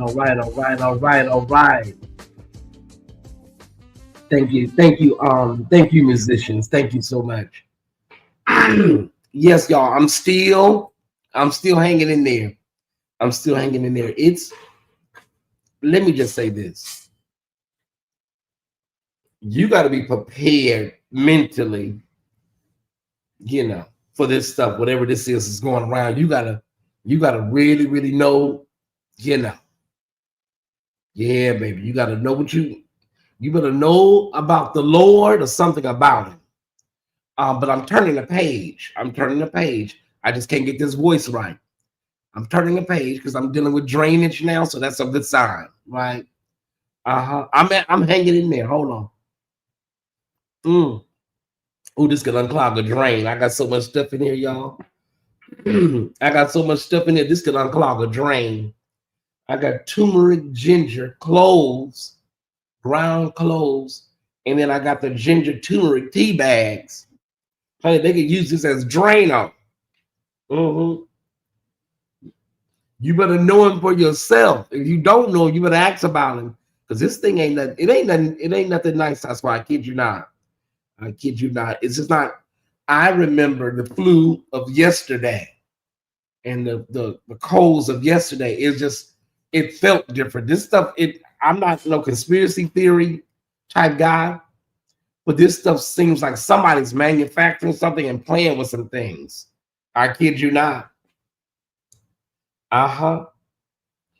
all right. Thank you, musicians. Thank you so much. Yes, y'all. I'm still hanging in there. I'm still hanging in there. Let me just say this. You got to be prepared mentally, for this stuff, whatever this is going around. You gotta really, really know, you know. Yeah, baby. You gotta know you better know about the Lord or something about him. But I'm turning the page. I'm turning the page. I just can't get this voice right. I'm turning the page because I'm dealing with drainage now, so that's a good sign, right? I'm hanging in there. Hold on. Oh, this could unclog a drain. I got so much stuff in here, y'all. I got so much stuff in here. This could unclog a drain. I got turmeric, ginger, cloves, ground cloves, and then I got the ginger turmeric tea bags. Honey, they could use this as Drano. You better know him for yourself. If you don't know, you better ask about him. Because this thing ain't nothing, it ain't nothing nice. That's why I kid you not. I kid you not. It's just not. I remember the flu of yesterday and the colds of yesterday. It felt different. This stuff, I'm not no conspiracy theory type guy, but this stuff seems like somebody's manufacturing something and playing with some things. I kid you not. I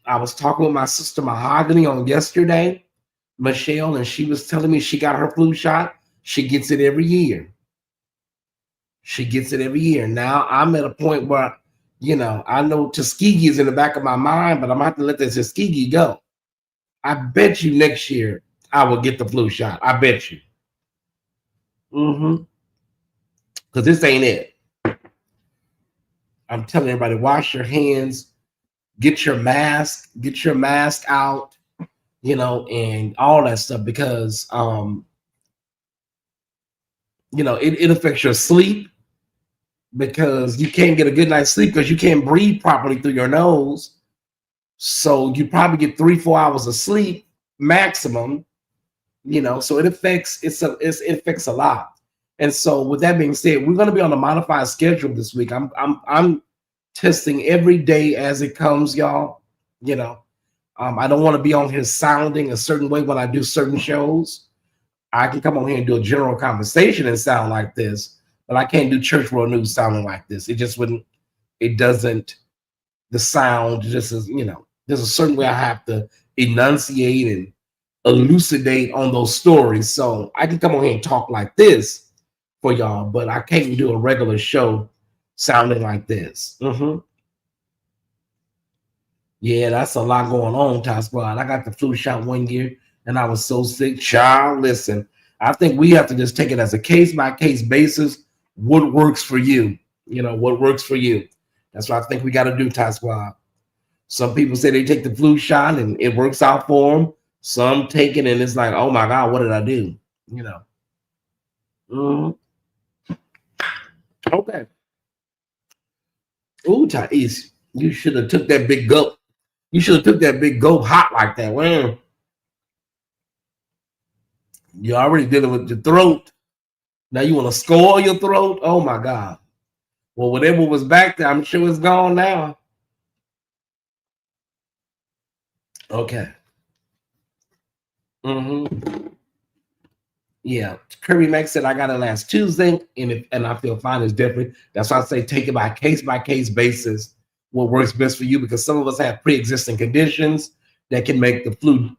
was talking with my sister Mahogany on yesterday, Michelle, and she was telling me she got her flu shot. She gets it every year. She gets it every year. Now I'm at a point where, I know Tuskegee is in the back of my mind, but I'm going to have to let the Tuskegee go. I bet you next year I will get the flu shot. I bet you. Because this ain't it. I'm telling everybody, wash your hands, get your mask out, and all that stuff, because it affects your sleep, because you can't get a good night's sleep because you can't breathe properly through your nose. So you probably get 3-4 hours of sleep maximum, so it affects a lot. And so with that being said, we're going to be on a modified schedule this week. I'm testing every day as it comes, y'all. I don't want to be on here sounding a certain way when I do certain shows. I can come on here and do a general conversation and sound like this, but I can't do church world news sounding like this. It just wouldn't. It doesn't. The sound just is, there's a certain way I have to enunciate and elucidate on those stories. So I can come on here and talk like this for y'all, but I can't do a regular show sounding like this. Yeah, that's a lot going on, Tyesse Squad. I got the flu shot one year and I was so sick. Child, listen, I think we have to just take it as a case-by-case basis. What works for you? What works for you? That's what I think we got to do, Tyesse Squad. Some people say they take the flu shot and it works out for them. Some take it and it's like, oh my God, what did I do? Okay. Ooh, Tyesse, you should have took that big gulp. You should have took that big gulp hot like that. Well, you're already dealing with your throat. Now you want to score your throat? Oh my God. Well, whatever was back there, I'm sure it's gone now. Okay. Yeah. Kirby Mack said I got it last Tuesday, and I feel fine. It's different. That's why I say take it by case basis. What works best for you, because some of us have pre-existing conditions that can make the flu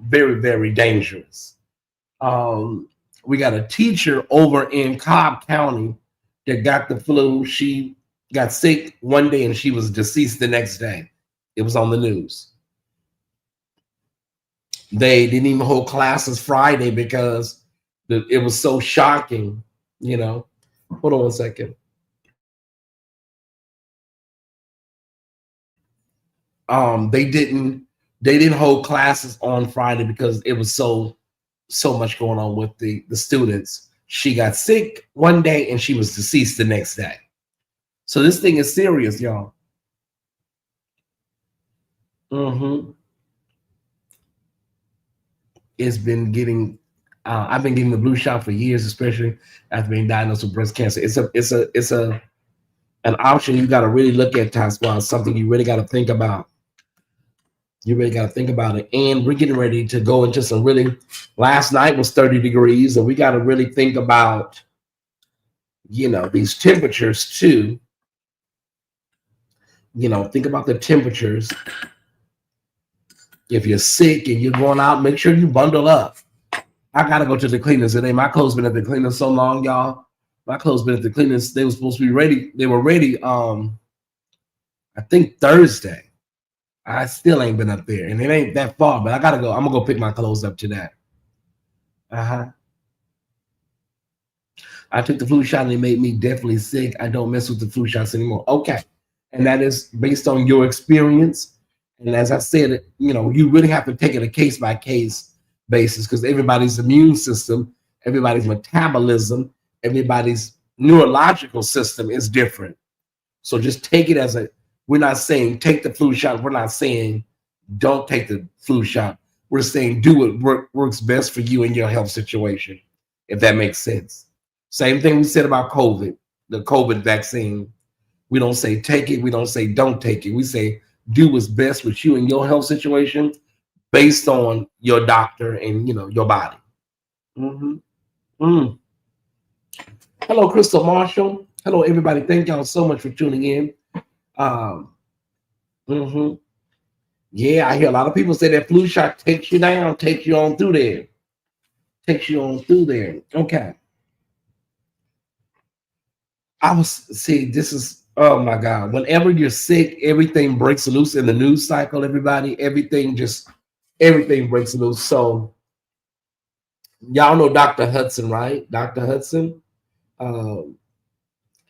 very, very dangerous. We got a teacher over in Cobb County that got the flu. She got sick one day and she was deceased the next day. It was on the news. They didn't even hold classes Friday because it was so shocking, Hold on one second. They didn't hold classes on Friday because it was so much going on with the students. She got sick one day and she was deceased the next day. So this thing is serious, y'all. it's been getting. I've been getting the blue shot for years, especially after being diagnosed with breast cancer. It's an option you got to really look at, Tyesse. Something you really got to think about. You really got to think about it. And we're getting ready to go into some really. Last night was 30 degrees, and we got to really think about, these temperatures too. Think about the temperatures. If you're sick and you're going out, make sure you bundle up. I gotta go to the cleaners today. My clothes been at the cleaners so long, y'all. My clothes been at the cleaners. They were supposed to be ready. They were ready. I think Thursday. I still ain't been up there, and it ain't that far. But I gotta go. I'm gonna go pick my clothes up today. I took the flu shot and it made me definitely sick. I don't mess with the flu shots anymore. Okay, and that is based on your experience. And as I said, you really have to take it a case by case basis because everybody's immune system, everybody's metabolism, everybody's neurological system is different. So just take it as we're not saying take the flu shot. We're not saying don't take the flu shot. We're saying do what works best for you and your health situation, if that makes sense. Same thing we said about COVID, the COVID vaccine. We don't say take it. We don't say don't take it. We say do what's best with you and your health situation based on your doctor and your body. Hello, Crystal Marshall. Hello, everybody. Thank y'all so much for tuning in. Yeah, I hear a lot of people say that flu shot takes you down, takes you on through there. Okay. This is, oh my God. Whenever you're sick, everything breaks loose in the news cycle, everybody. Everything breaks loose. So y'all know Dr. Hudson, right? Dr. Hudson.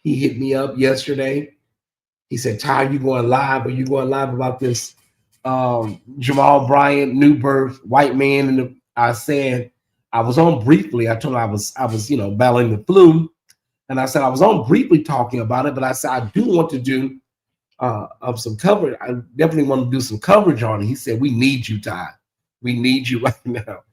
He hit me up yesterday. He said, Ty, you going live? Are you going live about this Jamal Bryant, new birth, white man? And I said, I was on briefly. I told him I was battling the flu. And I said, I was on briefly talking about it, but I said, I do want to do some coverage. I definitely want to do some coverage on it. He said, we need you, Ty. We need you right now.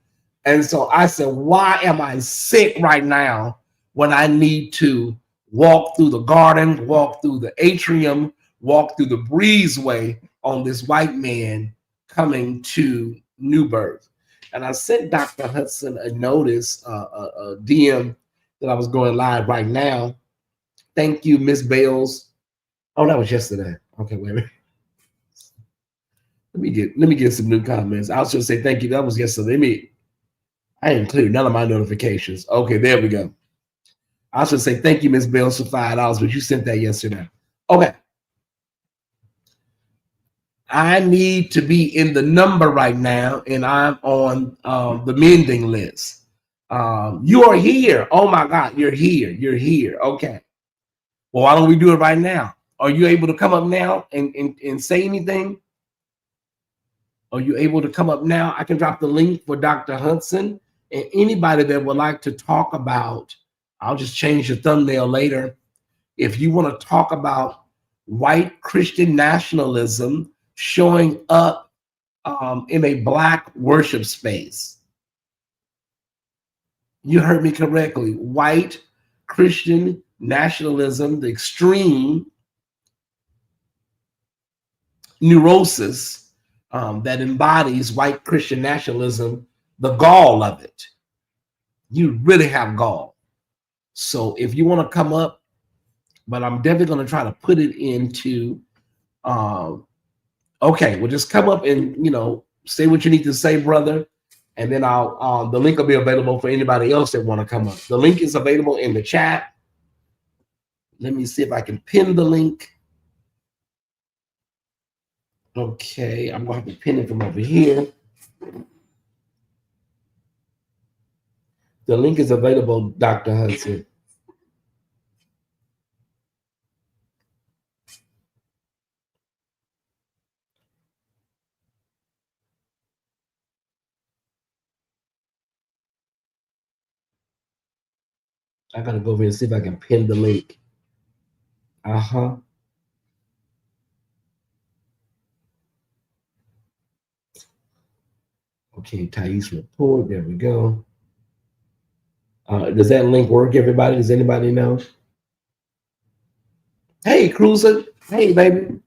And so I said, why am I sick right now when I need to walk through the garden, walk through the atrium, walk through the breezeway on this white man coming to new birth? And I sent Dr. Hudson a notice, a DM that I was going live right now. Thank you, Miss Bales. Oh, that was yesterday. Okay, wait a minute. Let me get some new comments. I was going to say thank you. That was yesterday. I didn't clear none of my notifications. Okay, there we go. I should say thank you, Miss Bales, for $5, but you sent that yesterday. Okay. I need to be in the number right now, and I'm on the mending list. You are here. Oh my God, you're here. You're here. Okay. Well, why don't we do it right now? Are you able to come up now and say anything? Are you able to come up now? I can drop the link for Dr. Hudson and anybody that would like to talk about. I'll just change the thumbnail later. If you want to talk about white Christian nationalism showing up in a Black worship space. You heard me correctly. White Christian nationalism, the extreme neurosis that embodies white Christian nationalism, the gall of it. You really have gall. So if you want to come up, but I'm definitely going to try to put it into, okay, well, just come up and, say what you need to say, brother. And then the link will be available for anybody else that want to come up. The link is available in the chat. Let me see if I can pin the link. Okay, I'm going to have to pin it from over here. The link is available, Dr. Hudson. I got to go over here and see if I can pin the link. Okay, Tyesse Report. There we go. Does that link work, everybody? Does anybody know? Hey, Cruiser. Hey, baby.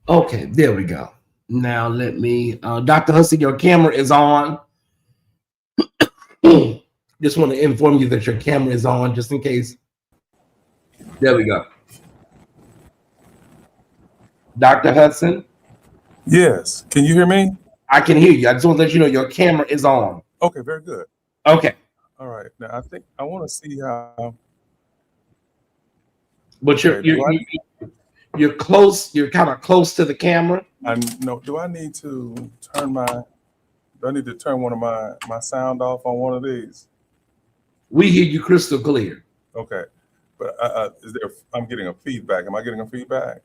Okay, there we go. Now let me, Dr. Hussey, your camera is on. Just want to inform you that your camera is on just in case. There we go. Dr. Hudson, Yes. Can you hear me? I can hear you. I just want to let you know your camera is on. Okay, very good. Okay. All right. Now I think I want to see how. But Okay. you're close. You're kind of close to the camera. I know. Do I need to turn my? Do I need to turn one of my sound off on one of these? We hear you crystal clear. Okay. But is there? I'm getting a feedback. Am I getting a feedback?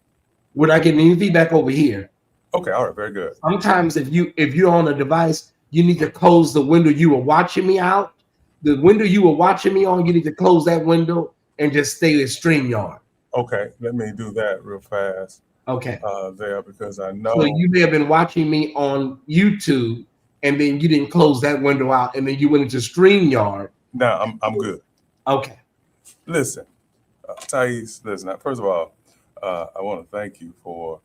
We're not getting any feedback over here. Okay. All right. Very good. Sometimes if you're on a device, you need to close the window you were watching me out. The window you were watching me on, you need to close that window and just stay with StreamYard. Okay. Let me do that real fast. Okay. There, because I know. So you may have been watching me on YouTube, and then you didn't close that window out, and then you went into StreamYard. No, I'm good. Okay. Listen, Tyesse. Listen. First of all, I want to thank you for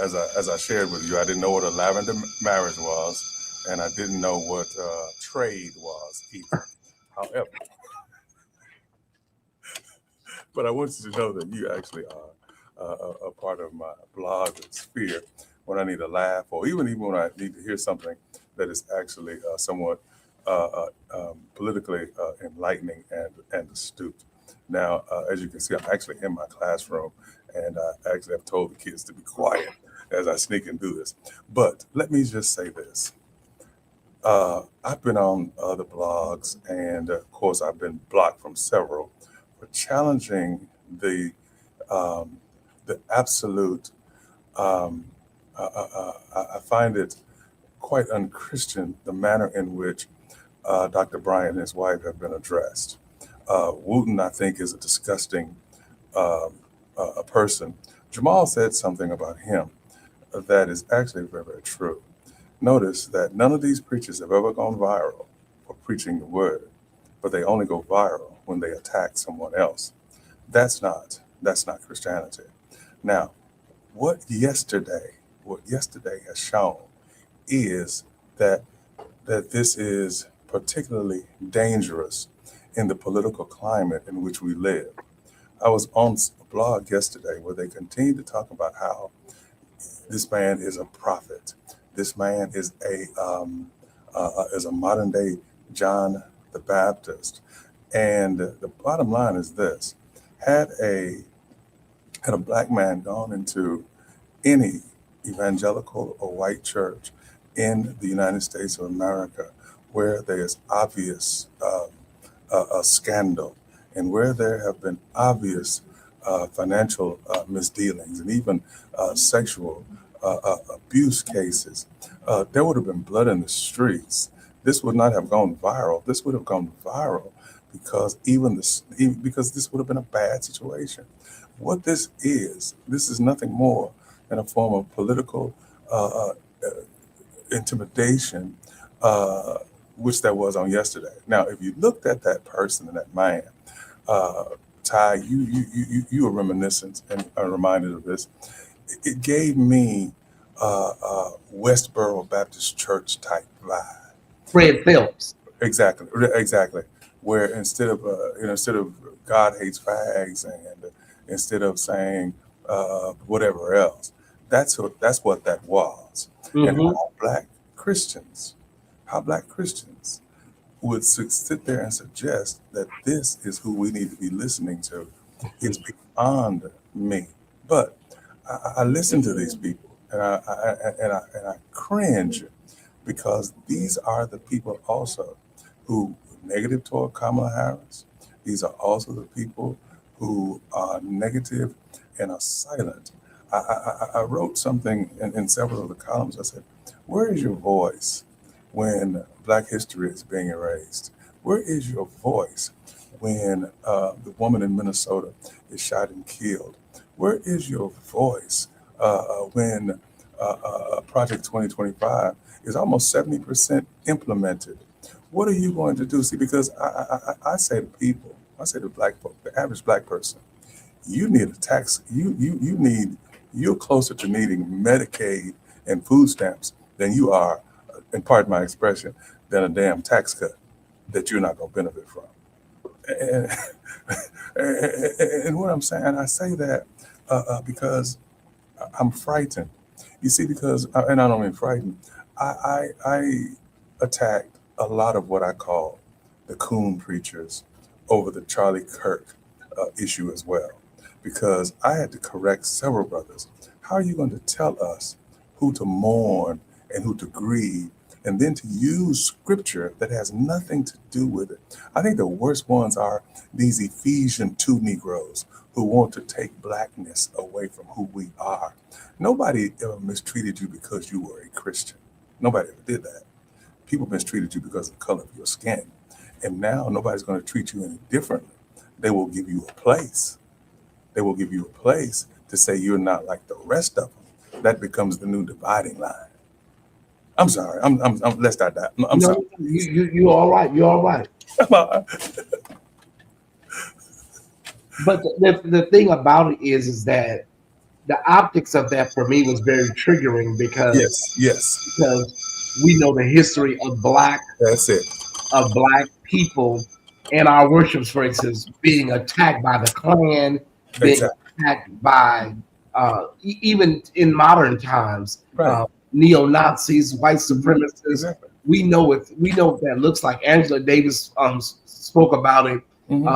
as I shared with you, I didn't know what a lavender marriage was, and I didn't know what trade was either. However, but I want you to know that you actually are a part of my blog sphere when I need a laugh, or even when I need to hear something that is actually somewhat politically enlightening and astute. Now, as you can see, I'm actually in my classroom, and I actually have told the kids to be quiet as I sneak and do this. But let me just say this. I've been on other blogs, and of course, I've been blocked from several for challenging the absolute. Um, I find it quite unchristian the manner in which Dr. Bryant and his wife have been addressed. Wooten, I think, is a disgusting a person. Jamal said something about him that is actually very, very true. Notice that none of these preachers have ever gone viral for preaching the word, but they only go viral when they attack someone else. That's not Christianity. Now, what yesterday has shown is that this is particularly dangerous in the political climate in which we live. I was on a blog yesterday where they continued to talk about how this man is a prophet. This man is a modern day John the Baptist. And the bottom line is this: had a black man gone into any evangelical or white church in the United States of America where there's obvious a scandal, and where there have been obvious financial misdealings and even sexual abuse cases, there would have been blood in the streets. This would not have gone viral. This would have gone viral because because this would have been a bad situation. What this is nothing more than a form of political intimidation, which there was on yesterday. Now, if you looked at that person and that man, Ty, you were reminiscent and reminded of this. It gave me Westboro Baptist Church type vibe. Fred Phelps. Exactly. Where instead of God hates fags, and instead of saying whatever else, that's what that was. Mm-hmm. And how black Christians would sit there and suggest that this is who we need to be listening to. It's beyond me. But I listen to these people, and I cringe, because these are the people also who are negative toward Kamala Harris. These are also the people who are negative and are silent. I wrote something in several of the columns. I said, where is your voice when Black history is being erased? Where is your voice when the woman in Minnesota is shot and killed? Where is your voice when Project 2025 is almost 70% implemented? What are you going to do? See, because I say to people, I say to black folk, the average black person, you need a tax. You need. You're closer to needing Medicaid and food stamps than you are, and pardon my expression, than a damn tax cut that you're not going to benefit from. And, and what I'm saying, I say that because I'm frightened. You see, because and I don't mean frightened. I attacked a lot of what I call the coon preachers over the Charlie Kirk issue as well, because I had to correct several brothers. How are you going to tell us who to mourn and who to grieve, and then to use scripture that has nothing to do with it? I think the worst ones are these Ephesian 2 Negroes who want to take blackness away from who we are. Nobody ever mistreated you because you were a Christian. Nobody ever did that. People mistreated you because of the color of your skin. And now nobody's going to treat you any differently. They will give you a place. They will give you a place to say you're not like the rest of them. That becomes the new dividing line. I'm sorry. Let's not die. I'm No, sorry. you all right. You're all right. But the thing about it is that the optics of that for me was very triggering Yes, yes. because we know the history That's it. of black people and our worships, for instance, being attacked by the Klan, being Exactly. attacked by even in modern times, Right. neo Nazis, white supremacists. Exactly. We know it. We know what that looks like. Angela Davis spoke about it. Hmm.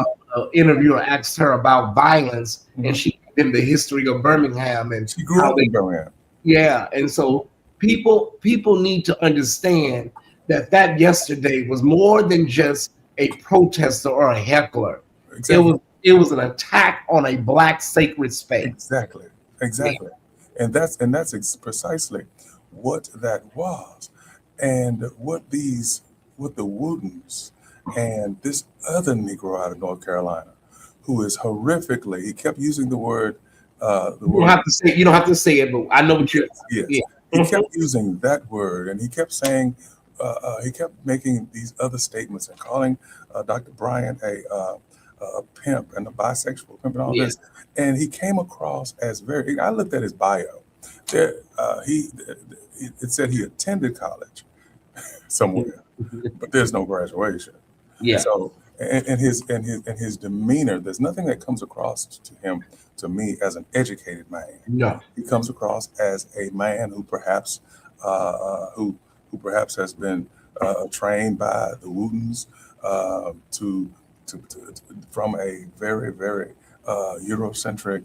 Interviewer asked her about violence, Hmm. and she gave them the history of Birmingham and She grew how up they. in Birmingham. Yeah, and so people need to understand that yesterday was more than just a protester or a heckler. It Exactly. was it was an attack on a black sacred space. Exactly. Yeah. Exactly. And that's precisely what that was, and what the Wootens and this other Negro out of North Carolina, who is horrifically, he kept using the You don't word. have to say it, but I know what you're. Yes, yes. Yeah. He Mhm. kept using that word, and he kept saying, he kept making these other statements and calling Dr. Bryant a pimp and a bisexual pimp and all Yeah. this. And he came across as very. I looked at his bio. There, it said he attended college somewhere, but there's no graduation. Yeah. So, and his demeanor, there's nothing that comes across to him, to me, as an educated man. No. He comes across as a man who perhaps who perhaps has been trained by the Wootens to from a very Eurocentric,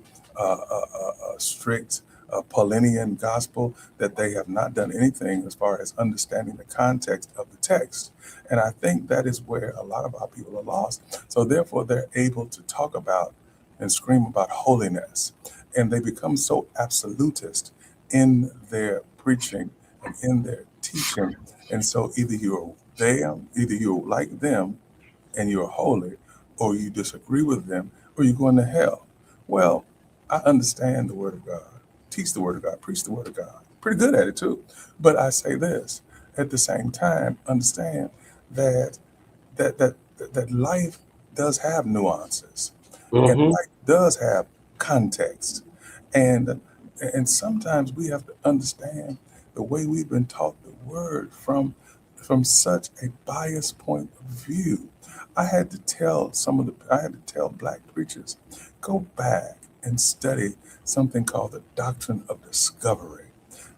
strict Paulinian gospel, that they have not done anything as far as understanding the context of the text. And I think that is where a lot of our people are lost. So therefore, they're able to talk about and scream about holiness, and they become so absolutist in their preaching and in their teaching. And so either you're like them and you're holy, or you disagree with them, or you're going to hell. Well, I understand the Word of God, teach the Word of God, preach the Word of God. Pretty good at it too. But I say this at the same time: understand that that life does have nuances, and Hmm. life does have context, and and sometimes we have to understand the way we've been taught the Word from such a biased point of view. I had to tell black preachers, go back and study something called the doctrine of discovery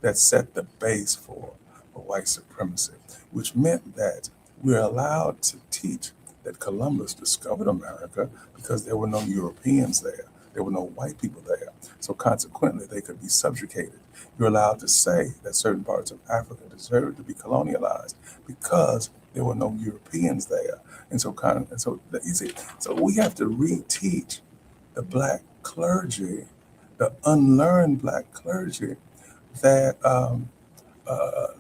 that set the base for white supremacy, which meant that we're allowed to teach that Columbus discovered America because there were no Europeans there. There were no white people there. So consequently, they could be subjugated. You're allowed to say that certain parts of Africa deserved to be colonialized because there were no Europeans there. You see, so we have to reteach the black clergy, the unlearned black clergy, that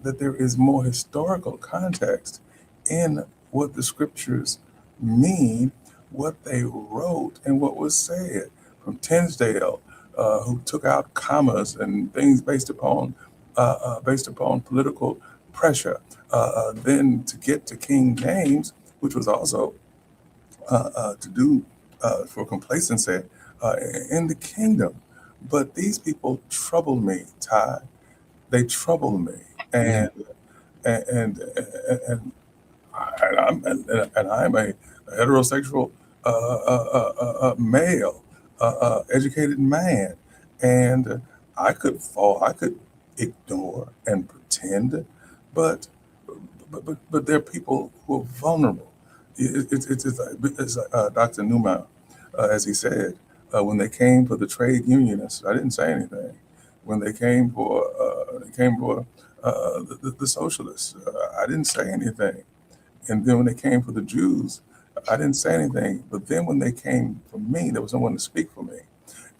that there is more historical context in what the scriptures mean, what they wrote, and what was said. From Tinsdale who took out commas and things based upon political pressure. Then to get to King James, which was also to do for complacency in the kingdom. But these people trouble me, Ty. They trouble me, and and and, I'm a heterosexual male, educated man, and I could ignore and pretend, but but there are people who are vulnerable. It's like Dr. Newman, as he said, when they came for the trade unionists, I didn't say anything. When they came for the socialists, I didn't say anything. And then when they came for the Jews, I didn't say anything. But then when they came for me, there was someone to speak for me.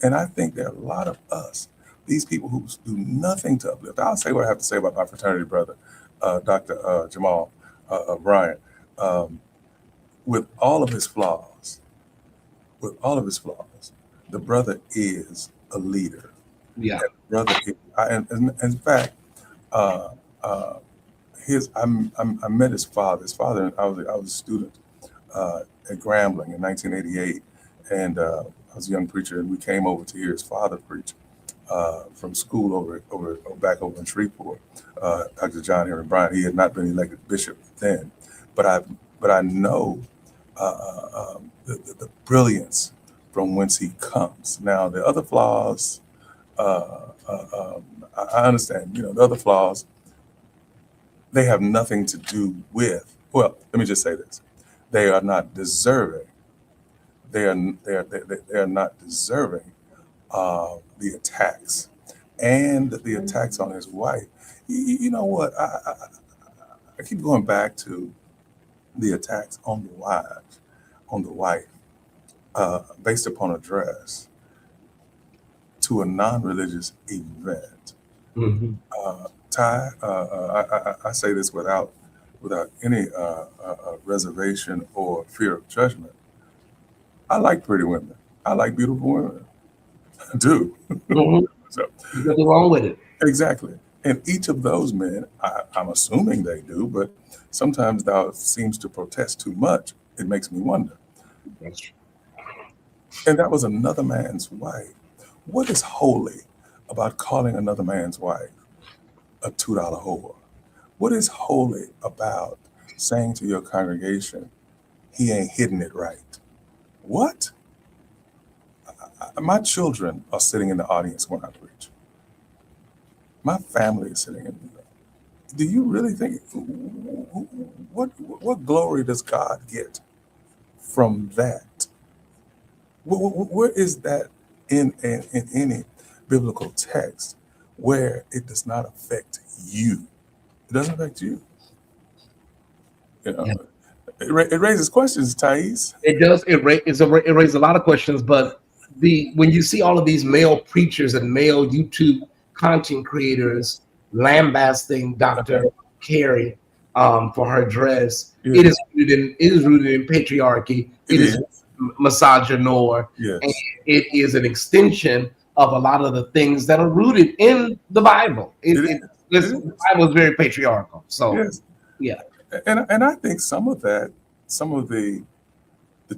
And I think there are a lot of us, these people who do nothing to uplift. I'll say what I have to say about my fraternity brother, Dr. Jamal Bryant. With all of his flaws, the brother is a leader. Yeah. And brother, and in fact, uh, uh, I met his father. I was a student at Grambling in 1988, and I was a young preacher, and we came over to hear his father preach from school back over in Shreveport. Dr. John Henry Bryant. He had not been elected bishop then, but I know the brilliance from whence he comes. Now the other flaws, I understand. The other flaws, they have nothing to do with. Well, let me just say this: they are not deserving. They are not deserving of the attacks and the attacks on his wife. You know what? I keep going back to the attacks on the wife, based upon a dress to a non-religious event. Hmm. Ty, I say this without any reservation or fear of judgment. I like pretty women. I like beautiful women. I do. Hmm. So There's nothing wrong with it. exactly. And each of those men, I'm assuming they do, but sometimes thou seems to protest too much. It makes me wonder. That's true. And that was another man's wife. What is holy about calling another man's wife a $2 whore? What is holy about saying to your congregation, he ain't hitting it right? What? My children are sitting in the audience when I preach. My family is sitting in the. Do you really think what glory does God get from that? Where is that in any biblical text where it does not affect you? It doesn't affect you. You Yeah. know, it raises questions, Thais. It does. It raises a lot of questions. But when you see all of these male preachers and male YouTube content creators lambasting Dr. Carey for her dress, Yeah, it is rooted in patriarchy. it It is is. misogynoir, and Yes, it is an extension of a lot of the things that are rooted in the Bible. it is. The It is. Bible is very patriarchal. So Yes, yeah. and I think some of that, some of the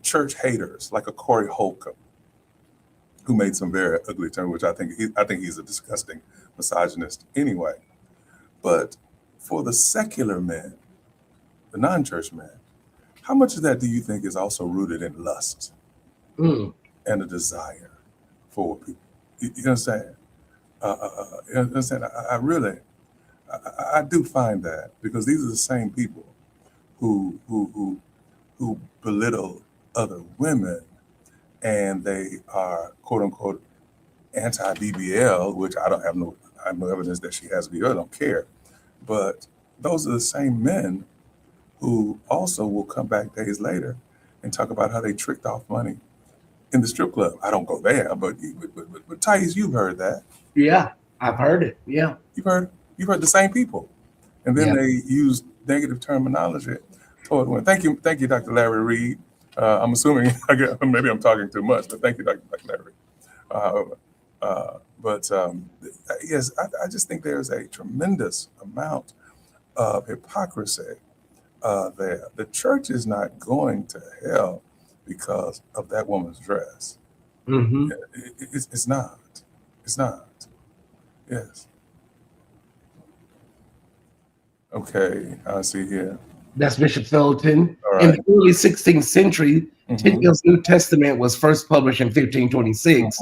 church haters, like a Corey Holcomb, who made some very ugly terms, which I think he's a disgusting misogynist anyway. But for the secular men, the non-church men, how much of that do you think is also rooted in lust Mm. and a desire for people? You understand? You understand? I really, I do find that because these are the same people who belittle other women, and they are quote unquote anti BBL, which I have no evidence that she has BBL. I don't care, but those are the same men who also will come back days later and talk about how they tricked off money in the strip club. I don't go there, but Thais, you've heard that. Yeah, I've heard it. Yeah. You've heard the same people, and then Yeah. they use negative terminology toward women. Thank you, Dr. Larry Reed. I'm assuming maybe I'm talking too much, but thank you, Dr. Larry. Uh, But yes, I just think there's a tremendous amount of hypocrisy there. The church is not going to hell because of that woman's dress. Mm-hmm. It's not. It's not. Yes. Okay, I see here. That's Bishop Felton. All In right. the early 16th century, Tyndale's New Testament was first published in 1526.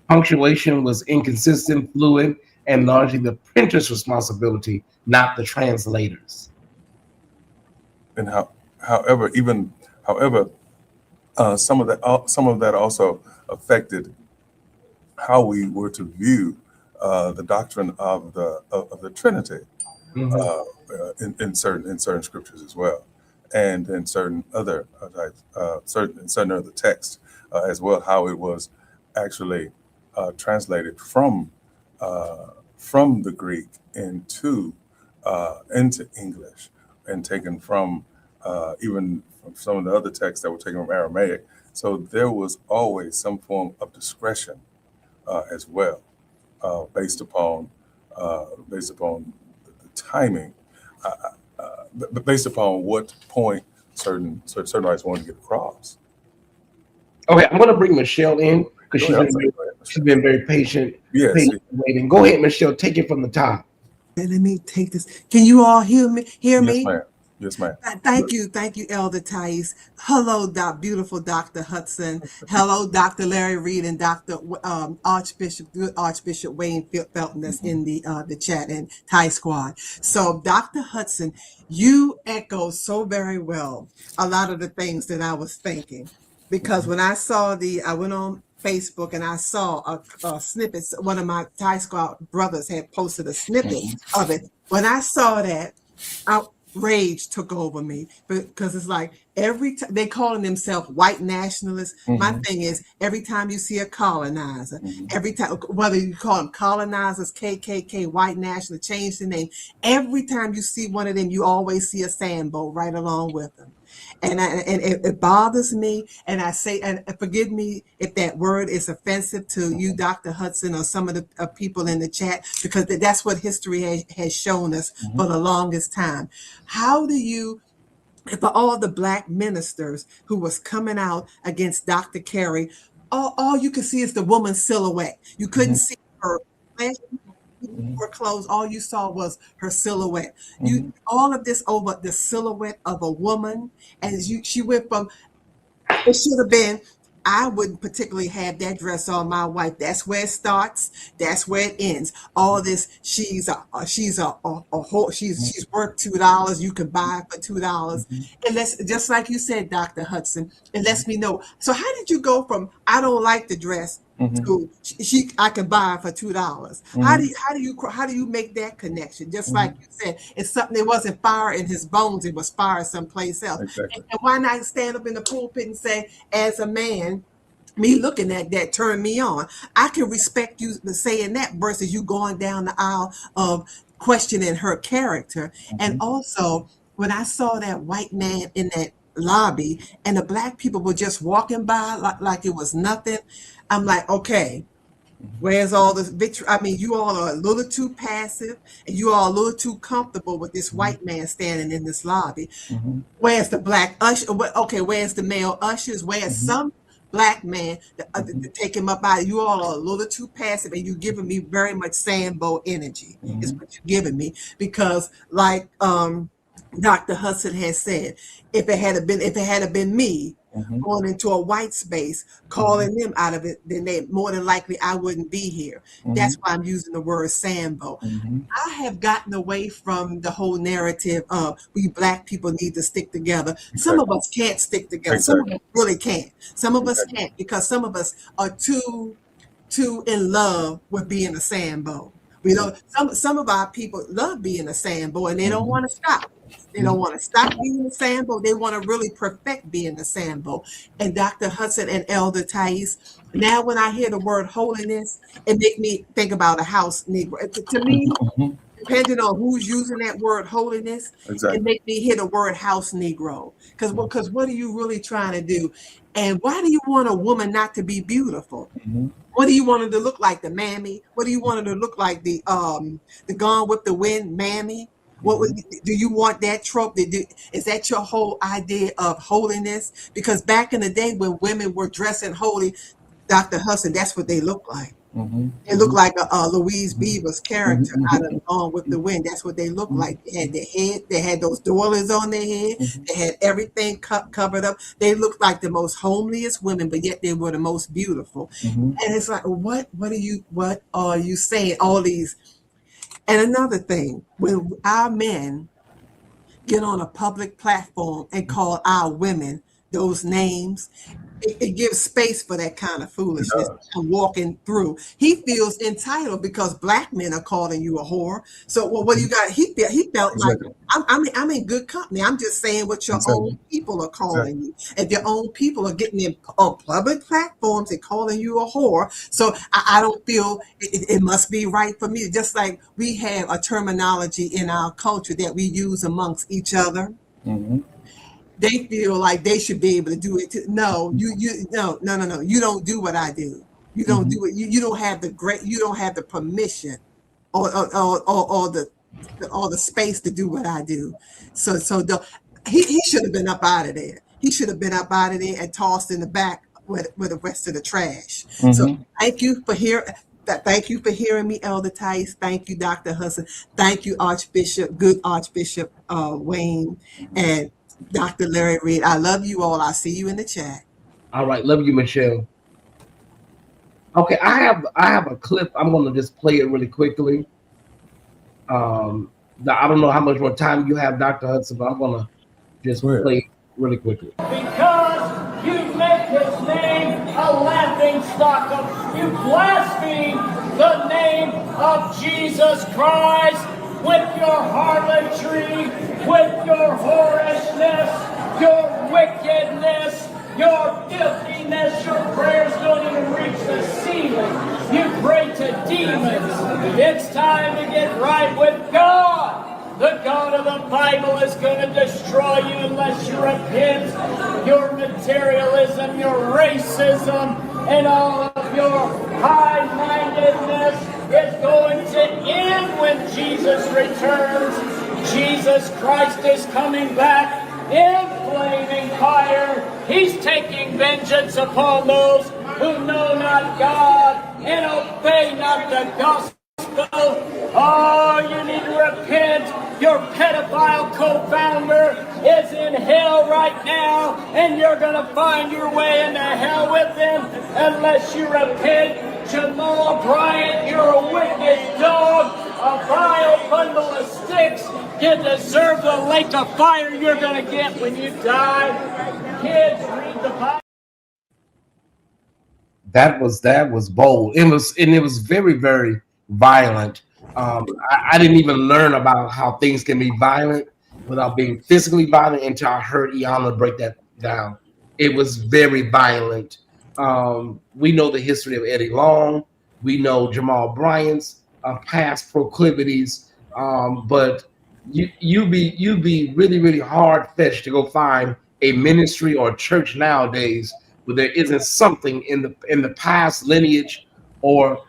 Punctuation was inconsistent, fluid, and largely the printer's responsibility, not the translator's. And however, some of that also affected how we were to view the doctrine of the Trinity in certain scriptures as well, and in certain other certain other texts as well. How it was actually translated from the Greek into English, and taken from even from some of the other texts that were taken from Aramaic. So there was always some form of discretion as well, based upon the timing, but based upon what point certain rights wanted to get across. Okay, I'm going to bring Michelle in because Go ahead, she's been very patient. Yes. Patient waiting. Go ahead, Michelle. Take it from the top. Let me take this. Can you all hear me? Yes, ma'am. Yes, ma'am. Thank you, Elder Tyesse. Hello, beautiful Dr. Hudson. Hello, Dr. Larry Reed and Dr. Archbishop Wayne Felton that's in the chat and Thai Squad. So, Dr. Hudson, you echo so very well a lot of the things that I was thinking, because when I went on Facebook and I saw a snippet. One of my Thai Squad brothers had posted a snippet of it. When I saw that, rage took over me, because it's like every time they calling themselves white nationalists. My thing is, every time you see a colonizer, every time, whether you call them colonizers, KKK, white nationalists, change the name. Every time you see one of them, you always see a Sambo right along with them. And it bothers me. And I say, and forgive me if that word is offensive to you, Dr. Hudson, or some of the people in the chat, because that's what history has shown us for the longest time. How do you, for all the Black ministers who was coming out against Dr. Carey, all you could see is the woman's silhouette. You couldn't see her flesh. Her clothes, all you saw was her silhouette. All of this over the silhouette of a woman, and she went from, it should have been, I wouldn't particularly have that dress on my wife. That's where it starts. That's where it ends. All this, she's worth $2. You could buy it for $2. And just like you said, Dr. Hudson, it lets me know. So how did you go from I don't like the dress to I can buy it for $2? How do you make that connection? Just like you said, it's something that wasn't fire in his bones, it was fire someplace else. Exactly. And why not stand up in the pulpit and say, as a man, me looking at that turned me on. I can respect you saying that versus you going down the aisle of questioning her character. And also, when I saw that white man in that lobby and the Black people were just walking by like it was nothing, I'm like, okay, where's all this victory? I mean, you all are a little too passive, and you all a little too comfortable with this white man standing in this lobby. Where's the Black usher? Okay, where's the male ushers? Where's some Black man to take him up out? You all are a little too passive, and you're giving me very much Sambo energy, is what you're giving me. Because like Dr. Hudson has said, if it had been me going into a white space, calling them out of it, then more than likely I wouldn't be here. That's why I'm using the word Sambo. I have gotten away from the whole narrative of we Black people need to stick together. Some of us can't stick together. Some of us really can't. Some of us can't, because some of us are too in love with being a Sambo. We don't. Some of our people love being a Sambo, and they don't want to stop. They don't want to stop being a Sambo. They want to really perfect being a Sambo. And Dr. Hudson and Elder Tyesse, now when I hear the word holiness, it makes me think about a house Negro. To me, depending on who's using that word holiness, Exactly. it make me hear the word house Negro. Because what are you really trying to do? And why do you want a woman not to be beautiful? Mhm. What do you want her to look like, the mammy? What do you want her to look like, the Gone with the Wind mammy? Do you want that trope? Is that your whole idea of holiness? Because back in the day when women were dressing holy, Dr. Hudson, that's what they look like. Mhm. They look like a Louise Mhm. Beaver's character out of Mhm. Gone with the Wind. That's what they look Mhm. like. They had their head, they had those doilies on their head, Mhm. they had everything covered up. They looked like the most homeliest women, but yet they were the most beautiful. Mhm. And it's like, what are you saying? All these. And another thing, when our men get on a public platform and call our women those names, it gives space for that kind of It foolishness does. and walking through. He feels entitled because black men are calling you a whore. So, well, what do you got? He felt like Exactly. I'm in good company. I'm just saying what your own Exactly. people are calling Exactly. you. If your own people are getting in on public platforms and calling you a whore, so I don't feel it must be right for me. Just like we have a terminology in our culture that we use amongst each other, Mhm. they feel like they should be able to do it too. No, no. You don't do what I do. You don't Mhm. do it. You don't have you don't have the permission or the space to do what I do. He should have been up out of there. He should have been up out of there and tossed in the back with the rest of the trash. So Mhm. thank you for hearing. Thank you for hearing me, Elder Tice. Thank you, Dr. Hudson. Thank you, good Archbishop Wayne, and Dr. Larry Reed. I love you all. I'll see you in the chat. All right, love you, Michelle. Okay, I have a clip. I'm gonna just play it really quickly. I don't know how much more time you have, Dr. Hudson, but I'm gonna just Go ahead. play it really quickly. Because you make his name a laughing stock of, you blaspheme the name of Jesus Christ with your harlotry, with your whorishness, your wickedness, your filthiness. Your prayers don't even reach the ceiling. You pray to demons. It's time to get right with God. The God of the Bible is going to destroy you unless you repent. Your materialism, your racism, and all of your high-mindedness is going to end when Jesus returns. Jesus Christ is coming back in flaming fire. He's taking vengeance upon those who know not God and obey not the gospel. Oh, you need to repent. Your pedophile co-founder is in hell right now, and you're going to find your way into hell with him unless you repent. Jamal Bryant, you're a wicked dog, a vile bundle of sticks. You deserve the lake of fire you're going to get when you die. Kids, read the Bible. That was bold. It was very, very violent. I didn't even learn about how things can be violent without being physically violent until I heard Iana break that down. It was very violent. We know the history of Eddie Long. We know Jamal Bryant's past proclivities. But you be really, really hard fetched to go find a ministry or a church nowadays where there isn't something in the past lineage or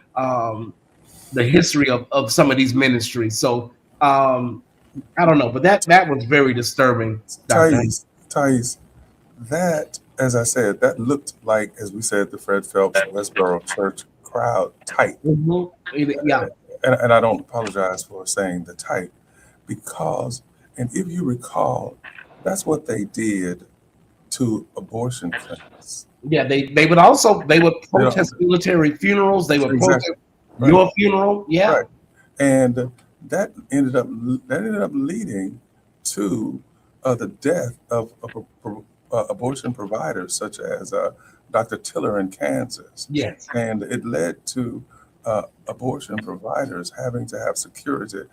the history of some of these ministries. So I don't know, but that was very disturbing, Doctor. Thais, that, as I said, that looked like, as we said, the Fred Phelps Westboro Church crowd type. Yeah, And I don't apologize for saying the type because, and if you recall, that's what they did to abortion clinics. yeah. They would You know, protest military funerals. They would exactly. protest Right. your funeral. Yeah, Right. And that ended up leading to the death of abortion providers such as Dr. Tiller in Kansas, yes. and it led to abortion providers having to have security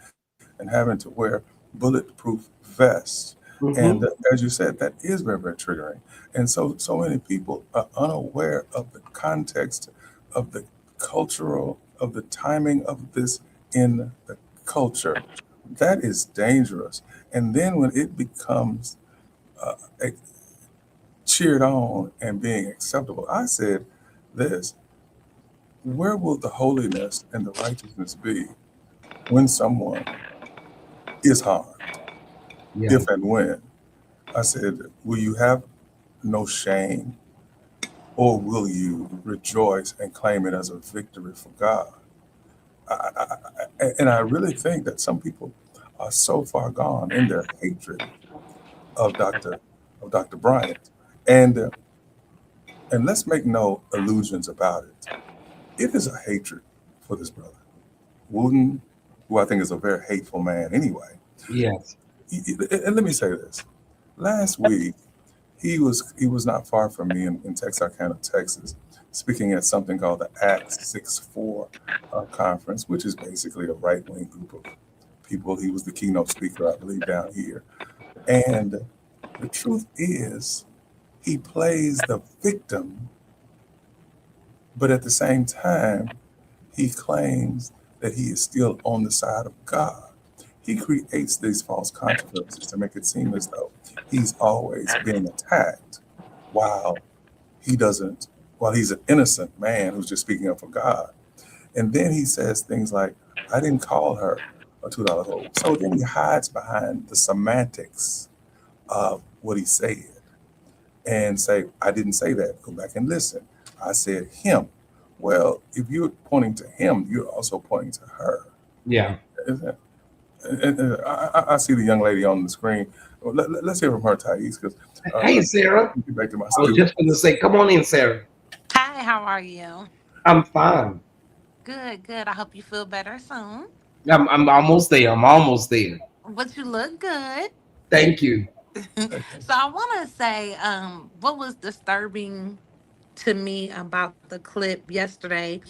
and having to wear bulletproof vests. Hmm. And as you said, that is very, very triggering. And so many people are unaware of the context, of the cultural, of the timing of this in the culture, that is dangerous. And then when it becomes cheered on and being acceptable, I said this: where will the holiness and the righteousness be when someone is harmed? Yeah. If and when. I said, will you have no shame, or will you rejoice and claim it as a victory for God? And I really think that some people are so far gone in their hatred of Dr. Bryant, and let's make no illusions about it. It is a hatred for this brother Wooten, who I think is a very hateful man anyway. Yes. And let me say this: last week, he was not far from me in Texarkana, Texas, speaking at something called the Acts 6-4 conference, which is basically a right-wing group of people. He was the keynote speaker, I believe, down here. And the truth is, he plays the victim, but at the same time, he claims that he is still on the side of God. He creates these false controversies to make it seem as though he's always being attacked, while he's an innocent man who's just speaking up for God. And then he says things like, I didn't call her a $2 hole. So then he hides behind the semantics of what he said and say, I didn't say that. Go back and listen. I said him. Well, if you're pointing to him, you're also pointing to her. Yeah. I see the young lady on the screen. Let's hear from her, Tyesse, because Hey, Sarah. get back to my I was just going to say, come on in, Sarah. Hi, how are you? I'm fine. Good, good. I hope you feel better soon. I'm almost there. I'm almost there. But you look good. Thank you. So I want to say, what was disturbing to me about the clip yesterday,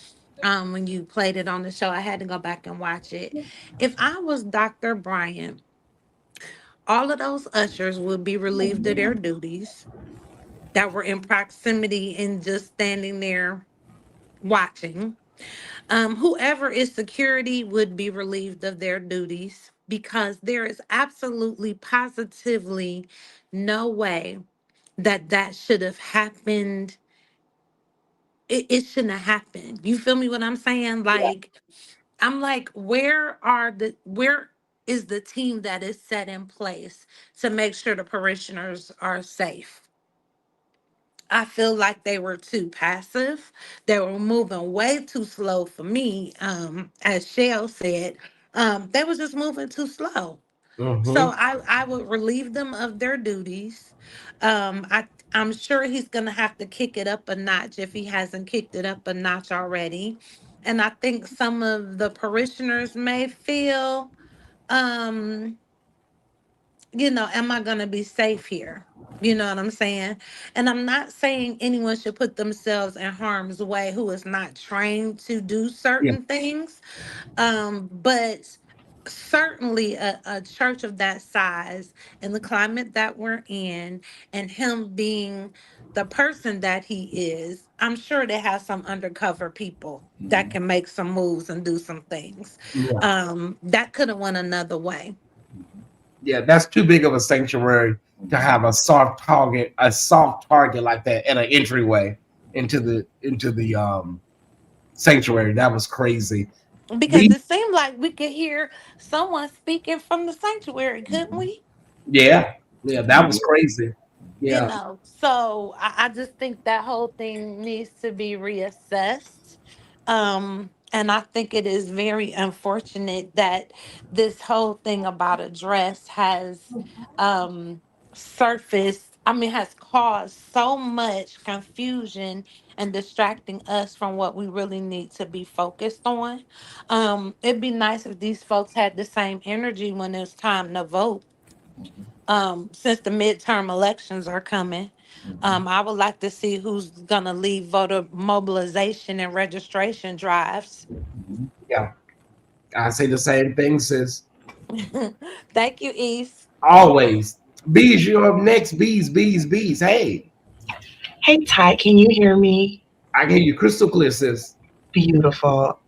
when you played it on the show, I had to go back and watch it. If I was Dr. Bryant, all of those ushers would be relieved of their duties that were in proximity and just standing there watching. Whoever is security would be relieved of their duties because there is absolutely positively no way that that should have happened. It shouldn't have happened. You feel me what I'm saying? Like, I'm like, where is the team that is set in place to make sure the parishioners are safe? I feel like they were too passive. They were moving way too slow for me. As Shell said, they was just moving too slow. Mm-hmm. So I would relieve them of their duties. I'm sure he's gonna have to kick it up a notch if he hasn't kicked it up a notch already. And I think some of the parishioners may feel, um, am I going to be safe here? You know what I'm saying? And I'm not saying anyone should put themselves in harm's way who is not trained to do Yeah. certain things. But certainly a church of that size in the climate that we're in, and him being the person that he is, I'm sure they have some undercover people that can make some moves and do some things. Yeah. That could have went another way. Yeah. That's too big of a sanctuary to have a soft target like that at an entryway into the sanctuary. That was crazy. Because it seemed like we could hear someone speaking from the sanctuary, couldn't we? Yeah. Yeah. That was crazy. Yeah. So I just think that whole thing needs to be reassessed. And I think it is very unfortunate that this whole thing about a dress has surfaced. I mean, has caused so much confusion and distracting us from what we really need to be focused on. It'd be nice if these folks had the same energy when it's time to vote. Since the midterm elections are coming, I would like to see who's gonna lead voter mobilization and registration drives. Yeah. I say the same thing, sis. Thank you, East. Always. Bees, you're up next. Bees. Hey, Hey Ty, can you hear me? I can hear you crystal clear, sis. Beautiful.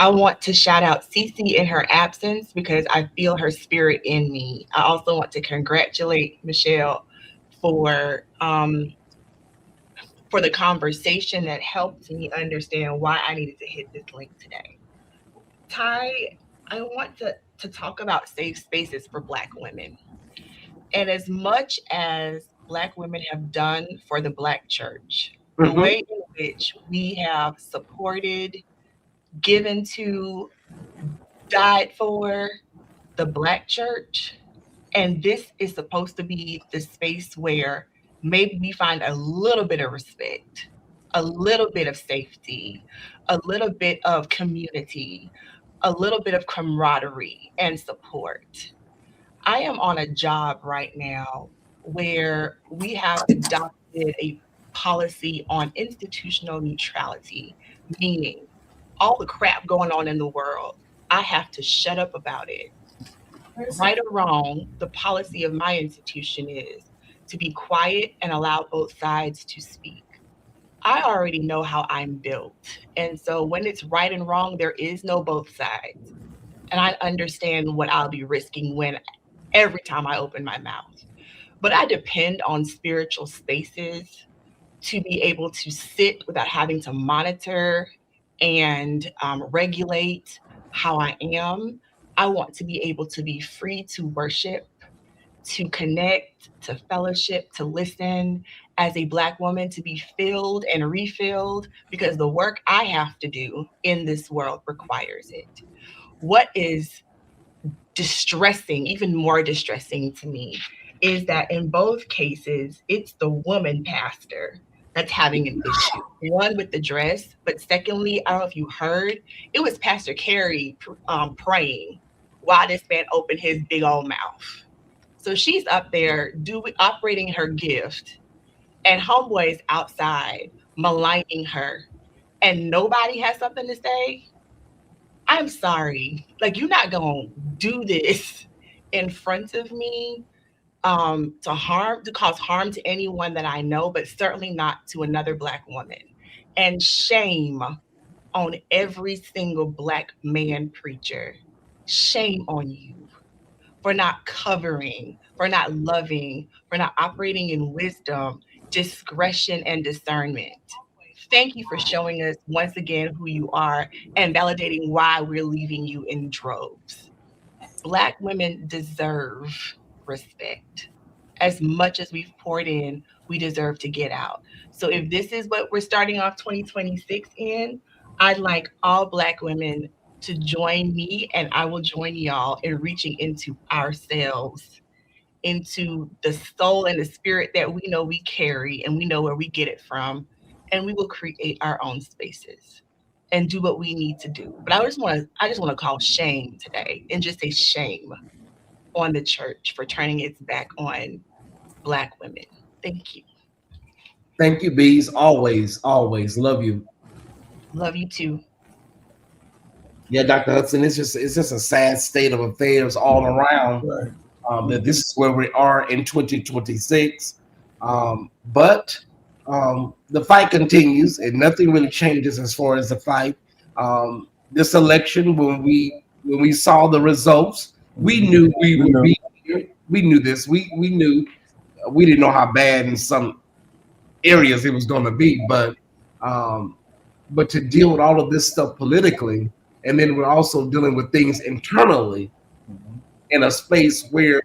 I want to shout out Cece in her absence because I feel her spirit in me. I also want to congratulate Michelle for um, for the conversation that helped me understand why I needed to hit this link today. Ty, I want to talk about safe spaces for Black women. And as much as Black women have done for the Black church, the Mhm. way in which we have supported, given to, died for the Black church, and this is supposed to be the space where maybe we find a little bit of respect, a little bit of safety, a little bit of community, a little bit of camaraderie and support. I am on a job right now where we have adopted a policy on institutional neutrality, meaning all the crap going on in the world, I have to shut up about it. Right or wrong, the policy of my institution is to be quiet and allow both sides to speak. I already know how I'm built. And so when it's right and wrong, there is no both sides. And I understand what I'll be risking when every time I open my mouth. But I depend on spiritual spaces to be able to sit without having to monitor and regulate how I am. I want to be able to be free to worship, to connect, to fellowship, to listen as a Black woman, to be filled and refilled because the work I have to do in this world requires it. What is distressing, even more distressing to me, is that in both cases, it's the woman pastor that's having an issue. One with the dress, but secondly, I don't know if you heard, it was Pastor Carrie praying while this man opened his big old mouth. So she's up there operating her gift, and homeboy is outside maligning her, and nobody has something to say. I'm sorry. Like, you're not gonna do this in front of me to cause harm to anyone that I know, but certainly not to another Black woman. And shame on every single Black man preacher. Shame on you for not covering, for not loving, for not operating in wisdom, discretion, and discernment. Thank you for showing us once again who you are and validating why we're leaving you in droves. Black women deserve respect. As much as we've poured in, we deserve to get out. So if this is what we're starting off 2026 in, I'd like all Black women to join me, and I will join y'all in reaching into ourselves, into the soul and the spirit that we know we carry and we know where we get it from, and we will create our own spaces and do what we need to do. But I just want to call shame today and just say shame on the church for turning its back on Black women. Thank you. Thank you, Bees. Always, always love you. Love you too. Yeah, Dr. Hudson, it's just a sad state of affairs all around. Right. That this is where we are in 2026. But the fight continues, and nothing really changes as far as the fight. This election, when we saw the results, we knew we would be here. We knew this. We knew we didn't know how bad in some areas it was going to be, um, but to deal with all of this stuff politically, and then we're also dealing with things internally in a space where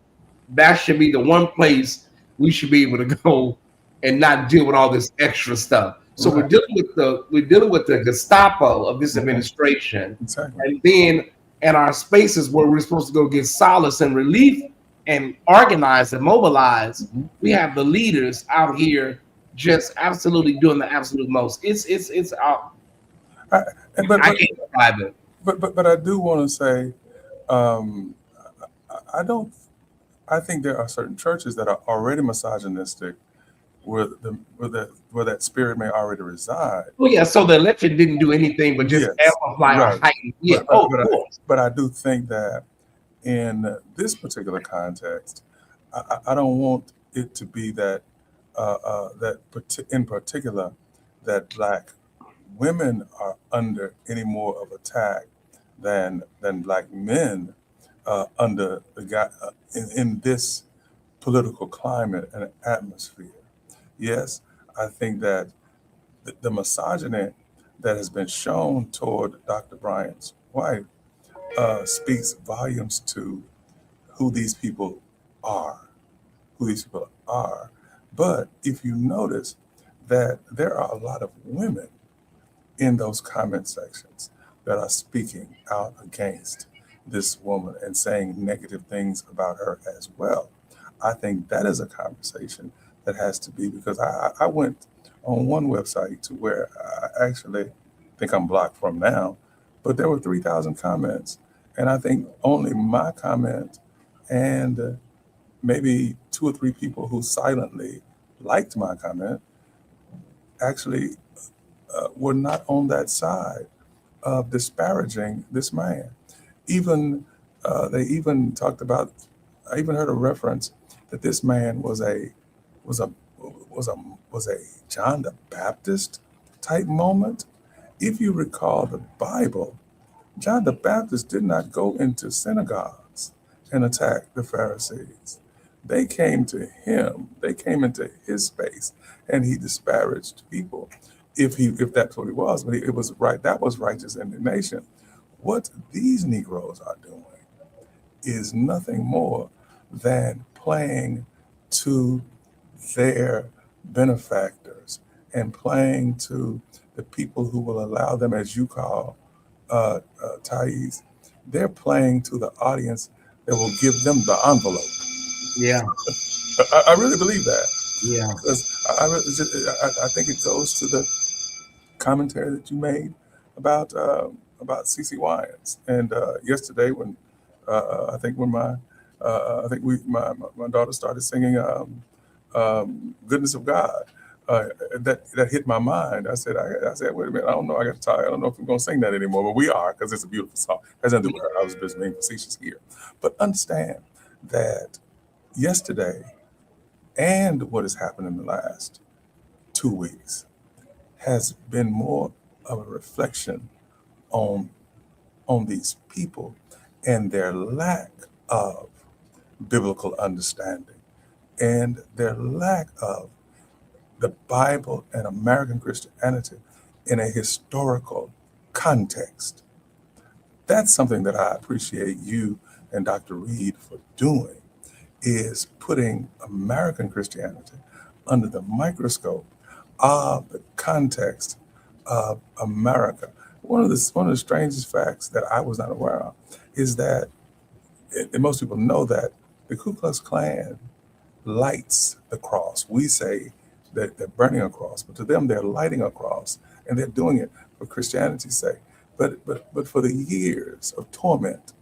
that should be the one place we should be able to go and not deal with all this extra stuff. So Right. we're dealing with the Gestapo of this administration, Exactly. and then in our spaces where we're supposed to go get solace and relief and organize and mobilize, we have the leaders out here just absolutely doing the absolute most. It's I, but, I but, can't describe it. but I do want to say, um, I don't. I think there are certain churches that are already misogynistic, where that spirit may already reside. Well, yeah. So the election didn't do anything but just Yes, amplify or right. heighten. Yeah. But, Oh, but, of I, course. but I do think that in this particular context, I don't want it to be that in particular that Black women are under any more of attack than black men under the guy in this political climate and atmosphere. Yes, I think that the misogyny that has been shown toward Dr. Bryant's wife speaks volumes to who these people are, who these people are. But if you notice that there are a lot of women in those comment sections that are speaking out against this woman and saying negative things about her as well. I think that is a conversation that has to be, because I went on one website to where I actually think I'm blocked from now, but there were 3,000 comments. And I think only my comment and maybe two or three people who silently liked my comment actually were not on that side of disparaging this man. Even they even talked about. I even heard a reference that this man was a was a was a John the Baptist type moment. If you recall the Bible, John the Baptist did not go into synagogues and attack the Pharisees. They came to him. They came into his space, and he disparaged people. If that's what he was, but it was right. That was righteous indignation. What these Negroes are doing is nothing more than playing to their benefactors and playing to the people who will allow them, as you call Tyesse. They're playing to the audience that will give them the envelope. Yeah, I really believe that, yeah. because I think it goes to the commentary that you made about CC Wyans. And yesterday, when I think when I think my daughter started singing "Goodness of God," that hit my mind. I said, wait a minute, I don't know. I got to tell you, I don't know if we're going to sing that anymore, but we are, because it's a beautiful song. Has nothing to do with her. I was just being facetious here, but understand that yesterday and what has happened in the last 2 weeks has been more of a reflection on these people and their lack of biblical understanding and their lack of the Bible and American Christianity in a historical context. That's something that I appreciate you and Dr. Reed for doing, is putting American Christianity under the microscope of the context of America. One of the strangest facts that I was not aware of is that, and most people know that, the Ku Klux Klan lights the cross. We say that they're burning a cross, but to them they're lighting a cross, and they're doing it for Christianity's sake. But for the years of torment,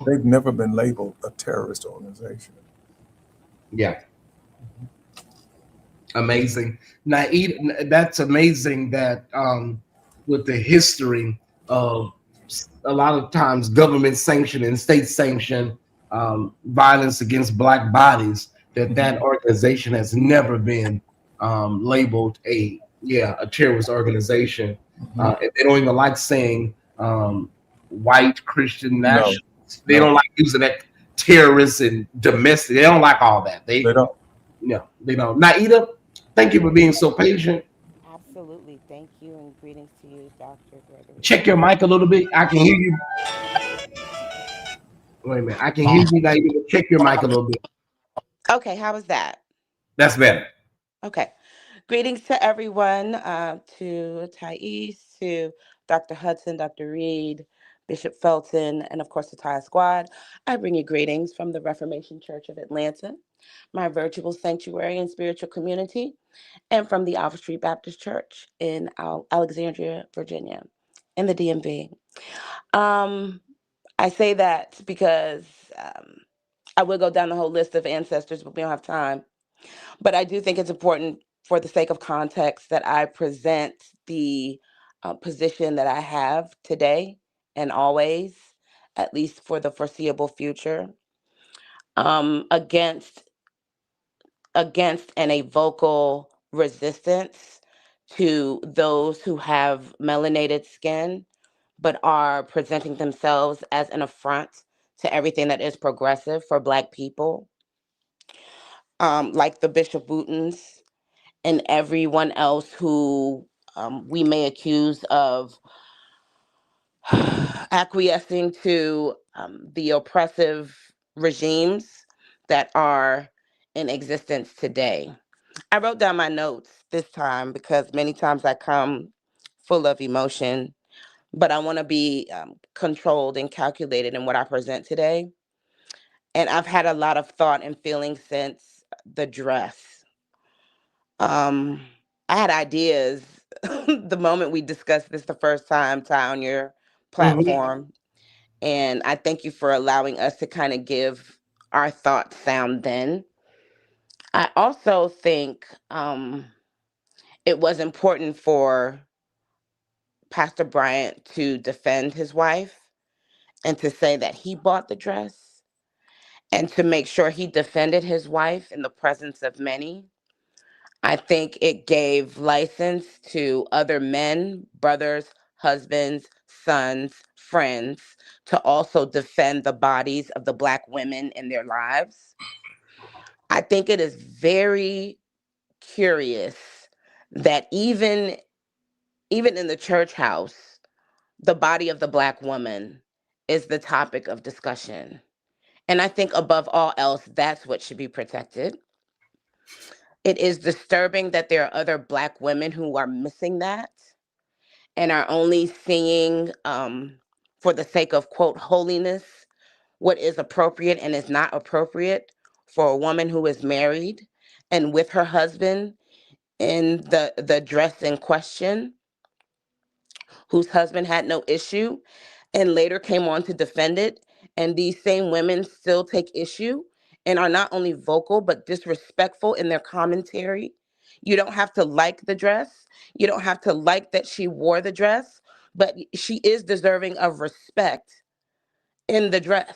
they've never been labeled a terrorist organization. Yeah, amazing. Now, that's amazing that with the history of a lot of times government sanctioned and state sanctioned violence against black bodies, that organization has never been labeled a terrorist organization. They don't even like saying white Christian No, nationals. They no, don't like using that terrorists and domestic. They don't like all that. they don't. No, they don't. Naida, thank you for being so patient. Absolutely. Thank you and greetings to you, Dr. Gregory. Check your mic a little bit. I can hear you. Wait a minute. I can hear you, Naida. Check your mic a little bit. Okay, how was that? That's better. Okay. Greetings to everyone, to Tyesse, to Dr. Hudson, Dr. Reed, Bishop Felton, and of course the Thai Squad. I bring you greetings from the Reformation Church of Atlanta, my virtual sanctuary and spiritual community, and from the Alpha Street Baptist Church in Alexandria, Virginia, in the DMV. Um, I say that because I will go down the whole list of ancestors, but we don't have time. But I do think it's important, for the sake of context, that I present the position that I have today and always, at least for the foreseeable future, against and a vocal resistance to those who have melanated skin, but are presenting themselves as an affront to everything that is progressive for Black people, like the Bishop Wootens and everyone else who we may accuse of acquiescing to the oppressive regimes that are in existence today. I wrote down my notes this time because many times I come full of emotion, but I want to be controlled and calculated in what I present today. And I've had a lot of thought and feeling since the dress. Um, I had ideas the moment we discussed this the first time, Ty, on your Mhm. platform. And I thank you for allowing us to kind of give our thoughts sound then. I also think it was important for Pastor Bryant to defend his wife and to say that he bought the dress and to make sure he defended his wife in the presence of many. I think it gave license to other men, brothers, husbands, sons, friends to also defend the bodies of the Black women in their lives. I think it is very curious that even in the church house, the body of the Black woman is the topic of discussion. And I think above all else, that's what should be protected. It is disturbing that there are other Black women who are missing that and are only seeing, for the sake of, quote, holiness, what is appropriate and is not appropriate for a woman who is married and with her husband in the dress in question, whose husband had no issue and later came on to defend it. And these same women still take issue and are not only vocal, but disrespectful in their commentary. You don't have to like the dress. You don't have to like that she wore the dress, but she is deserving of respect in the dress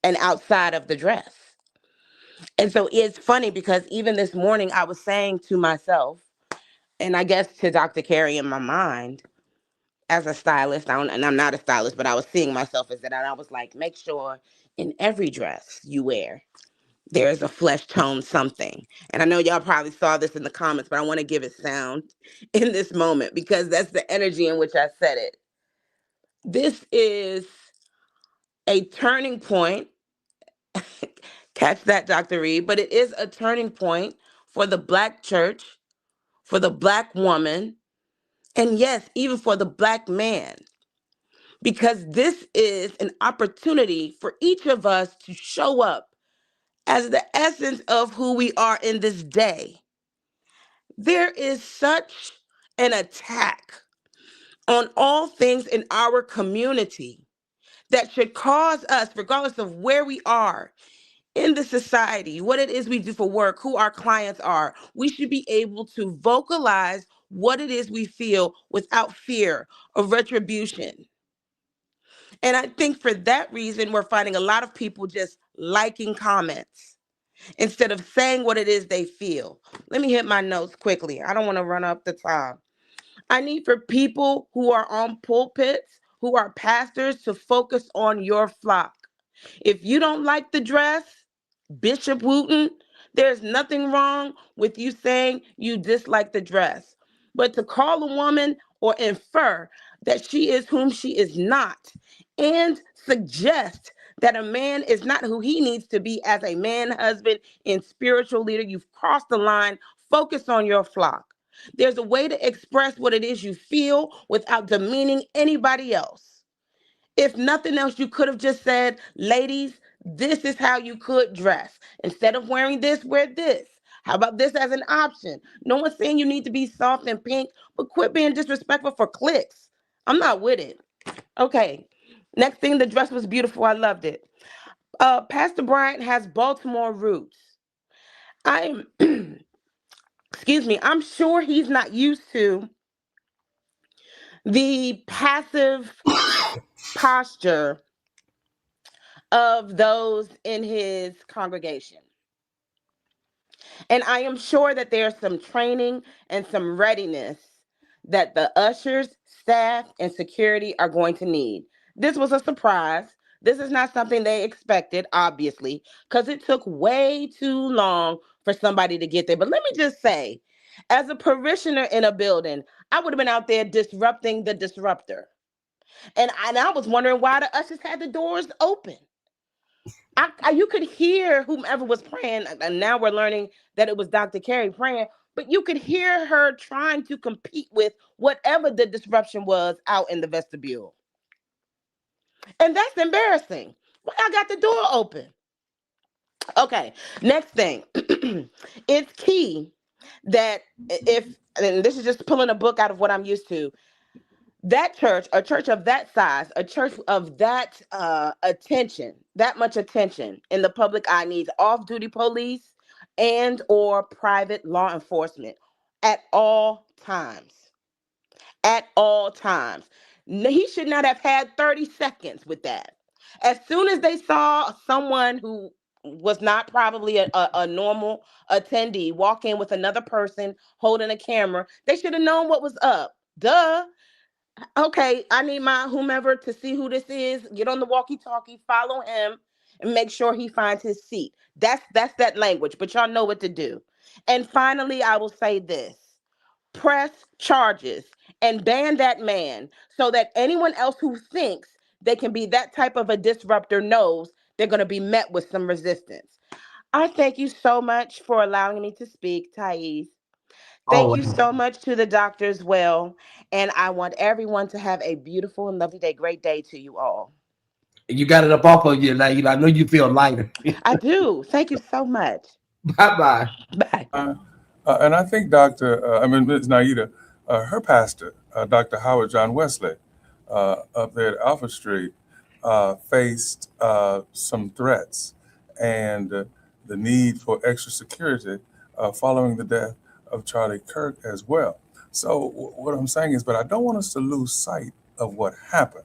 and outside of the dress. And so it's funny because even this morning I was saying to myself, and I guess to Dr. Carey in my mind, as a stylist, and I'm not a stylist, but I was seeing myself as that. And I was like, make sure in every dress you wear, there is a flesh tone something. And I know y'all probably saw this in the comments, but I want to give it sound in this moment because that's the energy in which I said it. This is a turning point. Catch that, Dr. Reed. But it is a turning point for the Black church, for the Black woman, and yes, even for the Black man. Because this is an opportunity for each of us to show up as the essence of who we are in this day. There is such an attack on all things in our community that should cause us, regardless of where we are in the society, what it is we do for work, who our clients are, we should be able to vocalize what it is we feel without fear of retribution. And I think for that reason, we're finding a lot of people just liking comments instead of saying what it is they feel. Let me hit my notes quickly. I don't want to run up the time. I need for people who are on pulpits, who are pastors, to focus on your flock. If you don't like the dress, Bishop Wooten, there's nothing wrong with you saying you dislike the dress. But to call a woman or infer that she is whom she is not and suggest that a man is not who he needs to be as a man, husband, and spiritual leader, you've crossed the line. Focus on your flock. There's a way to express what it is you feel without demeaning anybody else. If nothing else, you could have just said, ladies, this is how you could dress. Instead of wearing this, wear this. How about this as an option? No one's saying you need to be soft and pink, but quit being disrespectful for clicks. I'm not with it. Okay. Next thing, the dress was beautiful. I loved it. Pastor Bryant has Baltimore roots. I'm, excuse me, I'm sure he's not used to the passive posture of those in his congregation. And I am sure that there's some training and some readiness that the ushers, staff, and security are going to need. This was a surprise. This is not something they expected, obviously, because it took way too long for somebody to get there. But let me just say, as a parishioner in a building, I would have been out there disrupting the disruptor. And I was wondering why the ushers had the doors open. You could hear whomever was praying, and now we're learning that it was Dr. Carey praying, but you could hear her trying to compete with whatever the disruption was out in the vestibule. And that's embarrassing. Why I got the door open? Okay, next thing. It's key that if, and this is just pulling a book out of what I'm used to, that church, a church of that size, a church of that attention, that much attention in the public eye needs off-duty police and or private law enforcement at all times. At all times. He should not have had 30 seconds with that. As soon as they saw someone who was not probably a normal attendee walk in with another person holding a camera, they should have known what was up. Duh. Okay, I need my whomever to see who this is. Get on the walkie-talkie, follow him, and make sure he finds his seat. That's that language, but y'all know what to do. And finally, I will say this. Press charges and ban that man so that anyone else who thinks they can be that type of a disruptor knows they're going to be met with some resistance. I thank you so much for allowing me to speak, Tyesse. Thank you so much to the doctor as well. And I want everyone to have a beautiful and lovely day. Great day to you all. You got it up off of you now. I know you feel lighter. I do. Thank you so much. Bye-bye. Bye. And I think Ms. Naida, her pastor, Dr. Howard John Wesley, up there at Alpha Street, faced some threats and the need for extra security following the death of Charlie Kirk as well. So what I'm saying is, but I don't want us to lose sight of what happened,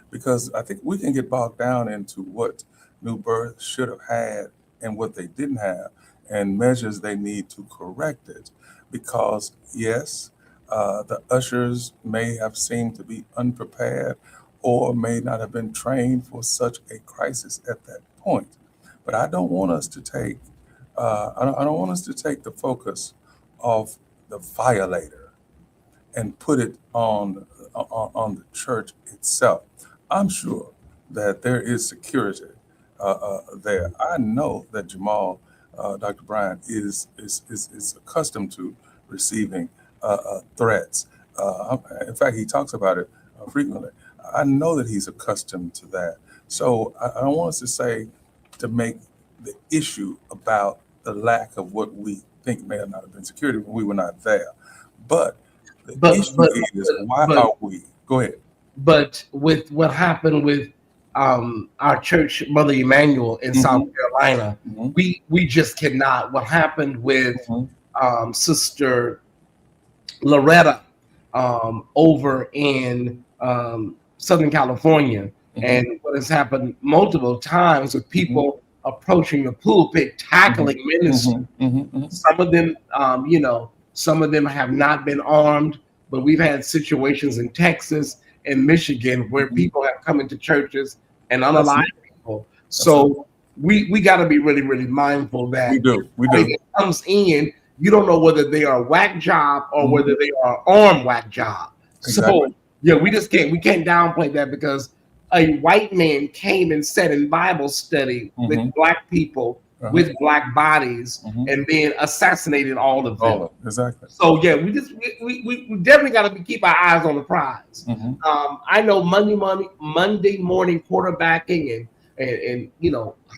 because I think we can get bogged down into what New Birth should have had and what they didn't have, and measures they need to correct it. Because yes, the ushers may have seemed to be unprepared or may not have been trained for such a crisis at that point. But I don't want us to take I don't want us to take the focus of the violator and put it on the church itself. I'm sure that there is security there. I know that Jamal, Dr. Bryant, is accustomed to receiving threats. In fact, he talks about it frequently. I know that he's accustomed to that. So I don't want us to make the issue about the lack of what we think may have not have been security when we were not there. But the issue is, why are we? Go ahead. But with what happened with our church, Mother Emanuel in South Carolina, we just cannot. What happened with Sister Loretta over in Southern California, and what has happened multiple times with people approaching the pulpit, tackling ministry. Some of them, some of them have not been armed, but we've had situations in Texas and Michigan where people have come into churches and unalive people. So we got to be really, really mindful that we do. It comes in, you don't know whether they are a whack job or whether they are an armed whack job. Exactly. So yeah, we can't downplay that, because a white man came and sat in Bible study with black people with black bodies and then assassinated all of them. Exactly. So yeah, we definitely got to keep our eyes on the prize. I know Monday morning quarterbacking and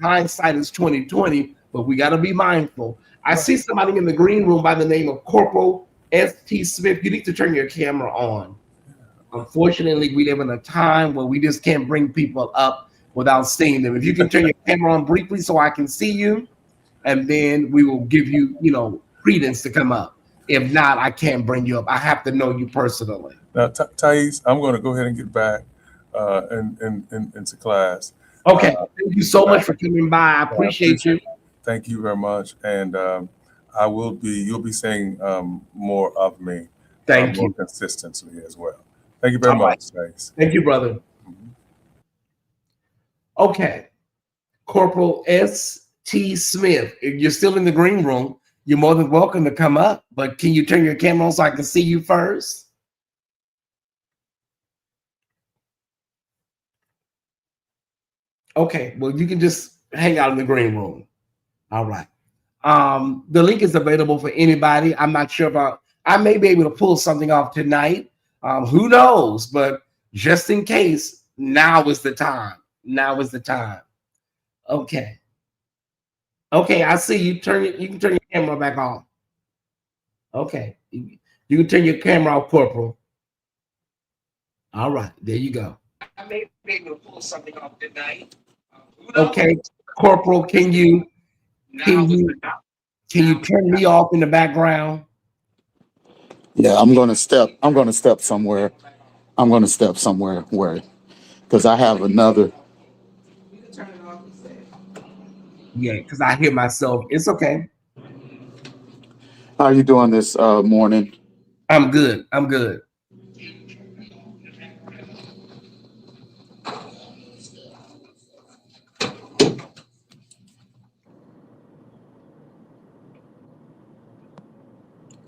hindsight is 20/20, but we got to be mindful. I see somebody in the green room by the name of Corporal S.T. Smith. You need to turn your camera on. Unfortunately, we live in a time where we just can't bring people up without seeing them. If you can turn your camera on briefly so I can see you, and then we will give you, credence to come up. If not, I can't bring you up. I have to know you personally. Now, Tyesse, I'm going to go ahead and get back into class. Okay. Thank you so much for coming by. I appreciate you. Thank you very much. And you'll be seeing more of me Thank more you. consistently as well. Thank you very All right. much. Thanks. Thank you, brother. Okay. Corporal S.T. Smith, if you're still in the green room, you're more than welcome to come up, but can you turn your camera on so I can see you first? Okay, well, you can just hang out in the green room. All right. The link is available for anybody. I'm not sure about, I may be able to pull something off tonight. Who knows? But just in case, now is the time. Now is the time. Okay. Okay, I see you. You can turn your camera back on. Okay. You can turn your camera off, Corporal. All right, there you go. I may be able to pull something off tonight. Okay, Corporal, can you turn me off in the background? Yeah, I'm gonna step somewhere. I'm gonna step somewhere where, because I have another. Yeah, because I hear myself. It's okay. How you doing this morning? I'm good. I'm good.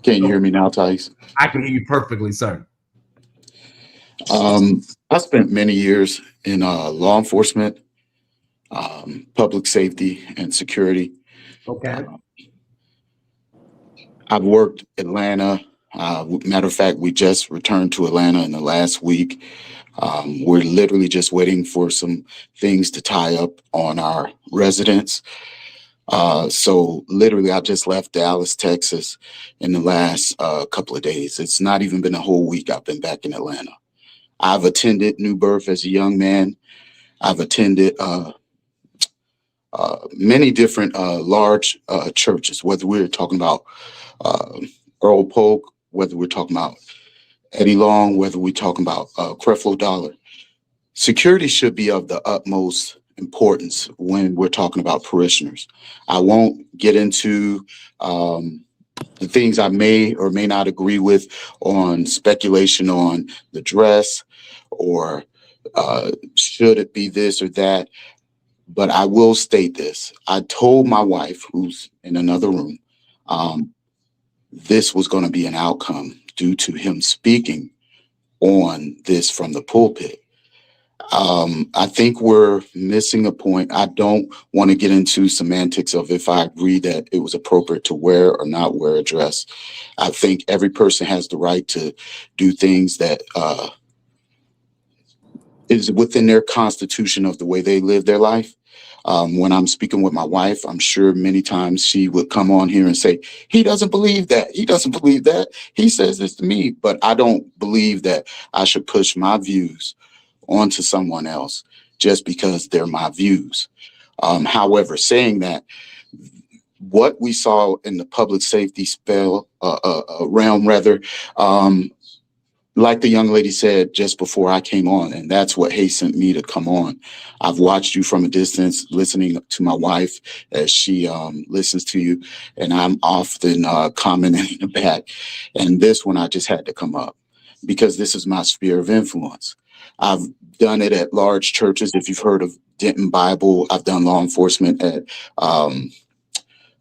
Can you hear me now, Tyesse? I can hear you perfectly, sir. I spent many years in law enforcement, public safety, and security. Okay. I've worked Atlanta. Matter of fact, we just returned to Atlanta in the last week. We're literally just waiting for some things to tie up on our residence. So literally, I just left Dallas, Texas in the last couple of days. It's not even been a whole week I've been back in Atlanta. I've attended New Birth as a young man. I've attended many different large churches, whether we're talking about Earl Polk, whether we're talking about Eddie Long, whether we're talking about Creflo Dollar. Security should be of the utmost importance when we're talking about parishioners. I won't get into the things I may or may not agree with on speculation on the dress or should it be this or that. But I will state this. I told my wife, who's in another room, this was going to be an outcome due to him speaking on this from the pulpit. I think we're missing a point. I don't want to get into semantics of if I agree that it was appropriate to wear or not wear a dress. I think every person has the right to do things that is within their constitution of the way they live their life. When I'm speaking with my wife, I'm sure many times she would come on here and say, he doesn't believe that. He doesn't believe that. He says this to me, but I don't believe that I should push my views onto someone else just because they're my views. However, saying that, what we saw in the public safety realm, rather, like the young lady said just before I came on, and that's what hastened me to come on. I've watched you from a distance, listening to my wife as she listens to you, and I'm often commenting in the back. And this one, I just had to come up because this is my sphere of influence. I've done it at large churches. If you've heard of Denton Bible, I've done law enforcement at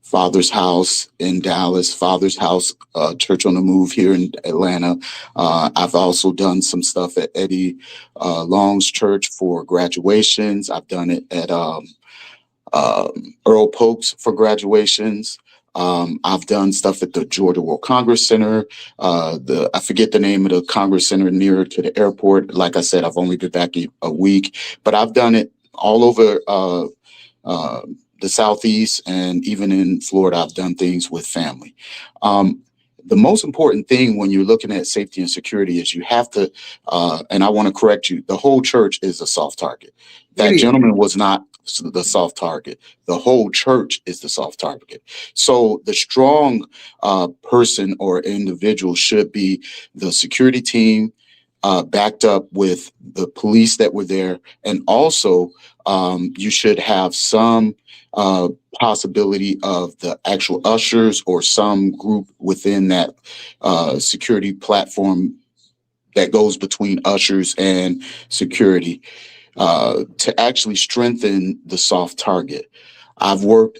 Father's House in Dallas, Father's House Church on the Move here in Atlanta. I've also done some stuff at Eddie Long's church for graduations. I've done it at Earl Polk's for graduations. I've done stuff at the Georgia World Congress Center. I forget the name of the Congress Center near to the airport. Like I said, I've only been back a week, but I've done it all over the Southeast, and even in Florida, I've done things with family. The most important thing when you're looking at safety and security is you have to, and I want to correct you, the whole church is a soft target. That gentleman was not the soft target. The whole church is the soft target. So the strong person or individual should be the security team backed up with the police that were there. And also, you should have some possibility of the actual ushers or some group within that security platform that goes between ushers and security to actually strengthen the soft target. I've worked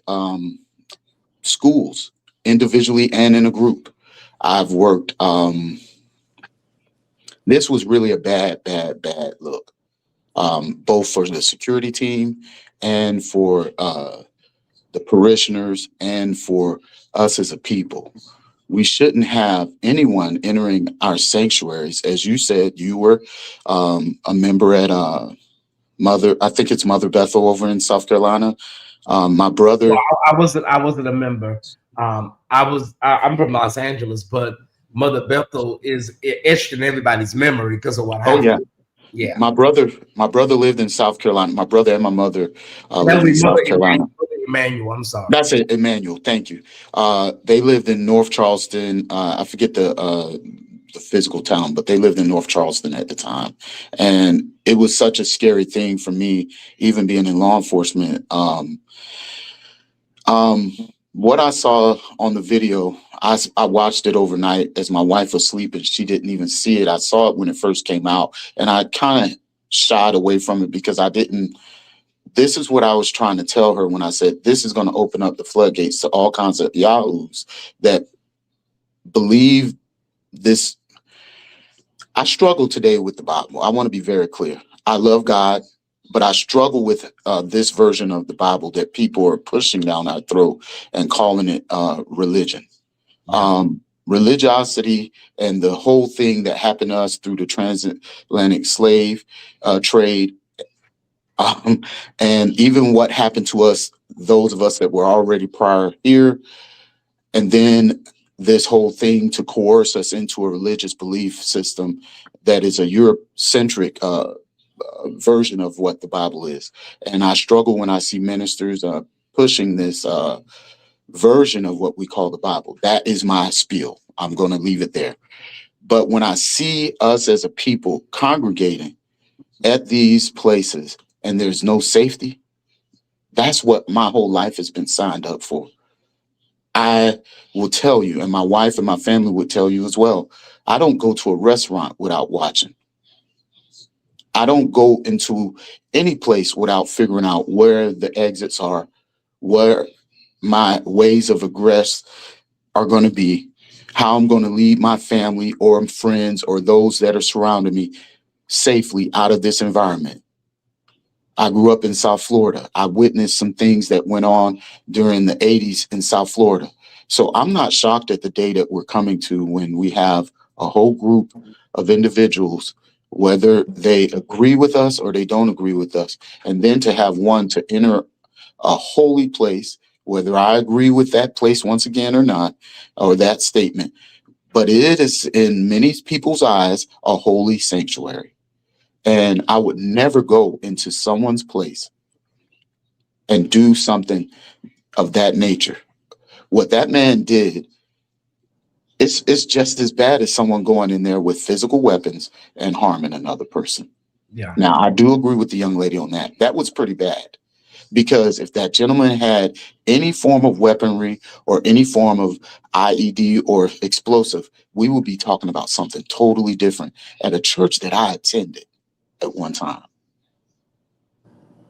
schools individually and in a group. I've worked, this was really a bad look, both for the security team and for the parishioners and for us as a people. We shouldn't have anyone entering our sanctuaries. As you said, you were a member at I think it's Mother Bethel over in South Carolina. My brother. Well, I wasn't a member. I'm from Los Angeles, but Mother Bethel is etched in everybody's memory because of what happened. Oh yeah. Yeah. My brother lived in South Carolina. My brother and my mother lived in South Carolina. Emmanuel, I'm sorry. That's it, Emmanuel. Thank you. They lived in North Charleston. I forget the physical town, but they lived in North Charleston at the time. And it was such a scary thing for me, even being in law enforcement. What I saw on the video, I watched it overnight as my wife was sleeping. She didn't even see it. I saw it when it first came out, and I kind of shied away from it because this is what I was trying to tell her when I said this is going to open up the floodgates to all kinds of yahoos that believe this. I struggle today with the Bible. I want to be very clear. I love God, but I struggle with this version of the Bible that people are pushing down our throat and calling it religion. Religiosity and the whole thing that happened to us through the transatlantic slave trade. And even what happened to us, those of us that were already prior here, and then this whole thing to coerce us into a religious belief system that is a Europe-centric version of what the Bible is. And I struggle when I see ministers pushing this version of what we call the Bible. That is my spiel. I'm going to leave it there. But when I see us as a people congregating at these places and there's no safety, that's what my whole life has been signed up for. I will tell you, and my wife and my family would tell you as well, I don't go to a restaurant without watching. I don't go into any place without figuring out where the exits are, where my ways of egress are going to be, how I'm going to lead my family or friends or those that are surrounding me safely out of this environment. I grew up in South Florida. I witnessed some things that went on during the 80s in South Florida. So I'm not shocked at the day that we're coming to when we have a whole group of individuals, whether they agree with us or they don't agree with us, and then to have one to enter a holy place, whether I agree with that place once again or not, or that statement, but it is in many people's eyes a holy sanctuary. And I would never go into someone's place and do something of that nature. What that man did, it's just as bad as someone going in there with physical weapons and harming another person. Yeah. Now, I do agree with the young lady on that. That was pretty bad. Because if that gentleman had any form of weaponry or any form of IED or explosive, we would be talking about something totally different at a church that I attended at one time.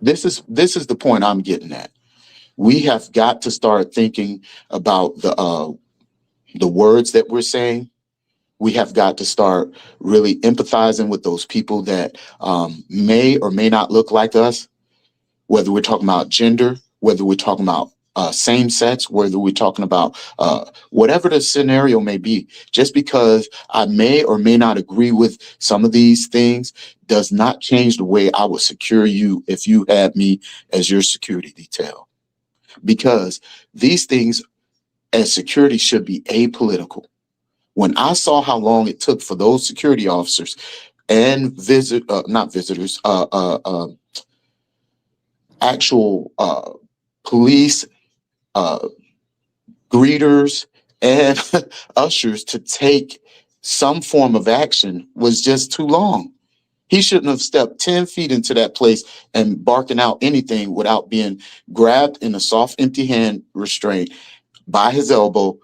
This is the point I'm getting at. We have got to start thinking about the words that we're saying. We have got to start really empathizing with those people that may or may not look like us, whether we're talking about gender, whether we're talking about same sex, whether we're talking about whatever the scenario may be. Just because I may or may not agree with some of these things does not change the way I would secure you if you had me as your security detail. Because these things as security should be apolitical. When I saw how long it took for those security officers and actual police, greeters, and ushers to take some form of action was just too long. He shouldn't have stepped 10 feet into that place and barking out anything without being grabbed in a soft, empty hand restraint by his elbow,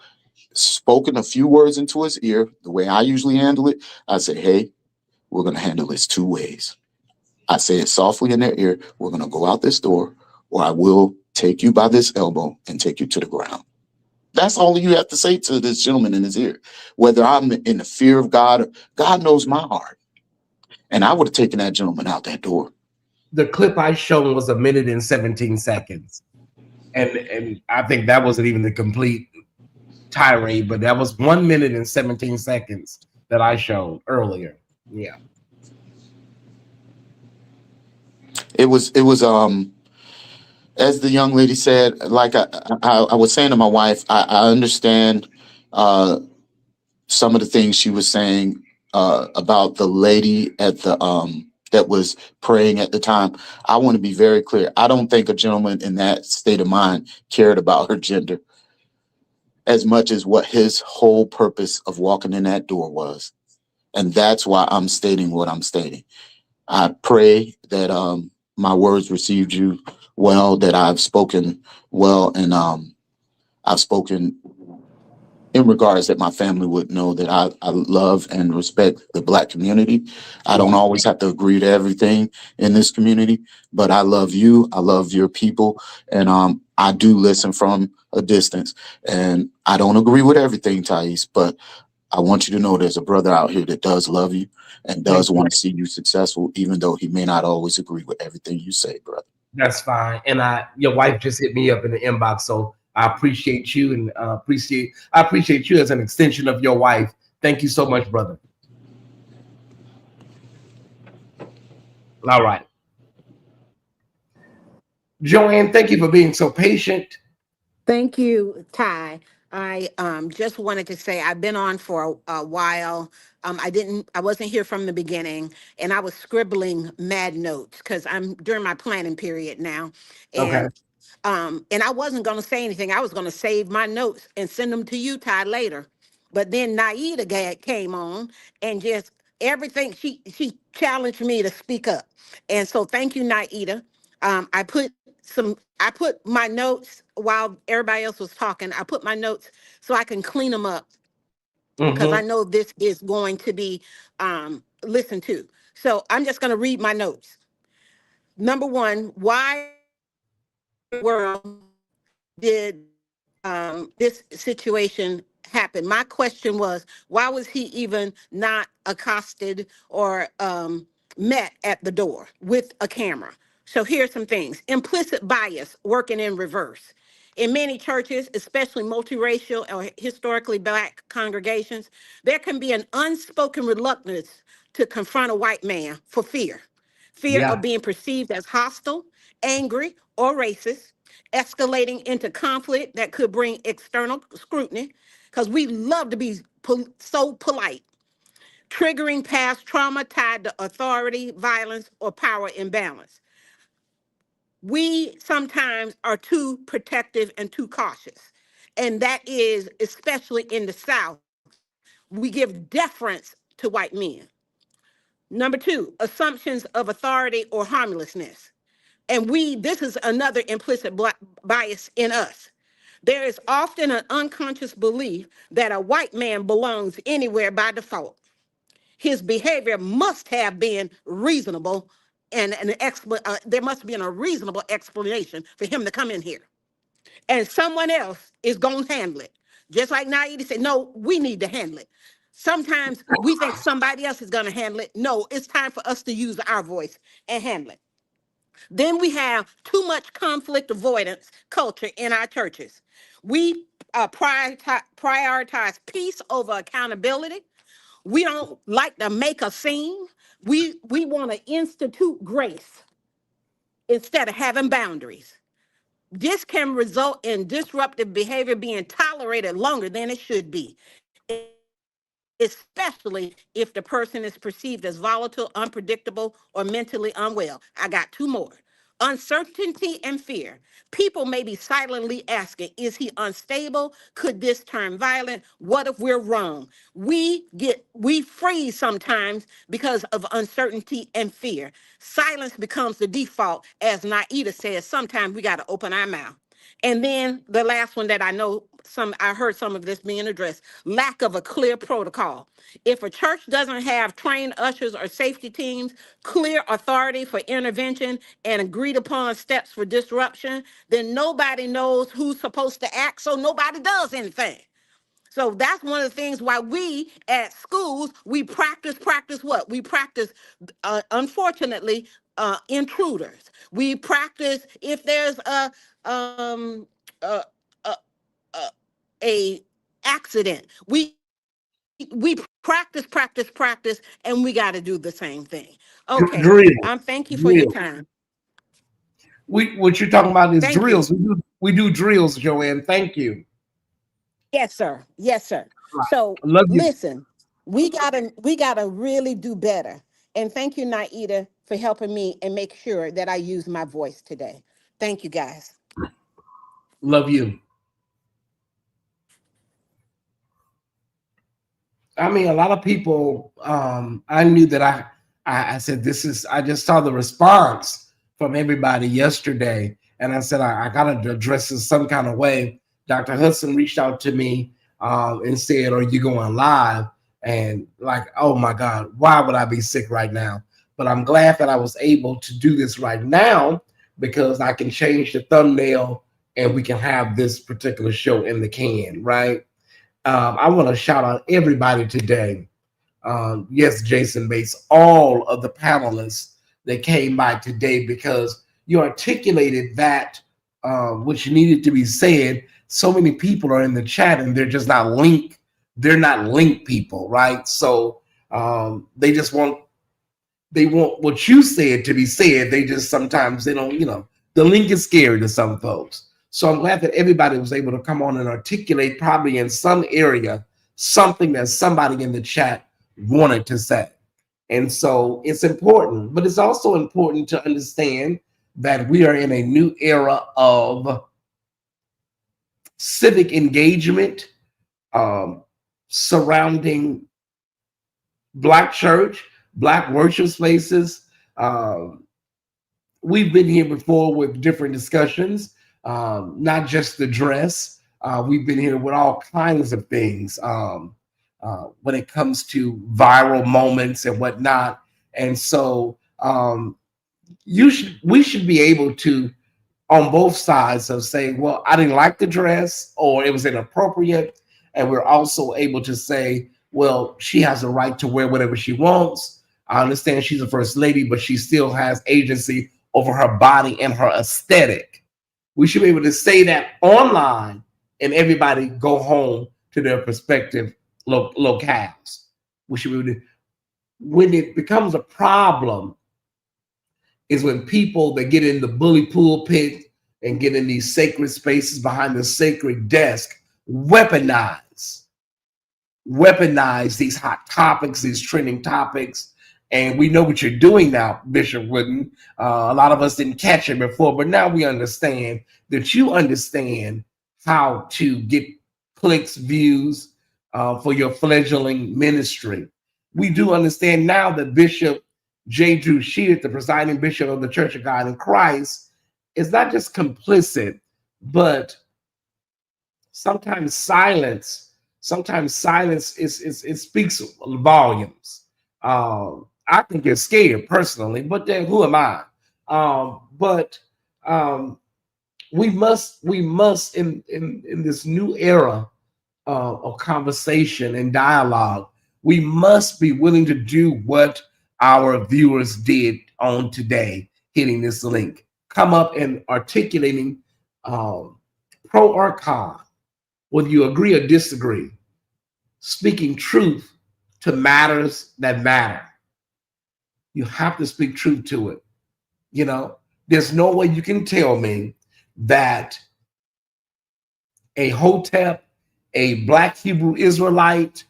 spoken a few words into his ear. The way I usually handle it, I say, hey, we're going to handle this two ways. I say it softly in their ear. We're going to go out this door, or I will take you by this elbow and take you to the ground. That's all you have to say to this gentleman in his ear. Whether I'm in the fear of God, or God knows my heart. And I would have taken that gentleman out that door. The clip I showed was 1 minute and 17 seconds. And I think that wasn't even the complete tirade, but that was 1 minute and 17 seconds that I showed earlier. Yeah. It was as the young lady said, like I was saying to my wife, I understand some of the things she was saying about the lady at the that was praying at the time. I want to be very clear. I don't think a gentleman in that state of mind cared about her gender as much as what his whole purpose of walking in that door was. And that's why I'm stating what I'm stating. I pray that my words received you well, that I've spoken well, and I've spoken in regards that my family would know that I love and respect the Black community. I don't always have to agree to everything in this community, but I love you. I love your people. And I do listen from a distance. And I don't agree with everything, Tyesse, but I want you to know there's a brother out here that does love you and does want to see you successful, even though he may not always agree with everything you say, brother. That's fine. And your wife just hit me up in the inbox, so I appreciate you, and I appreciate you as an extension of your wife. Thank you so much, brother. All right. Joanne, thank you for being so patient. Thank you, Ty. I just wanted to say I've been on for a while. I wasn't here from the beginning, and I was scribbling mad notes because I'm during my planning period now. Okay. And I wasn't going to say anything. I was going to save my notes and send them to you, Ty, later. But then Naida came on and just everything. She challenged me to speak up, and so thank you, Naida. I put my notes while everybody else was talking. I put my notes so I can clean them up because I know this is going to be listened to. So I'm just going to read my notes. Number one, why in the world did this situation happen? My question was, why was he even not accosted or met at the door with a camera? So here's some things. Implicit bias working in reverse. In many churches, especially multiracial or historically Black congregations, there can be an unspoken reluctance to confront a white man for fear. Fear of being perceived as hostile, angry, or racist, escalating into conflict that could bring external scrutiny, because we love to be so polite, triggering past trauma tied to authority, violence, or power imbalance. We sometimes are too protective and too cautious. And that is, especially in the South, we give deference to white men. Number two, assumptions of authority or harmlessness. And this is another implicit bias in us. There is often an unconscious belief that a white man belongs anywhere by default. His behavior must have been reasonable, and there must be a reasonable explanation for him to come in here. And someone else is going to handle it. Just like Naida said, no, we need to handle it. Sometimes we think somebody else is going to handle it. No, it's time for us to use our voice and handle it. Then we have too much conflict avoidance culture in our churches. We prioritize peace over accountability. We don't like to make a scene. We want to institute grace instead of having boundaries. This can result in disruptive behavior being tolerated longer than it should be, especially if the person is perceived as volatile, unpredictable, or mentally unwell. I got two more. Uncertainty and fear. People may be silently asking, is he unstable? Could this turn violent? What if we're wrong? We freeze sometimes because of uncertainty and fear. Silence becomes the default. As Naida says, sometimes we got to open our mouth. And then the last one that I heard some of this being addressed, lack of a clear protocol. If a church doesn't have trained ushers or safety teams, clear authority for intervention, and agreed upon steps for disruption, then nobody knows who's supposed to act, so nobody does anything. So that's one of the things why we at schools, we practice what? We practice, unfortunately, intruders. We practice if there's um, a, a, a, a accident. We practice, and we got to do the same thing. Okay, Drill, thank you for your drill. time. What you're talking about is Thank you. drills. We do drills, Joanne. Thank you. Yes, sir. Yes, sir. So I love you. listen, we gotta really do better. And thank you, Naida, for helping me and make sure that I use my voice today. Thank you, guys. Love you. I mean, a lot of people, I knew that I said, I just saw the response from everybody yesterday. And I said, I got to address this some kind of way. Dr. Hudson reached out to me and said, are you going live? And like, oh my God, why would I be sick right now? But I'm glad that I was able to do this right now because I can change the thumbnail and we can have this particular show in the can, right? I want to shout out everybody today. Yes, Jason Bates, all of the panelists that came by today because you articulated that which needed to be said. So many people are in the chat and they're just not linked. They're not linked people, right? So they just want what you said to be said. They just sometimes they don't, the link is scary to some folks. So I'm glad that everybody was able to come on and articulate probably in some area something that somebody in the chat wanted to say. And so it's important, but it's also important to understand that we are in a new era of civic engagement surrounding Black church, Black worship spaces. We've been here before with different discussions, not just the dress. We've been here with all kinds of things when it comes to viral moments and whatnot. And so we should be able to, on both sides of saying, well, I didn't like the dress or it was inappropriate. And we're also able to say, well, she has a right to wear whatever she wants. I understand she's a first lady, but she still has agency over her body and her aesthetic. We should be able to say that online and everybody go home to their respective locales. We should be able to, when it becomes a problem is when people that get in the bully pulpit and get in these sacred spaces behind the sacred desk weaponize these hot topics, these trending topics. And we know what you're doing now, Bishop Wooden. A lot of us didn't catch it before, but now we understand that you understand how to get clicks, views for your fledgling ministry. We do understand now that Bishop J. Drew Sheard, the presiding bishop of the Church of God in Christ, is not just complicit, but sometimes silence it speaks volumes. I think you're scared personally, but then who am I? We must in this new era of conversation and dialogue, we must be willing to do what our viewers did on today, hitting this link, come up and articulating pro or con, whether you agree or disagree, speaking truth to matters that matter. You have to speak truth to it. There's no way you can tell me that a Hotep, a Black Hebrew Israelite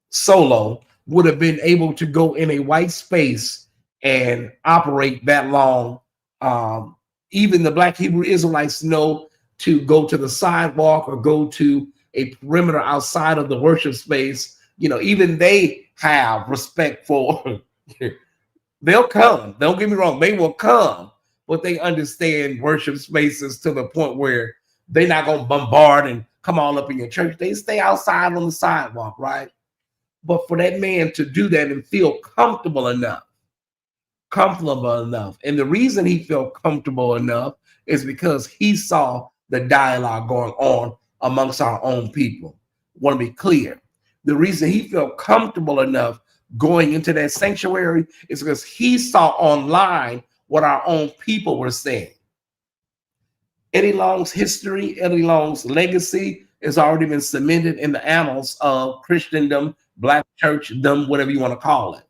solo would have been able to go in a white space and operate that long Even the Black Hebrew Israelites know to go to the sidewalk or go to a perimeter outside of the worship space. You know, even they have respect for. They'll come. Don't get me wrong. They will come, but they understand worship spaces to the point where they're not going to bombard and come all up in your church. They stay outside on the sidewalk, right? But for that man to do that and feel comfortable enough, and the reason he felt comfortable enough is because he saw the dialogue going on amongst our own people. Want to be clear. The reason he felt comfortable enough going into that sanctuary is because he saw online what our own people were saying. Eddie Long's history, Eddie Long's legacy has already been cemented in the annals of Christendom, Black churchdom, whatever you want to call it.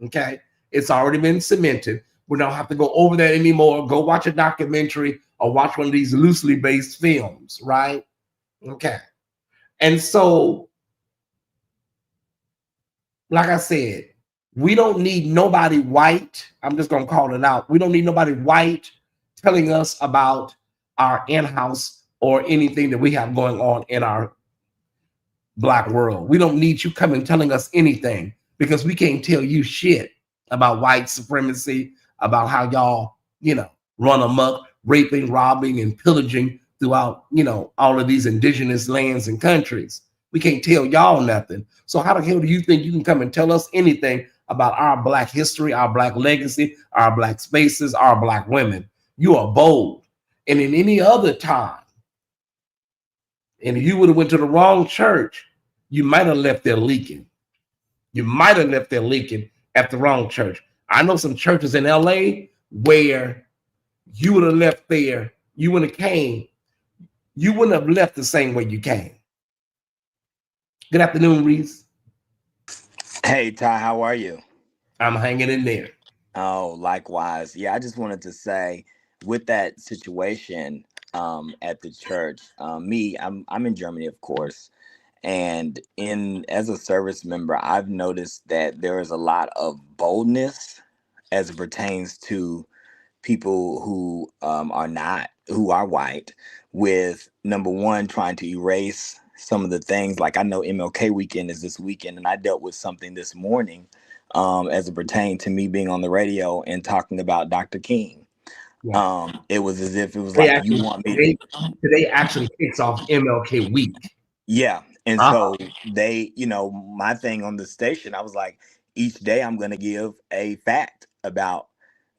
Okay, it's already been cemented. We don't have to go over that anymore. Go watch a documentary or watch one of these loosely based films, right? Okay. And so, like I said, we don't need nobody white. I'm just going to call it out. We don't need nobody white telling us about our in-house or anything that we have going on in our Black world. We don't need you coming telling us anything because we can't tell you shit about white supremacy, about how y'all, run amok, raping, robbing, and pillaging throughout, all of these indigenous lands and countries. We can't tell y'all nothing. So how the hell do you think you can come and tell us anything about our Black history, our Black legacy, our Black spaces, our Black women? You are bold. And in any other time, and if you would have went to the wrong church, you might have left there leaking. You might have left there leaking at the wrong church. I know some churches in LA where you would have left there, you wouldn't have left the same way you came. Good afternoon, Reese. Hey, Ty, how are you? I'm hanging in there. Oh, likewise. Yeah, I just wanted to say with that situation at the church, I'm in Germany, of course. And as a service member, I've noticed that there is a lot of boldness as it pertains to people who are white, with number one, trying to erase some of the things. Like, I know MLK weekend is this weekend, and I dealt with something this morning as it pertained to me being on the radio and talking about Dr. King. Yeah. It was as if it was like, you want me today actually kicks off MLK week. Yeah. And so they, my thing on the station, I was like, each day I'm going to give a fact about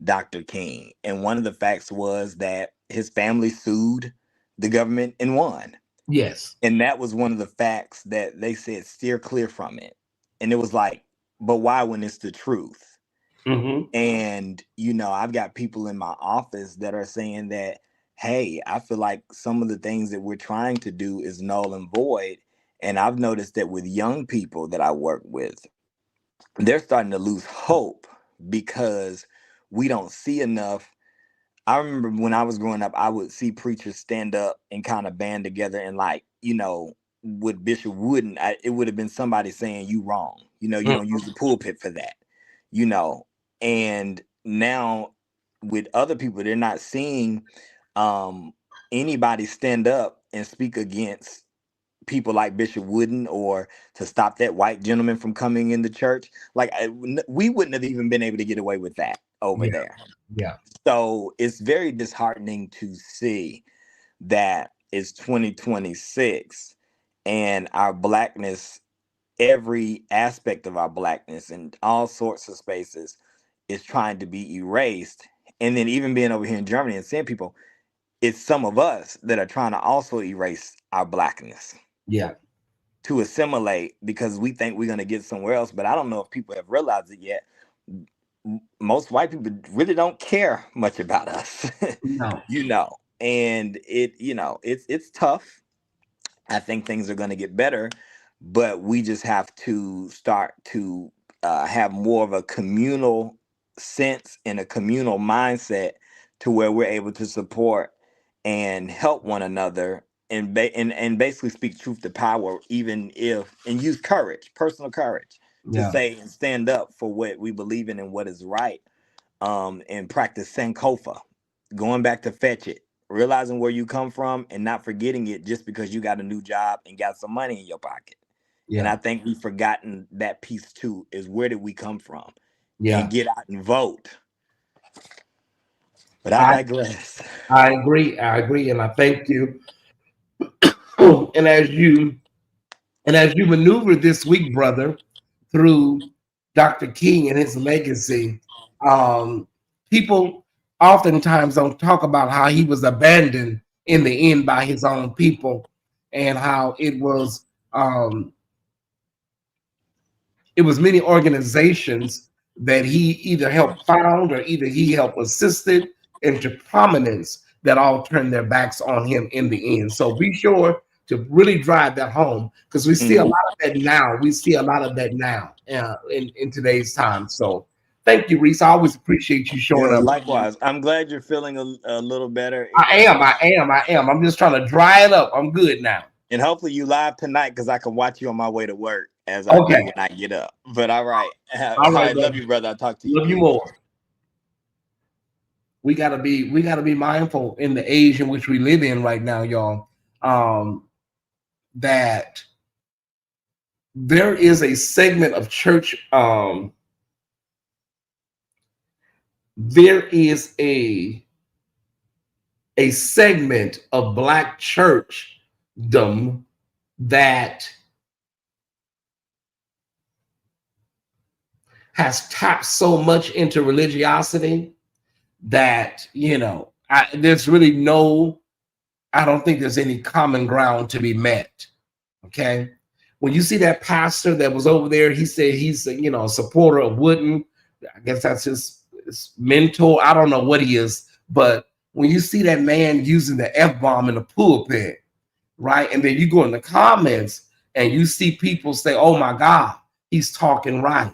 Dr. King. And one of the facts was that his family sued the government and won. Yes. And that was one of the facts that they said, steer clear from it. And it was like, but why when it's the truth? Mm-hmm. And, I've got people in my office that are saying that, hey, I feel like some of the things that we're trying to do is null and void. And I've noticed that with young people that I work with, they're starting to lose hope because we don't see enough. I remember when I was growing up, I would see preachers stand up and kind of band together and with Bishop Wooden, it would have been somebody saying you wrong. You don't use the pulpit for that, and now with other people, they're not seeing anybody stand up and speak against people like Bishop Wooden or to stop that white gentleman from coming in the church. Like, we wouldn't have even been able to get away with that over there. Yeah. So it's very disheartening to see that it's 2026 and our Blackness, every aspect of our Blackness in all sorts of spaces is trying to be erased. And then even being over here in Germany and seeing people, it's some of us that are trying to also erase our Blackness. Yeah. To assimilate because we think we're going to get somewhere else. But I don't know if people have realized it yet. Most white people really don't care much about us. No. And it's tough. I think things are going to get better, but we just have to start to have more of a communal sense and a communal mindset to where we're able to support and help one another and basically speak truth to power, even if, and use courage, personal courage to say and stand up for what we believe in and what is right, and practice Sankofa going back to fetch it, realizing where you come from and not forgetting it just because you got a new job and got some money in your pocket. And I think we've forgotten that piece too, is where did we come from? And get out and vote. But I digress. I agree. And I thank you. and as you maneuver this week, brother, through Dr. King and his legacy, people oftentimes don't talk about how he was abandoned in the end by his own people, and how it was many organizations that he either helped found or either he helped assisted into prominence that all turned their backs on him in the end. So be sure to really drive that home, because we see a lot of that now. We see a lot of that now in today's time. So thank you, Reese. I always appreciate you showing up. Likewise. I'm glad you're feeling a little better. I am. I'm just trying to dry it up. I'm good now. And hopefully you live tonight, because I can watch you on my way to work as I do when I get up. But all right. All right. Love you, brother. I'll talk to you. Love you more. We gotta be mindful in the age in which we live in right now, y'all. That there is a segment of church. There is a segment of Black churchdom that has tapped so much into religiosity that, there's really I don't think there's any common ground to be met. Okay. When you see that pastor that was over there, he said he's a supporter of Wooden. I guess that's his mentor. I don't know what he is, but when you see that man using the F-bomb in the pulpit, right? And then you go in the comments and you see people say, oh my God, he's talking right.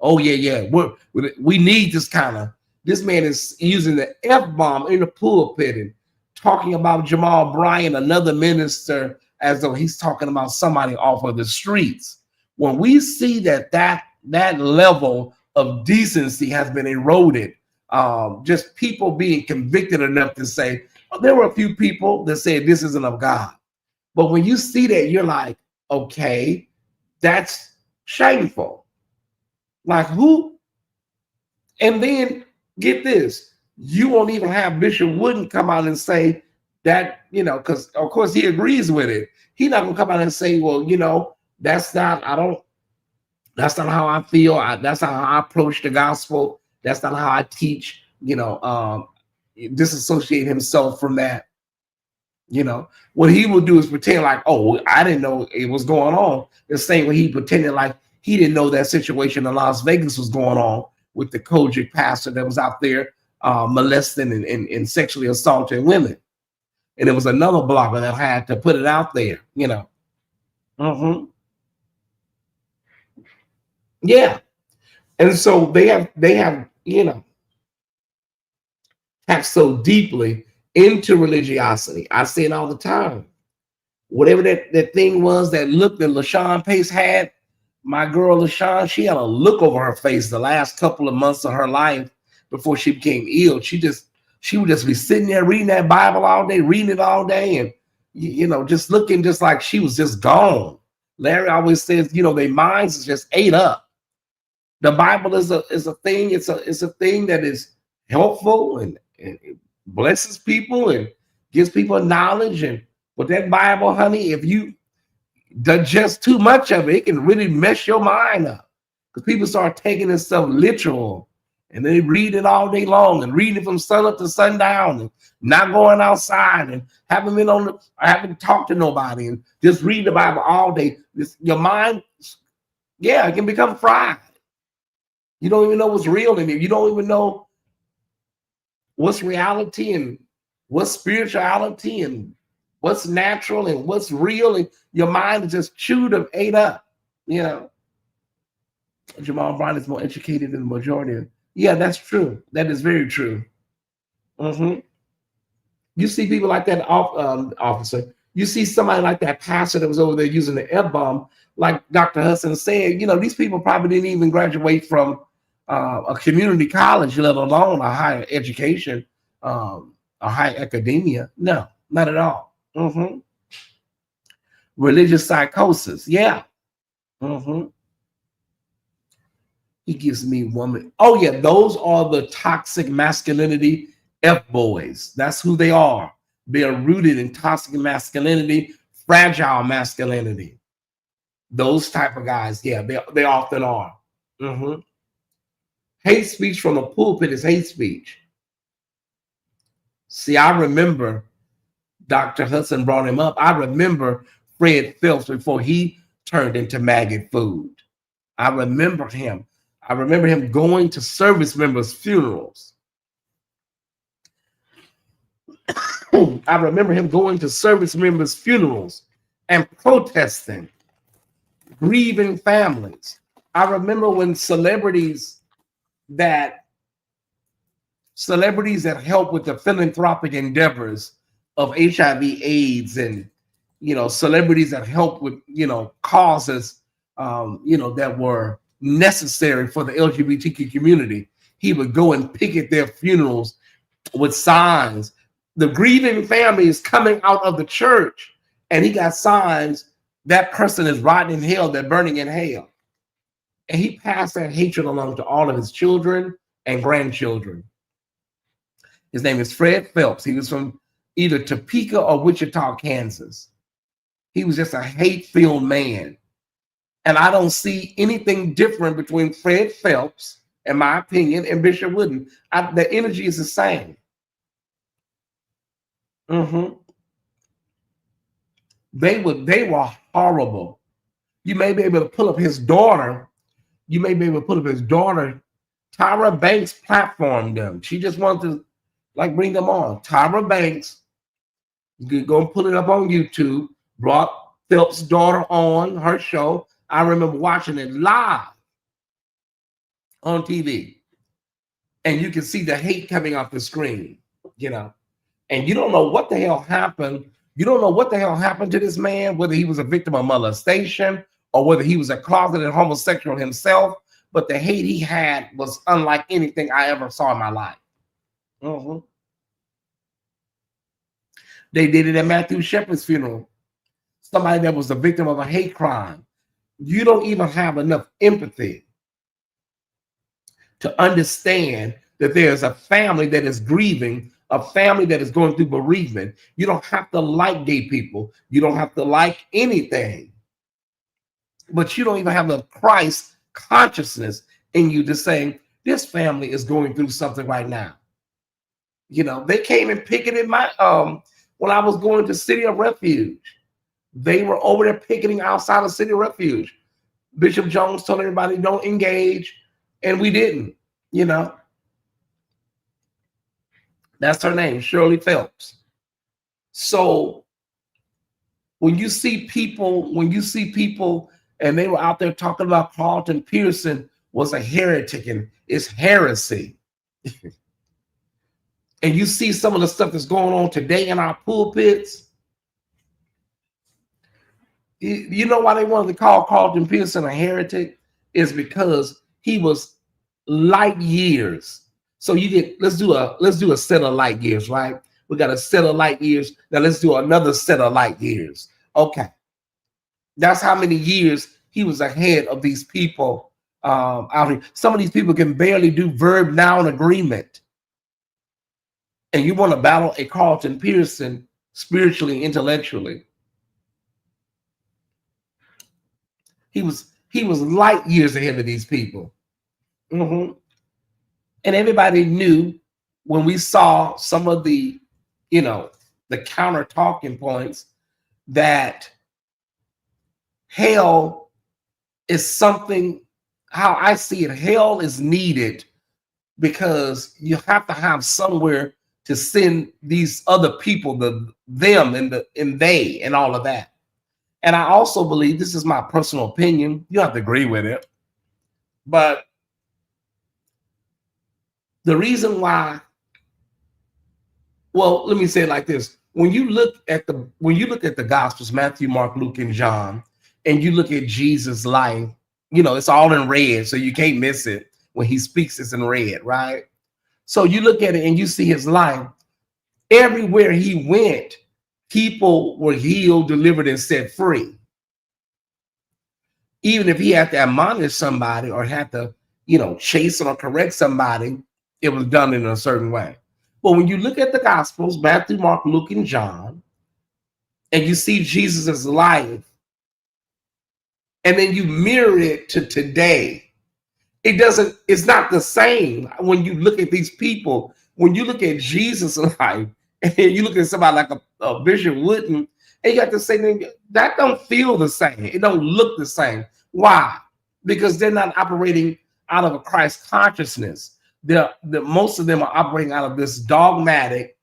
Oh yeah. We need this man is using the F-bomb in the pulpit and talking about Jamal Bryant, another minister, as though he's talking about somebody off of the streets. When we see that level of decency has been eroded, just people being convicted enough to say, there were a few people that said this isn't of God. But when you see that, you're like, okay, that's shameful. Like who? And then get this, you won't even have Bishop Wooden come out and say that, because of course he agrees with it. He's not gonna come out and say, well, that's not how I feel. That's not how I approach the gospel. That's not how I teach, disassociate himself from that. What he will do is pretend like, oh, I didn't know it was going on. The same way he pretended like he didn't know that situation in Las Vegas was going on with the Kojic pastor that was out there molesting and sexually assaulting women. And it was another blogger that had to put it out there, Yeah. And so they have tapped so deeply into religiosity. I say it all the time. Whatever that thing was, that look that LaShawn Pace had, my girl LaShawn, she had a look over her face the last couple of months of her life before she became ill. She would just be sitting there reading that Bible all day, reading it all day, and just looking just like she was just gone. Larry always says, their minds is just ate up. The Bible is a thing. It's a thing that is helpful and blesses people and gives people knowledge. But that Bible, honey, if you digest too much of it, it can really mess your mind up, because people start taking this stuff literal, and they read it all day long and read it from sun up to sundown and not going outside and haven't talked to nobody and just read the Bible all day. Your mind, it can become fried. You don't even know what's real in it. You don't even know what's reality and what's spirituality and what's natural and what's real. And your mind is just chewed and ate up. Jamal Bryant is more educated than the majority. Yeah, that's true. That is very true. You see people like that officer. You see somebody like that pastor that was over there using the F-bomb, like Dr. Hudson said, these people probably didn't even graduate from a community college, let alone a higher education. or high academia. No, not at all. Religious psychosis. Yeah. He gives me woman. Oh yeah, those are the toxic masculinity F-boys. That's who they are. They are rooted in toxic masculinity, fragile masculinity. Those type of guys, yeah, they often are. Hate speech from the pulpit is hate speech. See, I remember Dr. Hudson brought him up. I remember Fred Phelps before he turned into maggot food. I remember him. I remember him going to service members' funerals. I remember him going to service members' funerals and protesting, grieving families. I remember when celebrities that help with the philanthropic endeavors of HIV/AIDS, and celebrities that help with causes that were necessary for the LGBTQ community, he would go and picket their funerals with signs. The grieving family is coming out of the church, and he got signs, that person is rotting in hell, they're burning in hell. And he passed that hatred along to all of his children and grandchildren. His name is Fred Phelps. He was from either Topeka or Wichita, Kansas. He was just a hate-filled man. And I don't see anything different between Fred Phelps, in my opinion, and Bishop Wooden. The energy is the same. They were horrible. You may be able to pull up his daughter. Tyra Banks platformed them. She just wanted to bring them on. Tyra Banks, you could go and pull it up on YouTube, brought Phelps' daughter on her show. I remember watching it live on TV. And you can see the hate coming off the screen, and you don't know what the hell happened. You don't know what the hell happened to this man, whether he was a victim of molestation or whether he was a closeted homosexual himself. But the hate he had was unlike anything I ever saw in my life. They did it at Matthew Shepard's funeral. Somebody that was a victim of a hate crime. You don't even have enough empathy to understand that there's a family that is grieving, a family that is going through bereavement. You don't have to like gay people. You don't have to like anything. But you don't even have the Christ consciousness in you to say, this family is going through something right now. They came and picketed my, when I was going to City of Refuge. They were over there picketing outside of City of Refuge. Bishop Jones told everybody, don't engage. And we didn't, That's her name, Shirley Phelps. So when you see people, and they were out there talking about Carlton Pearson was a heretic and it's heresy. And you see some of the stuff that's going on today in our pulpits. You know why they wanted to call Carlton Pearson a heretic? Is because he was light years. So let's do a set of light years, right? We got a set of light years. Now let's do another set of light years. Okay. That's how many years he was ahead of these people out here. Some of these people can barely do verb noun agreement. And you want to battle a Carlton Pearson spiritually, intellectually. He was light years ahead of these people. And everybody knew when we saw some of the, the counter talking points, that hell is something, how I see it, hell is needed because you have to have somewhere to send these other people, them and they and all of that. And I also believe, this is my personal opinion, you don't have to agree with it, but the reason why, well, let me say it like this. When you look at the Gospels, Matthew, Mark, Luke, and John, and you look at Jesus' life, it's all in red, so you can't miss it. When he speaks, it's in red, right? So you look at it and you see his life. Everywhere he went, people were healed, delivered, and set free. Even if he had to admonish somebody or had to, chasten or correct somebody, it was done in a certain way. But when you look at the Gospels, Matthew, Mark, Luke, and John, and you see Jesus' life, and then you mirror it to today, it's not the same. When you look at these people, when you look at Jesus' life, and you look at somebody like a Bishop Wooden, and you got to say, that don't feel the same. It don't look the same. Why? Because they're not operating out of a Christ consciousness. Most of them are operating out of this dogmatic,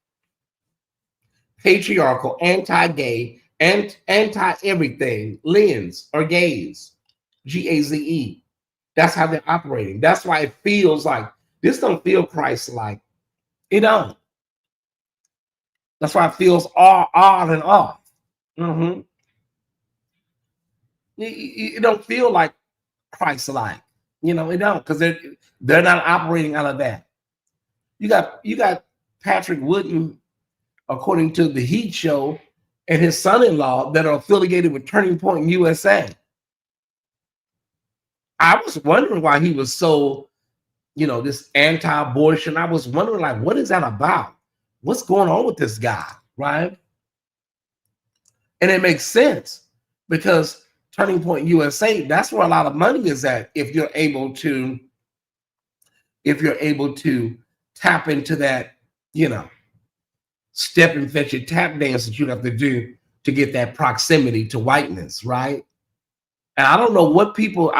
patriarchal, anti-gay, and anti-everything lens or gaze, Gaze. That's how they're operating. That's why it feels like this don't feel Christ-like. It don't. That's why it feels all on and off. Mm-hmm. It don't feel like Christ-like. It don't, because they're not operating out of that. You got Patrick Wooden, according to the Heat Show, and his son-in-law that are affiliated with Turning Point USA. I was wondering why he was so, this anti-abortion. I was wondering, like, what is that about? What's going on with this guy, right? And it makes sense because Turning Point USA, that's where a lot of money is at. If you're able to tap into that, step and fetch it tap dance that you have to do to get that proximity to whiteness, right? And I don't know what people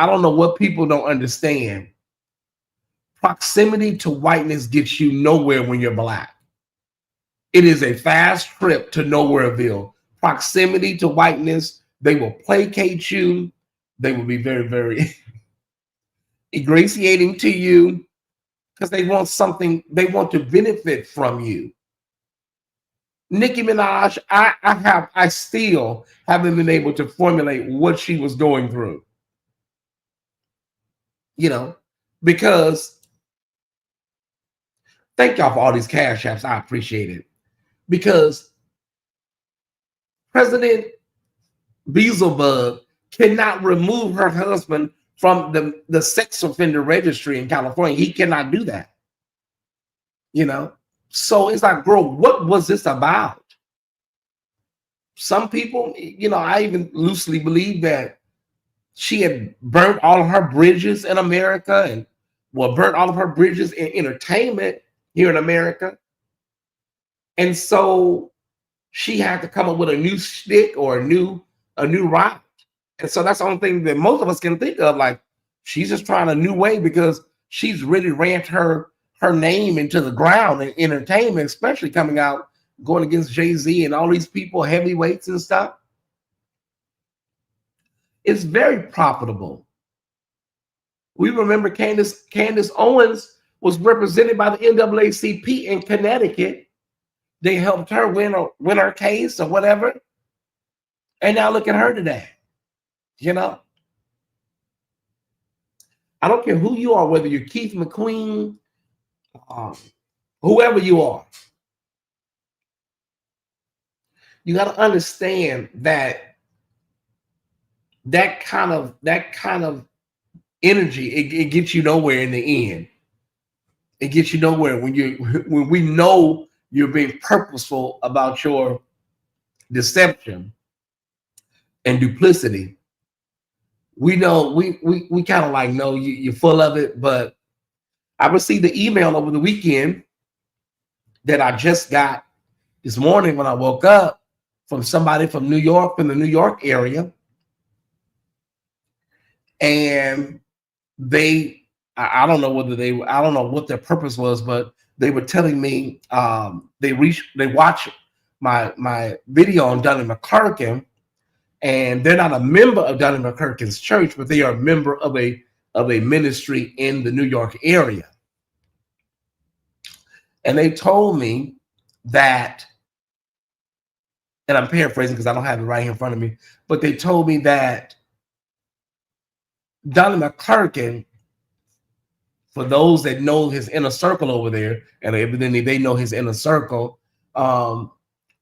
don't understand. Proximity to whiteness gets you nowhere when you're Black. It is a fast trip to Nowhereville. Proximity to whiteness, they will placate you. They will be very, very ingratiating to you because they want something, they want to benefit from you. Nicki Minaj, I still haven't been able to formulate what she was going through. Because thank y'all for all these cash apps. I appreciate it. Because President Beelzebub cannot remove her husband from the sex offender registry in California. He cannot do that. So it's like, girl, what was this about? Some people, I even loosely believe that she had burnt all of her bridges in America and burnt all of her bridges in entertainment here in America. And so she had to come up with a new stick or a new route. And so that's the only thing that most of us can think of. Like, she's just trying a new way because she's really ran her name into the ground in entertainment, especially coming out, going against Jay-Z and all these people, heavyweights and stuff. It's very profitable. We remember Candace Owens was represented by the NAACP in Connecticut. They helped her win her case or whatever. And now look at her today. I don't care who you are, whether you're Keith McQueen, whoever you are. You got to understand that kind of energy, it gets you nowhere in the end. It gets you nowhere when we know you're being purposeful about your deception and duplicity. We know we kind of like know you're full of it. But I received the email over the weekend that I just got this morning when I woke up from somebody from New York, from the New York area. And I don't know what their purpose was, but they were telling me they watched my video on Donnie McClurkin, and they're not a member of Donnie McClurkin's church, but they are a member of a ministry in the New York area. And they told me that, and I'm paraphrasing because I don't have it right here in front of me, but they told me that Donnie McClurkin, for those that know his inner circle over there, and evidently they know his inner circle,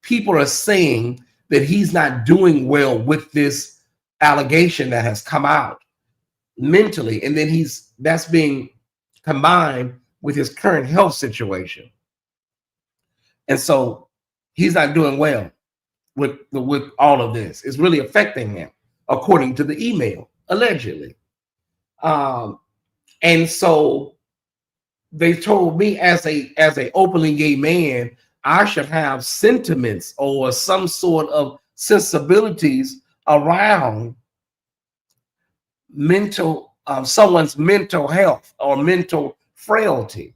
people are saying that he's not doing well with this allegation that has come out mentally, and then that's being combined with his current health situation, and so he's not doing well with all of this. It's really affecting him, according to the email, allegedly. And so they told me, as a openly gay man, I should have sentiments or some sort of sensibilities around someone's mental health or mental frailty.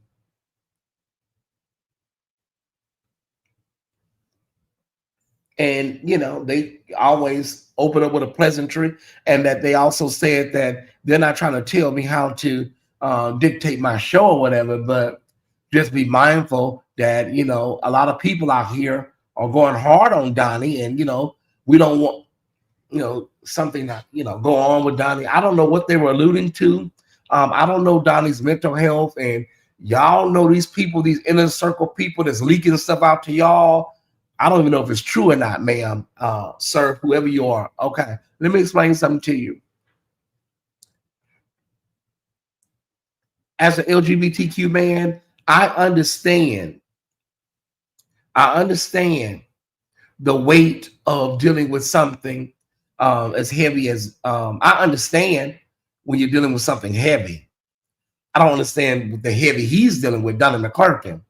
And, they always open up with a pleasantry, and that they also said that they're not trying to tell me how to dictate my show or whatever, but just be mindful that, a lot of people out here are going hard on Donnie, and, we don't want, something that, go on with Donnie. I don't know what they were alluding to. I don't know Donnie's mental health, and y'all know these people, these inner circle people that's leaking stuff out to y'all. I don't even know if it's true or not, ma'am, sir, whoever you are. Okay, let me explain something to you. As an LGBTQ man, I understand the weight of dealing with something as heavy as, I understand when you're dealing with something heavy. I don't understand the heavy he's dealing with, Donnie McClurkin.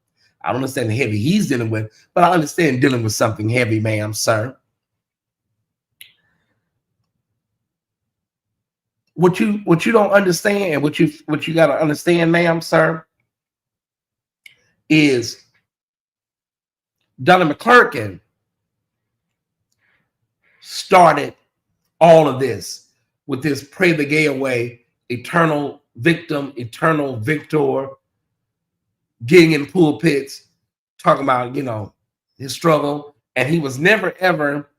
I don't understand the heavy he's dealing with, but I understand dealing with something heavy, ma'am, sir. What you don't understand, and what you got to understand, ma'am, sir, is Donnie McClurkin started all of this with this pray the gay away, eternal victim, eternal victor, getting in pulpits, talking about, his struggle. And he was never, ever,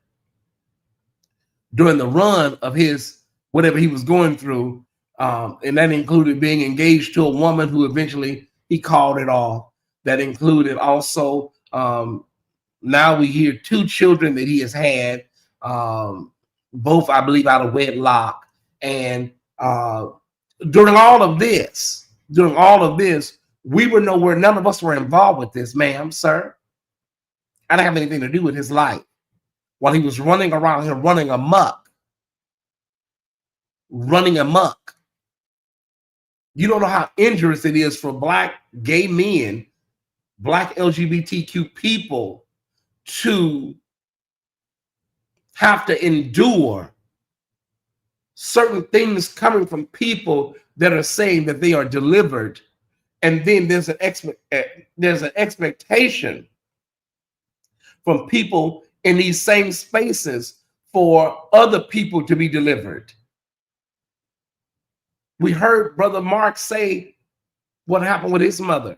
during the run of his, whatever he was going through, and that included being engaged to a woman who eventually he called it off. That included also, now we hear 2 children that he has had, both, I believe, out of wedlock. And during all of this, we were nowhere, none of us were involved with this, ma'am, sir. I didn't have anything to do with his life while he was running around here, running amok. You don't know how injurious it is for Black gay men, Black LGBTQ people, to have to endure certain things coming from people that are saying that they are delivered, and then there's an expectation from people in these same spaces for other people to be delivered. We heard Brother Mark say what happened with his mother.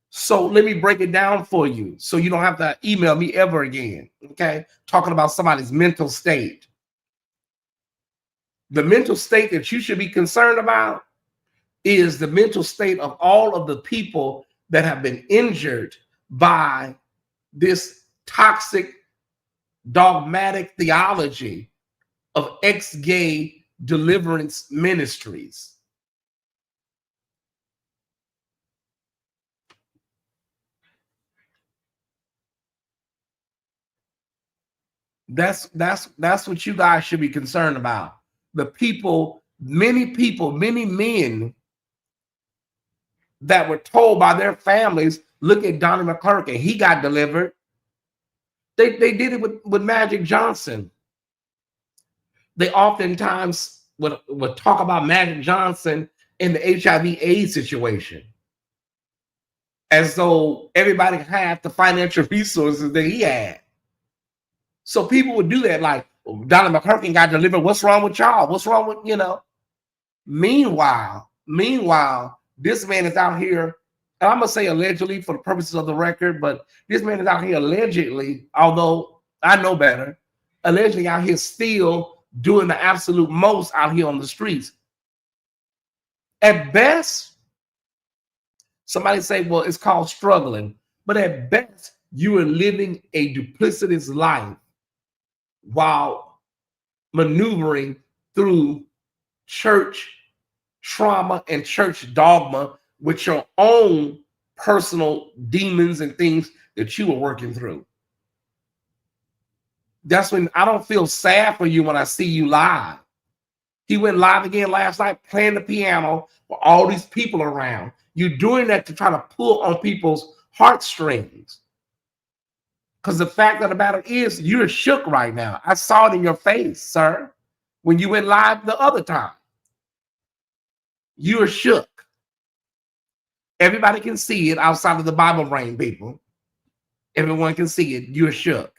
So let me break it down for you so you don't have to email me ever again, okay? Talking about somebody's mental state. The mental state that you should be concerned about is the mental state of all of the people that have been injured by this toxic, dogmatic theology of ex-gay deliverance ministries. That's what you guys should be concerned about. The people, many men that were told by their families, look at Donnie McClurkin, he got delivered. They did it with Magic Johnson. They oftentimes would talk about Magic Johnson in the HIV/AIDS situation, as though everybody had the financial resources that he had. So people would do that, like, Donnie McClurkin got delivered. What's wrong with y'all? What's wrong with, Meanwhile, this man is out here, and I'm going to say allegedly for the purposes of the record, but this man is out here allegedly, although I know better, allegedly out here still doing the absolute most out here on the streets. At best, somebody say, well, it's called struggling. But at best, You are living a duplicitous life while maneuvering through church trauma and church dogma with your own personal demons and things that you were working through. That's when I don't feel sad for you when I see you live. He went live again last night playing the piano with all these people around. You're doing that to try to pull on people's heartstrings. Because the fact of the matter is, you're shook right now. I saw it in your face, sir, when you went live the other time. You're shook. Everybody can see it outside of the Bible brain people. Everyone can see it. You're shook.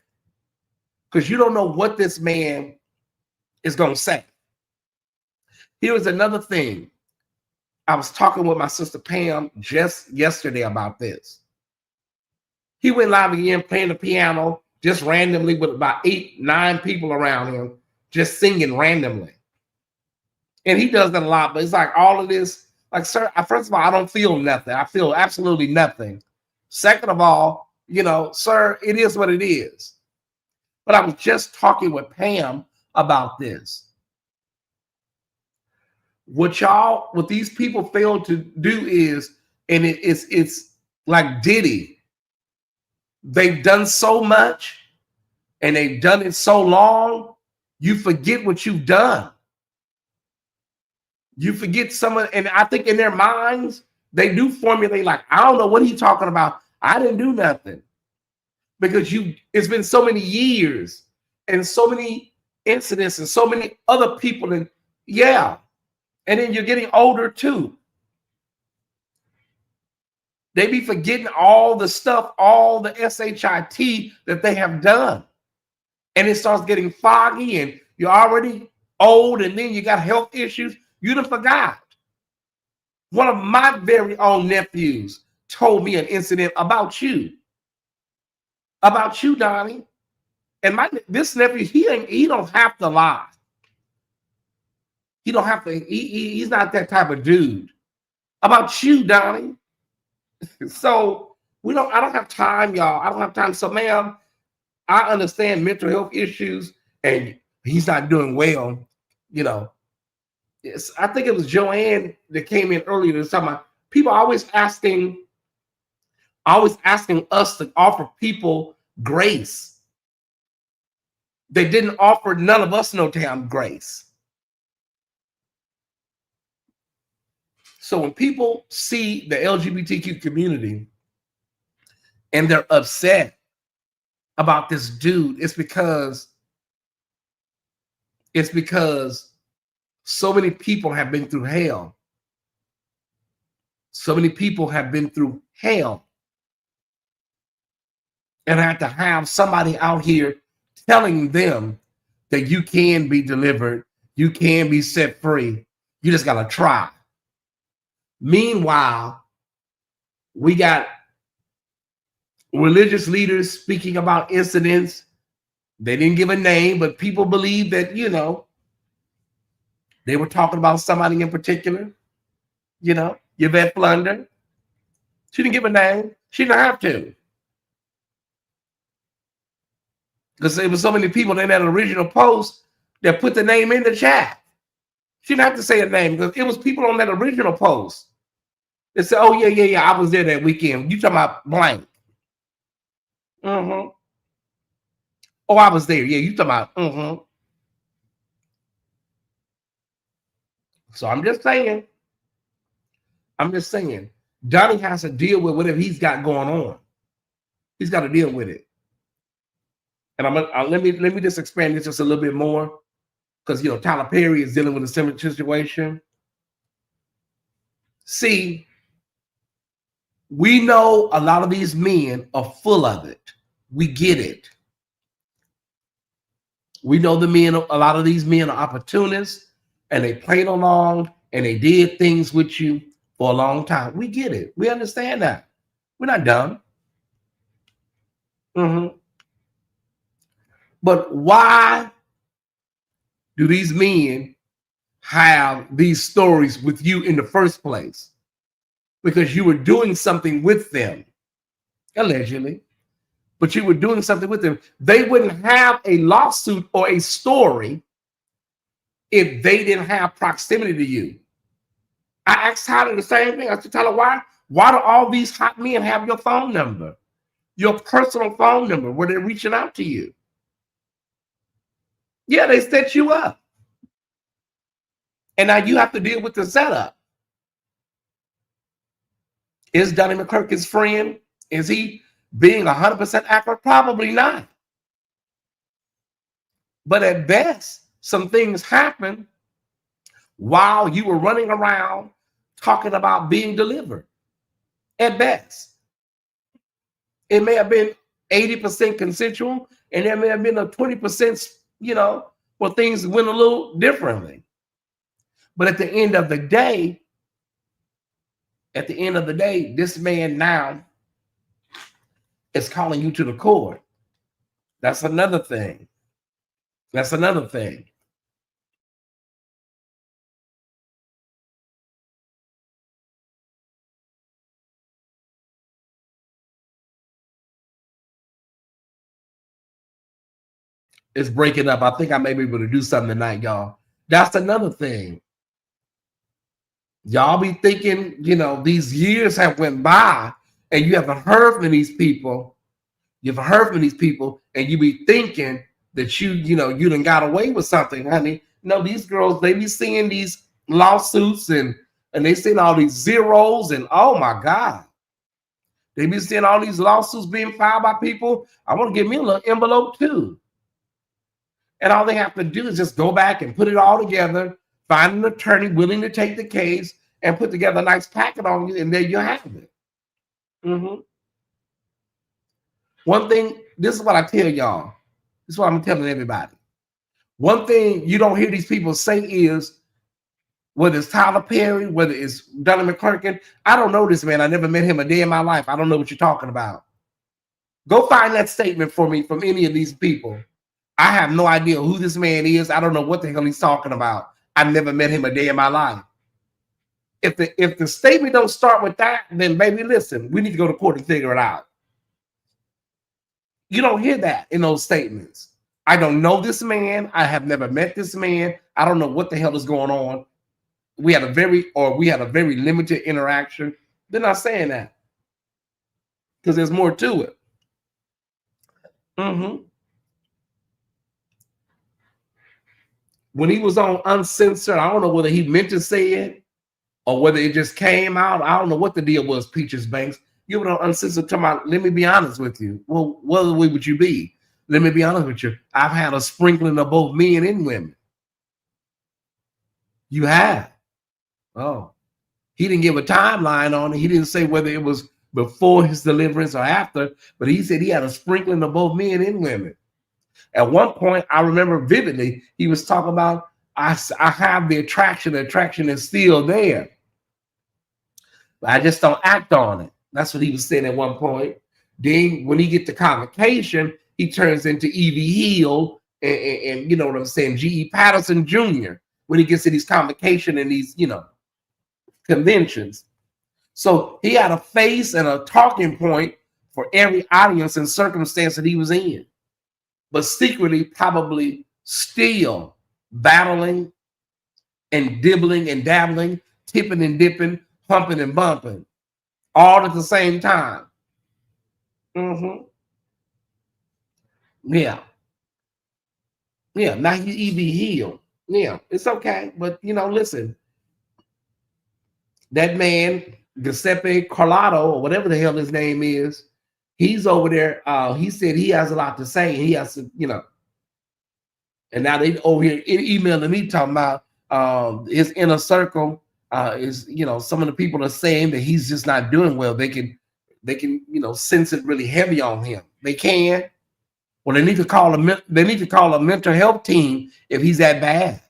Because you don't know what this man is going to say. Here's another thing. I was talking with my sister Pam just yesterday about this. He went live again playing the piano just randomly with about 8, 9 people around him, just singing randomly. And he does that a lot, but it's like all of this, like, sir, first of all, I don't feel nothing. I feel absolutely nothing. Second of all, you know, sir, it is what it is. But I was just talking with Pam about this. What these people fail to do is, and it's like Diddy. They've done so much and they've done it so long, you forget what you've done. You forget someone, and I think in their minds, they do formulate like, I don't know what he's talking about. I didn't do nothing. Because it's been so many years and so many incidents and so many other people. And yeah. And then you're getting older too. They be forgetting all the stuff, all the SHIT that they have done. And it starts getting foggy and you're already old and then you got health issues. You done forgot. One of my very own nephews told me an incident about you. About you, Donnie. And this nephew, he don't have to lie. He don't have to, he's not that type of dude. About you, Donnie. So I don't have time, y'all. I don't have time. So, ma'am, I understand mental health issues and he's not doing well, you know. Yes, I think it was Joanne that came in earlier to talk about people always asking us to offer people grace. They didn't offer none of us no damn grace. So when people see the LGBTQ community and they're upset about this dude, it's because so many people have been through hell. So many people have been through hell. And I have to have somebody out here telling them that you can be delivered, you can be set free. You just got to try. Meanwhile, we got religious leaders speaking about incidents. They didn't give a name, but people believe that, you know, they were talking about somebody in particular. You know, Yvette Flunder. She didn't give a name. She didn't have to. Because there were so many people in that original post that put the name in the chat. She didn't have to say a name because it was people on that original post that said, oh, yeah, I was there that weekend. You talking about blank. Mm-hmm. Oh, I was there. Yeah, you talking about, mm-hmm. So I'm just saying, Donnie has to deal with whatever he's got going on. He's got to deal with it. And let me just expand this just a little bit more, because, you know, Tyler Perry is dealing with a similar situation. See, we know a lot of these men are full of it. We get it. We know a lot of these men are opportunists, and they played along, and they did things with you for a long time. We get it. We understand that. We're not dumb. Mm-hmm. But why do these men have these stories with you in the first place? Because you were doing something with them, allegedly. but you were doing something with them, they wouldn't have a lawsuit or a story if they didn't have proximity to you. I asked Tyler the same thing. I said, Tyler, why do all these hot men have your phone number, your personal phone number, where they're reaching out to you? Yeah, they set you up. And now you have to deal with the setup. Is Donnie McClurk his friend? Is he being 100% accurate? Probably not. But at best, some things happen while you were running around talking about being delivered. At best. It may have been 80% consensual, and there may have been a 20%, where things went a little differently. But at the end of the day, this man now is calling you to the court. That's another thing. That's another thing. It's breaking up. I think I may be able to do something tonight, y'all. That's another thing. Y'all be thinking, these years have went by and you haven't heard from these people. You've heard from these people and you be thinking that you done got away with something, honey. No, these girls, they be seeing these lawsuits and they seeing all these zeros and oh my God. They be seeing all these lawsuits being filed by people. I want to give me a little envelope too. And all they have to do is just go back and put it all together, find an attorney willing to take the case, and put together a nice packet on you, and there you have it. One thing, this is what I tell y'all. This is what I'm telling everybody. One thing you don't hear these people say is, whether it's Tyler Perry, whether it's Donnie McClurkin, I don't know this man. I never met him a day in my life. I don't know what you're talking about. Go find that statement for me from any of these people. I have no idea who this man is. I don't know what the hell he's talking about. I've never met him a day in my life. If the statement don't start with that, then baby, listen, we need to go to court and figure it out. You don't hear that in those statements. I don't know this man. I have never met this man. I don't know what the hell is going on. We had a very limited interaction. They're not saying that because there's more to it. When he was on Uncensored, I don't know whether he meant to say it or whether it just came out. I don't know what the deal was, Peaches Banks. You went on Uncensored talking about, let me be honest with you. Well, what other way would you be? Let me be honest with you. I've had a sprinkling of both men and women. You have. Oh. He didn't give a timeline on it. He didn't say whether it was before his deliverance or after, but he said he had a sprinkling of both men and women. At one point, I remember vividly, he was talking about, I have the attraction. The attraction is still there. But I just don't act on it. That's what he was saying at one point. Then when he gets to convocation, he turns into Evie Hill and you know what I'm saying, G.E. Patterson Jr. when he gets to these convocation and these, conventions. So he had a face and a talking point for every audience and circumstance that he was in. But secretly, probably still battling and dibbling and dabbling, tipping and dipping, pumping and bumping, all at the same time. Yeah. Now he's Evie Hill. Yeah, it's okay. But, listen, that man, Giuseppe Carlotto, or whatever the hell his name is, he's over there. He said he has a lot to say. He has to, and now they over here emailing me talking about his inner circle is, some of the people are saying that he's just not doing well. They can, sense it really heavy on him. They can. Well, they need to call a mental health team if he's that bad.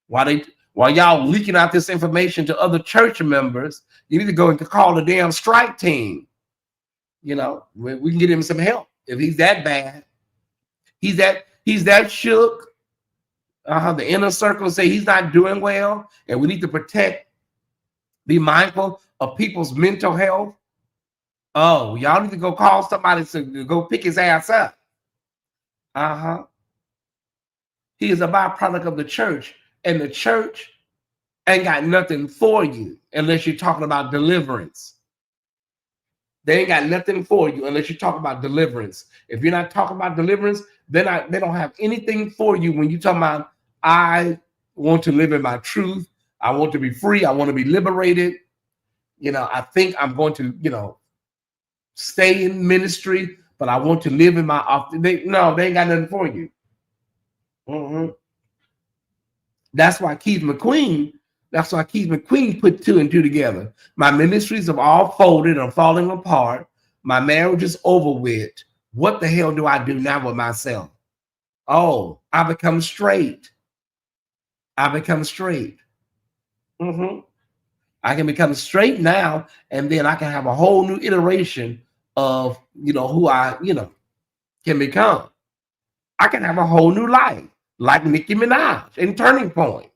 While y'all leaking out this information to other church members, you need to go and call the damn strike team. We can get him some help if he's that bad. He's that shook. The inner circle say he's not doing well, and we need to be mindful of people's mental health. Oh, y'all need to go call somebody to go pick his ass up. He is a byproduct of the church, and the church ain't got nothing for you unless you're talking about deliverance. They ain't got nothing for you unless you talk about deliverance. If you're not talking about deliverance, they don't have anything for you when you talk about, I want to live in my truth. I want to be free. I want to be liberated. I think I'm going to, stay in ministry, but I want to live in my office. They ain't got nothing for you. That's why Keith McQueen put 2 and 2 together. My ministries have all folded and falling apart. My marriage is over with. What the hell do I do now with myself? Oh, I become straight. I become straight. I can become straight now, and then I can have a whole new iteration of, who I, can become. I can have a whole new life, like Nicki Minaj in Turning Point.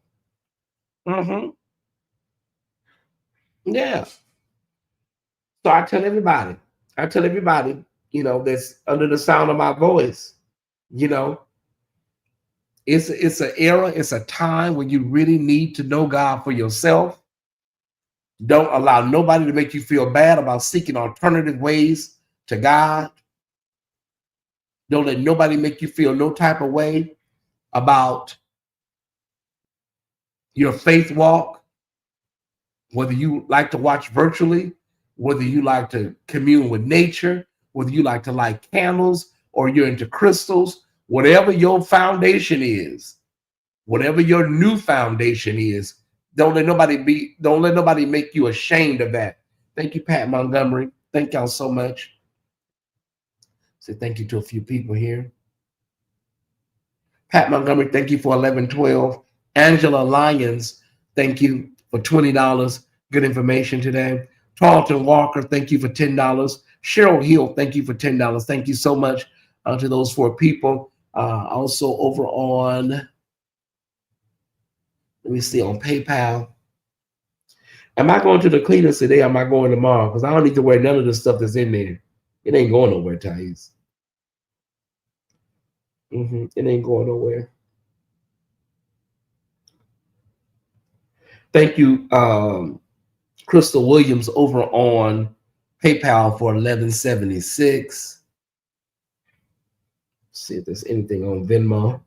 Yeah. So I tell everybody, that's under the sound of my voice, it's an era, it's a time when you really need to know God for yourself. Don't allow nobody to make you feel bad about seeking alternative ways to God. Don't let nobody make you feel no type of way about your faith walk, whether you like to watch virtually, whether you like to commune with nature, whether you like to light candles or you're into crystals, whatever your foundation is, whatever your new foundation is, don't let nobody make you ashamed of that. Thank you, Pat Montgomery. Thank y'all so much. Say thank you to a few people here. Pat Montgomery, thank you for 1112. Angela Lyons, thank you for $20. Good information today. Tarleton Walker, thank you for $10. Cheryl Hill, thank you for $10. Thank you so much to those 4 people. Also over on, let me see, on PayPal. Am I going to the cleaners today or am I going tomorrow? Because I don't need to wear none of the stuff that's in there. It ain't going nowhere, Tyesse. It ain't going nowhere. Thank you, Crystal Williams over on PayPal for $11.76. See if there's anything on Venmo.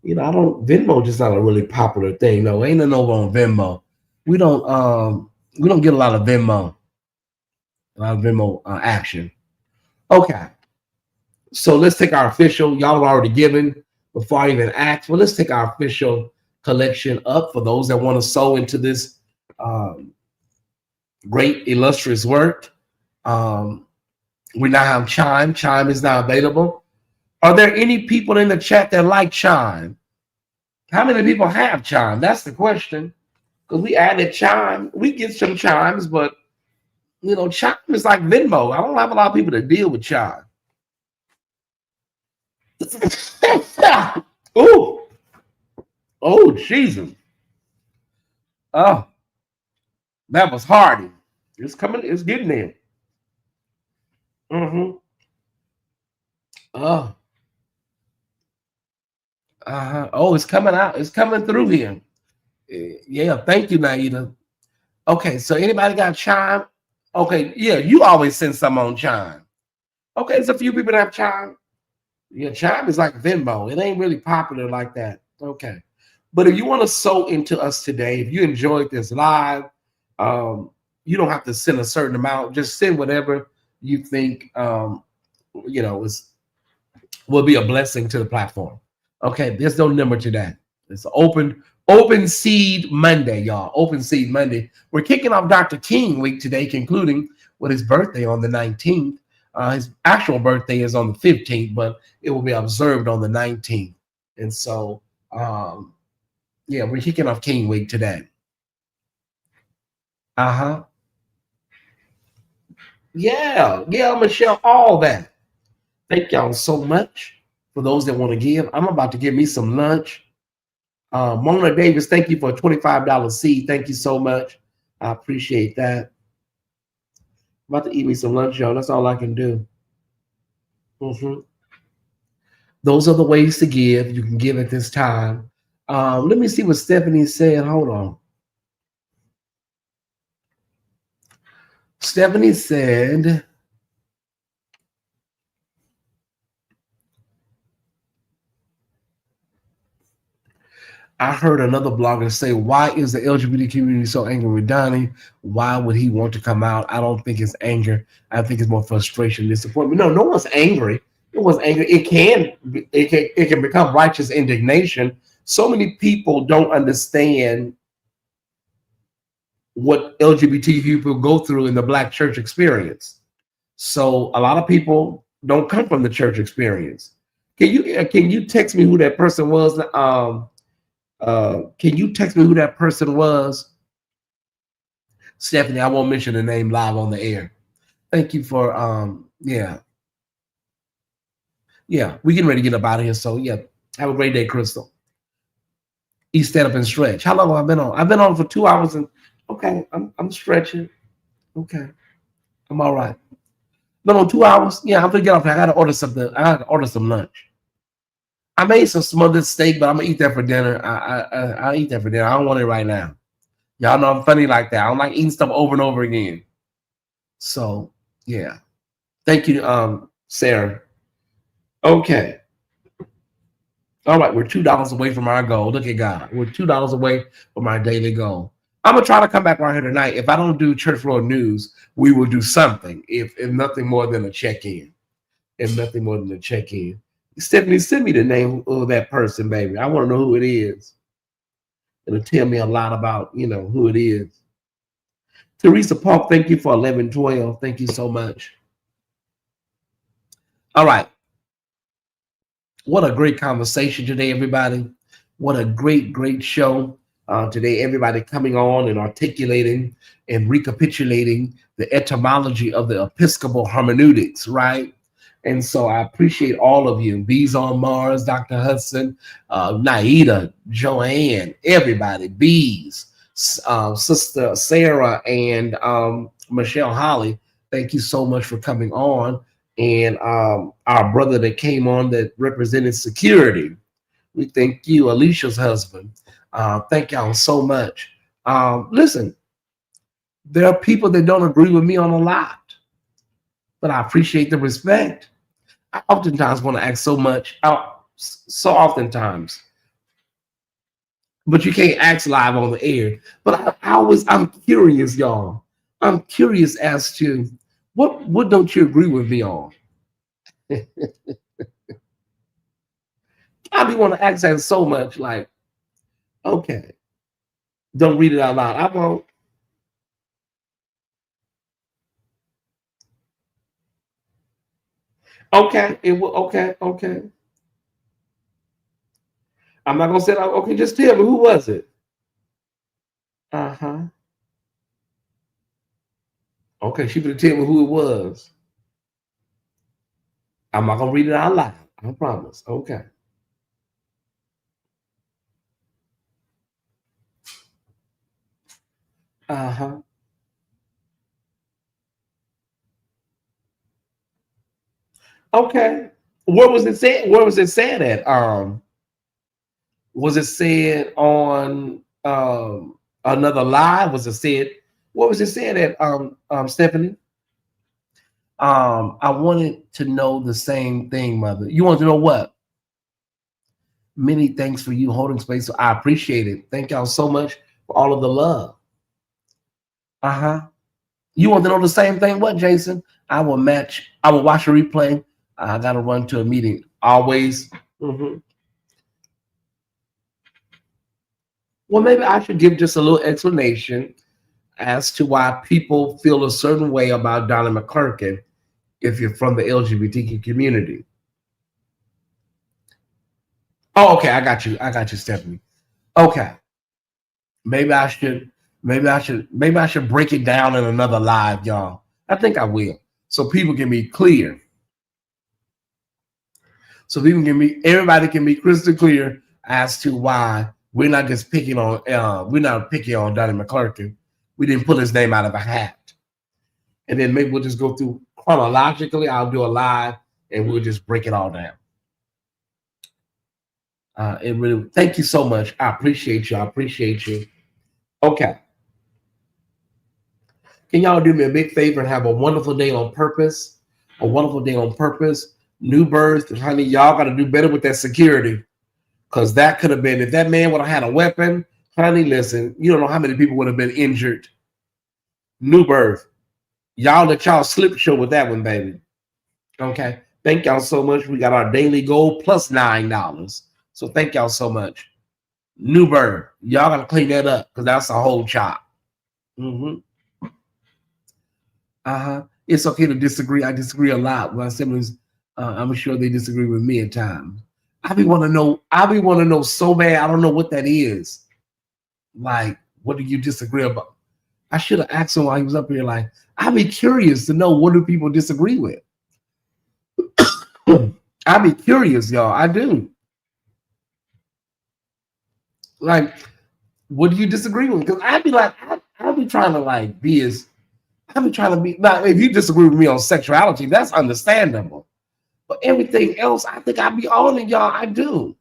Venmo just not a really popular thing. No, ain't nothing over on Venmo. We don't get a lot of Venmo. Action. Okay. So let's take our official, y'all have already given before I even ask. Well, let's take our official collection up for those that want to sow into this great illustrious work. We now have Chime. Chime is now available. Are there any people in the chat that like Chime? How many people have Chime? That's the question. Because we added Chime. We get some Chimes, but Chime is like Venmo. I don't have a lot of people that deal with Chime. Ooh. Oh, Jesus. Oh, that was hardy. It's coming, it's getting there. Oh. Oh, it's coming out. It's coming through here. Yeah, thank you, Naida. Okay, so anybody got Chime? Okay, yeah, you always send some on Chime. Okay, there's a few people that have Chime. Yeah, Chime is like Venmo. It ain't really popular like that. Okay. But if you want to sow into us today, if you enjoyed this live, you don't have to send a certain amount. Just send whatever you think, will be a blessing to the platform. Okay, there's no number to that. It's open seed Monday, y'all. Open seed Monday. We're kicking off Dr. King week today, concluding with his birthday on the 19th. His actual birthday is on the 15th, but it will be observed on the 19th. And so, we're kicking off King week today. Yeah, Michelle, all that. Thank y'all so much for those that want to give. I'm about to give me some lunch. Mona Davis, thank you for a $25 seed. Thank you so much. I appreciate that. I'm about to eat me some lunch, y'all. That's all I can do. Those are the ways to give. You can give at this time. Let me see what Stephanie said. Hold on. Stephanie said, I heard another blogger say, why is the LGBT community so angry with Donnie? Why would he want to come out? I don't think it's anger. I think it's more frustration, disappointment. No one's angry. No one's angry. It can become righteous indignation. So many people don't understand what LGBT people go through in the Black church experience. So a lot of people don't come from the church experience. Can you text me who that person was? Can you text me who that person was? Stephanie, I won't mention the name live on the air. Thank you for yeah, we getting ready to get up out of here. So yeah, have a great day, Crystal. Eat, stand up and stretch. How long have I been on? I've been on for 2 hours and okay, I'm stretching. Okay, I'm all right. Been on 2 hours. Yeah, I'm gonna get off. I gotta order something. I gotta order some lunch. I made some smothered steak, but I'm gonna eat that for dinner. I'll eat that for dinner. I don't want it right now. Y'all know I'm funny like that. I don't like eating stuff over and over again. So yeah. Thank you, Sarah. Okay. All right, we're $2 away from our goal. Look at God. We're $2 away from our daily goal. I'm gonna try to come back around here tonight. If I don't do Church Road News, we will do something. If nothing more than a check-in. If nothing more than a check-in. Stephanie, send me the name of that person, baby. I want to know who it is. It'll tell me a lot about, who it is. Teresa Park, thank you for 1112. Thank you so much. All right. What a great conversation today, everybody. What a great show today. Everybody coming on and articulating and recapitulating the etymology of the Episcopal hermeneutics, right? And so I appreciate all of you. Bees on Mars, Dr. Hudson, Naida, Joanne, everybody, Bees, Sister Sarah, and Michelle Holly. Thank you so much for coming on. And our brother that came on that represented security. We thank you, Alicia's husband. Thank y'all so much. Listen, there are people that don't agree with me on a lot, but I appreciate the respect. I oftentimes want to ask so much, so oftentimes, but you can't ask live on the air. But I'm curious, y'all. I'm curious as to what don't you agree with me on? I be want to ask that so much, like, okay, don't read it out loud. I won't. Okay, it will. Okay. I'm not gonna say that. Okay, just tell me who was it. Okay, she better tell me who it was. I'm not gonna read it out loud. I promise. Okay. Okay. Where was it said? Where was it said at? Was it said on another live? Was it said? What was it said at? Stephanie. I wanted to know the same thing, Mother. You want to know what? Many thanks for you holding space. So I appreciate it. Thank y'all so much for all of the love. You want to know the same thing? What, Jason? I will watch a replay. I gotta run to a meeting. Always. Well, maybe I should give just a little explanation as to why people feel a certain way about Donnie McClurkin if you're from the LGBTQ community. Oh, okay, I got you, Stephanie. Okay. Maybe I should break it down in another live, y'all. I think I will. So people can be clear. So everybody can be crystal clear as to why we're not just picking on Donnie McClurkin. We didn't pull his name out of a hat. and then maybe we'll just go through chronologically. I'll do a live, and we'll just break it all down. It really, thank you so much. I appreciate you. I appreciate you. Okay. Can y'all do me a big favor and have a wonderful day on purpose? A wonderful day on purpose. New births, honey, y'all got to do better with that security. Because that could have been, if that man would have had a weapon, honey, listen, you don't know how many people would have been injured. New birth. Y'all let y'all slip show with that one, baby. Okay. Thank y'all so much. We got our daily goal plus $9. So thank y'all so much. New birth. Y'all got to clean that up because that's a whole chop. It's okay to disagree. I disagree a lot. My siblings, I'm sure they disagree with me at times. I be want to know so bad. I don't know what that is. Like, what do you disagree about? I should have asked him while he was up here. Like, I'd be curious to know, what do people disagree with? I'd be curious, y'all. I do. Like, what do you disagree with? Because I'd be like, I'd be trying to like be as, I'd be trying to be. Now, if you disagree with me on sexuality, that's understandable. But everything else, I think I'd be on it, y'all. I do.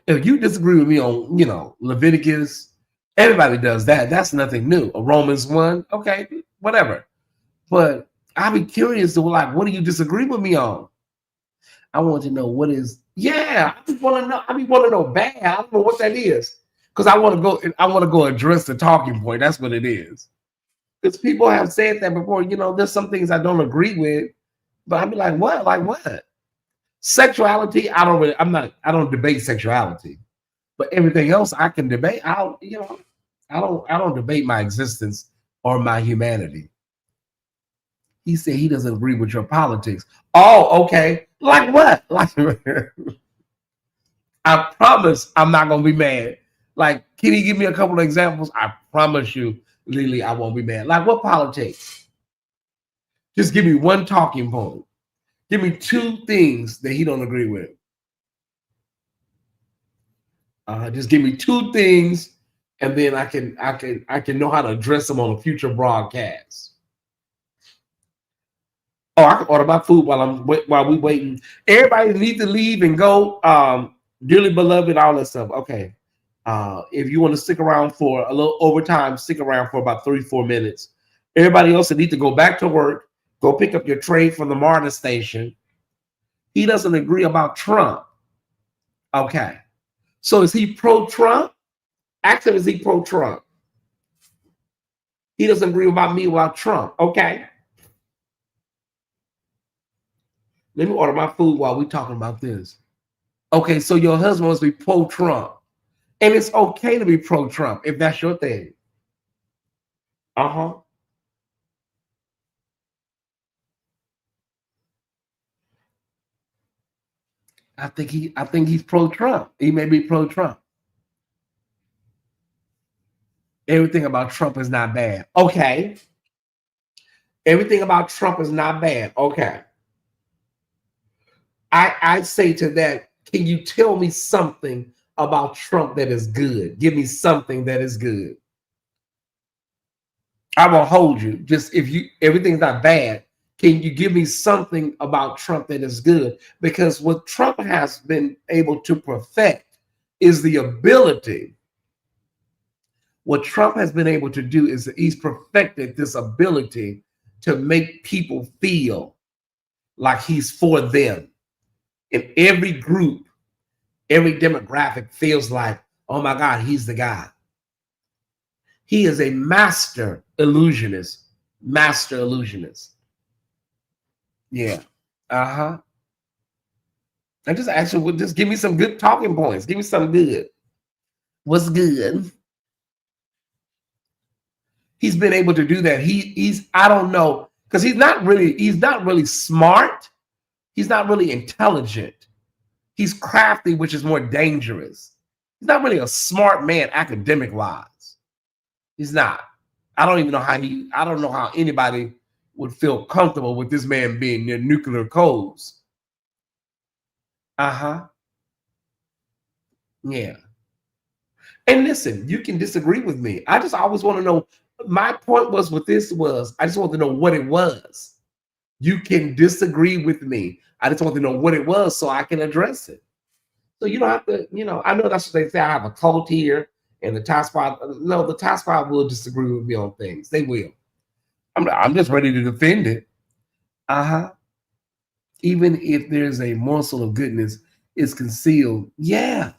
If you disagree with me on, Leviticus, everybody does that. That's nothing new. A Romans 1, okay, whatever. But I'd be curious to like, what do you disagree with me on? I want to know what is. Yeah, I just want to know. I want to know bad. I don't know what that is because I want to go. I want to go address the talking point. That's what it is. Because people have said that before. There's some things I don't agree with. But I'd be like, what? Like what? Sexuality, I don't debate sexuality. But everything else I can debate. I don't debate my existence or my humanity. He said he doesn't agree with your politics. Oh, okay. Like what? Like I promise I'm not gonna be mad. Like, can you give me a couple of examples? I promise you, Lily, I won't be mad. Like what politics? Just give me one talking point. Give me two things that he don't agree with. Just give me two things, and then I can know how to address them on a future broadcast. Oh, I can order my food while we waiting. Everybody needs to leave and go. Dearly beloved, all that stuff. Okay. If you want to stick around for a little overtime, stick around for about 3-4 minutes. Everybody else that need to go back to work, go pick up your tray from the MARTA station. He doesn't agree about Trump. Okay. So is he pro-Trump? Ask him, is he pro-Trump? He doesn't agree about me about Trump. Okay. Let me order my food while we're talking about this. Okay, so your husband must be pro-Trump. And it's okay to be pro-Trump if that's your thing. I think he's pro-Trump. He may be pro-Trump. Everything about Trump is not bad. Okay. Everything about Trump is not bad. Okay. I say to that, can you tell me something about Trump that is good? Give me something that is good. I will hold you. Just if everything's not bad, can you give me something about Trump that is good? Because what Trump has been able to perfect is the ability. What Trump has been able to do is that he's perfected this ability to make people feel like he's for them. And every group, every demographic feels like, oh my God, he's the guy. He is a master illusionist. Master illusionist. Yeah. I just actually just give me some good talking points. Give me something good. What's good? He's been able to do that. He's I don't know, because he's not really smart. He's not really intelligent. He's crafty, which is more dangerous. He's not really a smart man academic-wise. He's not. I don't know how anybody would feel comfortable with this man being near nuclear codes. Yeah. And listen, you can disagree with me. I just always want to know, my point was with this was I just want to know what it was. You can disagree with me. I just want to know what it was so I can address it. So you don't have to, I know that's what they say. I have a cult here and the Tyesse Squad. No, the Tyesse Squad will disagree with me on things. They will. I'm just ready to defend it. Even if there's a morsel of goodness, it's concealed. Yeah.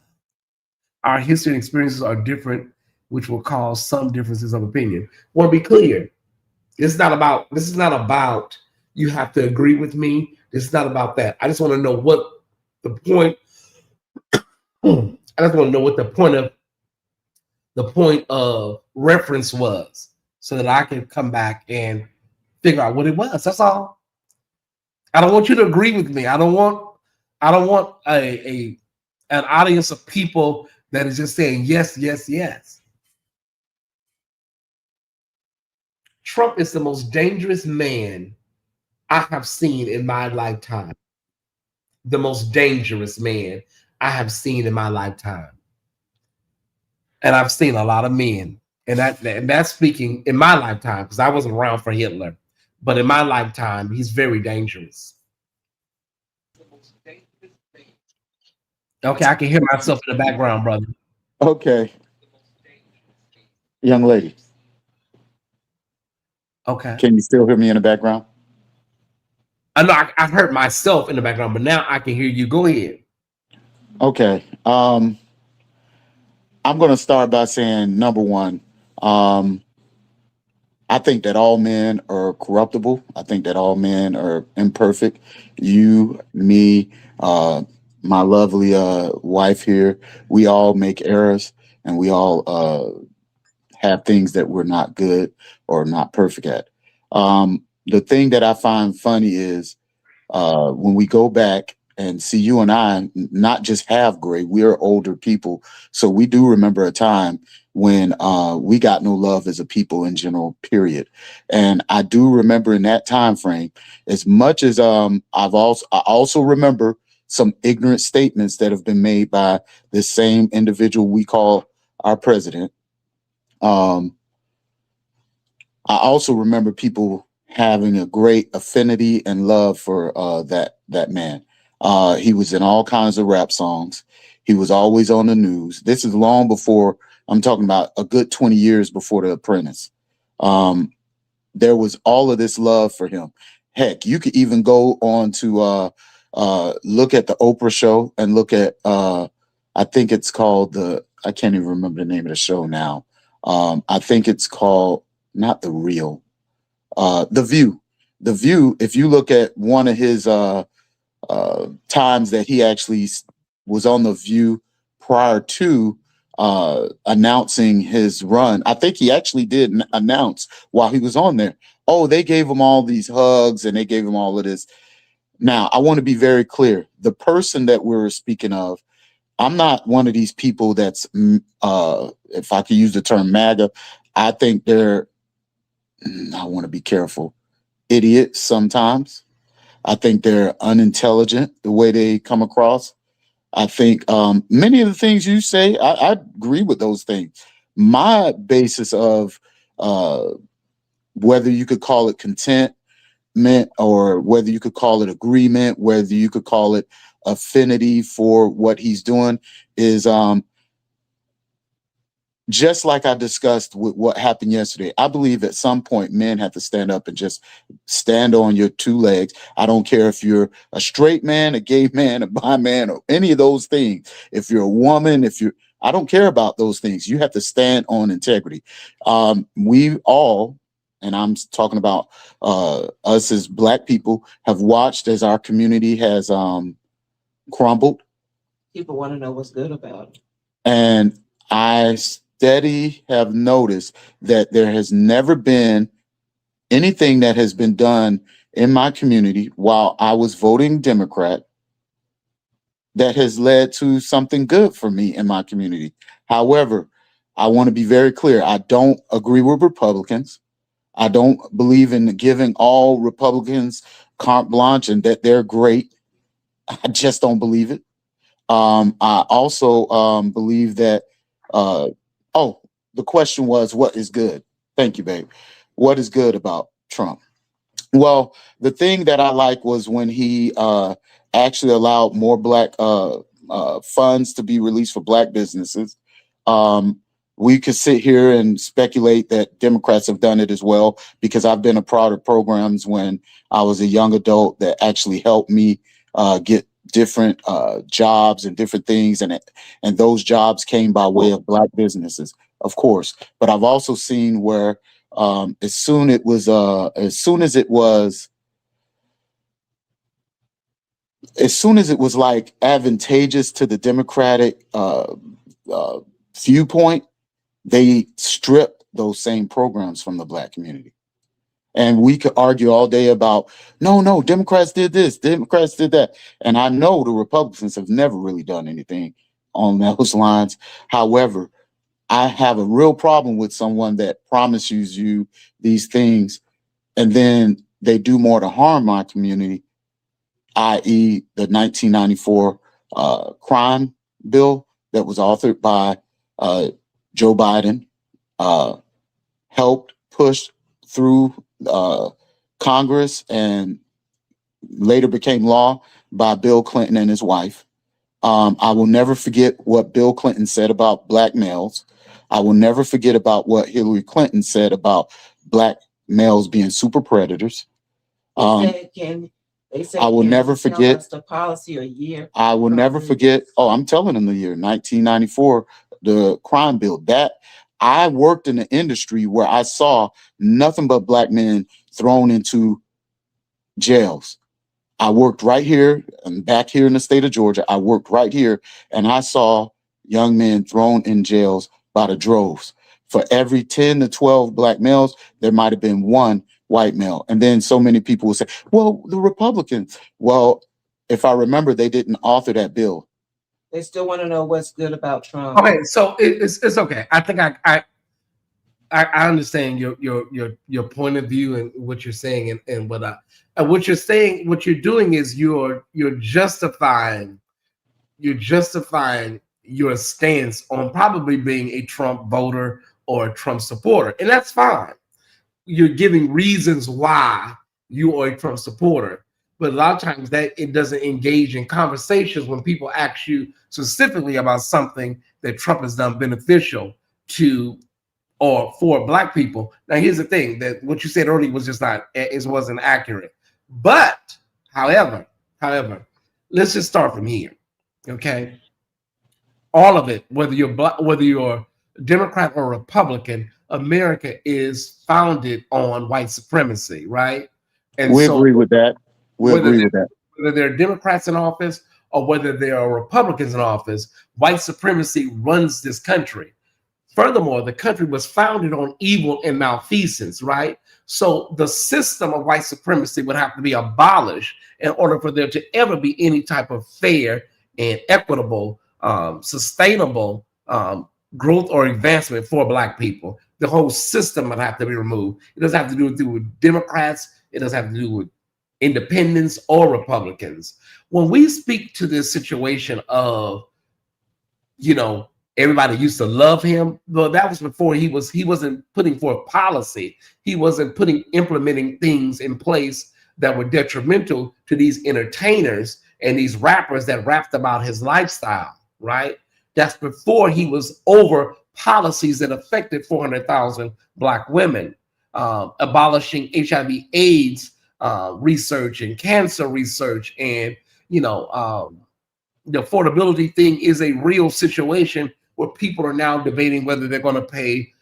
Our history and experiences are different, which will cause some differences of opinion. Want to be clear. This is not about you have to agree with me. This is not about that. I just want to know what the point. I just want to know what the point of reference was, so that I can come back and figure out what it was. That's all. I don't want you to agree with me. I don't want an audience of people that is just saying yes, yes, yes. Trump is the most dangerous man I have seen in my lifetime. The most dangerous man I have seen in my lifetime. And I've seen a lot of men. And that's speaking in my lifetime, because I wasn't around for Hitler. But in my lifetime, he's very dangerous. Okay, I can hear myself in the background, brother. Okay. Young lady. Okay. Can you still hear me in the background? I know I heard myself in the background, but now I can hear you. Go ahead. Okay. I'm going to start by saying, number one, I think that all men are corruptible. I think that all men are imperfect. You, me, my lovely wife here, we all make errors, and we all have things that we're not good or not perfect at. The thing that I find funny is when we go back and see, you and I not just have gray, we are older people. So we do remember a time when we got no love as a people in general, period. And I do remember in that time frame, as much as I also remember some ignorant statements that have been made by the same individual we call our president. I also remember people having a great affinity and love for that man. He was in all kinds of rap songs. He was always on the news. This is long before, I'm talking about a good 20 years before The Apprentice. There was all of this love for him. Heck, you could even go on to look at the Oprah show and look at, I think it's called I can't even remember the name of the show now. I think it's called, not The Real, The View. The View, if you look at one of his times that he actually was on The View prior to announcing his run, I think he actually did announce while he was on there, oh, they gave him all these hugs and they gave him all of this. Now, I want to be very clear. The person that we're speaking of, I'm not one of these people that's, if I could use the term MAGA, I think they're, I want to be careful, idiots sometimes. I think they're unintelligent the way they come across. I think many of the things you say, I agree with those things. My basis of whether you could call it contentment or whether you could call it agreement, whether you could call it affinity for what he's doing is just like I discussed with what happened yesterday. I believe at some point men have to stand up and just stand on your two legs. I don't care if you're a straight man, a gay man, a bi man, or any of those things. If you're a woman, I don't care about those things. You have to stand on integrity. We all, and I'm talking about us as Black people, have watched as our community has crumbled. People want to know what's good about it. And I steady have noticed that there has never been anything that has been done in my community while I was voting Democrat that has led to something good for me in my community. However, I want to be very clear. I don't agree with Republicans. I don't believe in giving all Republicans carte blanche and that they're great. I just don't believe it. I also believe that, the question was, what is good? Thank you, babe. What is good about Trump? Well, the thing that I like was when he actually allowed more black funds to be released for black businesses. Um, we could sit here and speculate that Democrats have done it as well, because I've been a part of programs when I was a young adult that actually helped me get different jobs and different things, and those jobs came by way of black businesses, of course. But I've also seen where as soon as it was like advantageous to the Democratic viewpoint, they stripped those same programs from the black community. And we could argue all day about, no, Democrats did this, Democrats did that. And I know the Republicans have never really done anything on those lines. However, I have a real problem with someone that promises you these things and then they do more to harm my community, i.e. the 1994 crime bill that was authored by Joe Biden, helped push through Congress and later became law by Bill Clinton and his wife. I will never forget what Bill Clinton said about black males. I will never forget about what Hillary Clinton said about black males being super predators. They said, I will never forget the policy a year. I will never forget. Oh, I'm telling them the year 1994, the crime bill. That I worked in an industry where I saw nothing but black men thrown into jails. I worked right here and back here in the state of Georgia. I worked right here and I saw young men thrown in jails by the droves. For every 10 to 12 black males, there might have been one white male. And then so many people would say, well, the Republicans. Well, if I remember, they didn't author that bill. They still want to know what's good about Trump. Okay, so it's okay. I think I understand your point of view and what you're saying and what you're saying. What you're doing is you're justifying your stance on probably being a Trump voter or a Trump supporter, and that's fine. You're giving reasons why you are a Trump supporter, but a lot of times that it doesn't engage in conversations when people ask you specifically about something that Trump has done beneficial to or for black people. Now, here's the thing: that what you said earlier was just not, it wasn't accurate. But, however, let's just start from here. Okay, all of it, whether you're Democrat or Republican, America is founded on white supremacy, right? And we agree with that. Whether there are Democrats in office or whether there are Republicans in office, white supremacy runs this country. Furthermore, the country was founded on evil and malfeasance, right? So the system of white supremacy would have to be abolished in order for there to ever be any type of fair and equitable, sustainable growth or advancement for black people. The whole system would have to be removed. It doesn't have to do with Democrats. It doesn't have to do with independents or Republicans. When we speak to this situation of, everybody used to love him. Well, that was before he wasn't putting forth policy. He wasn't implementing things in place that were detrimental to these entertainers and these rappers that rapped about his lifestyle, right? That's before he was over policies that affected 400,000 black women, abolishing HIV/AIDS research and cancer research, and the affordability thing is a real situation where people are now debating whether they're going to pay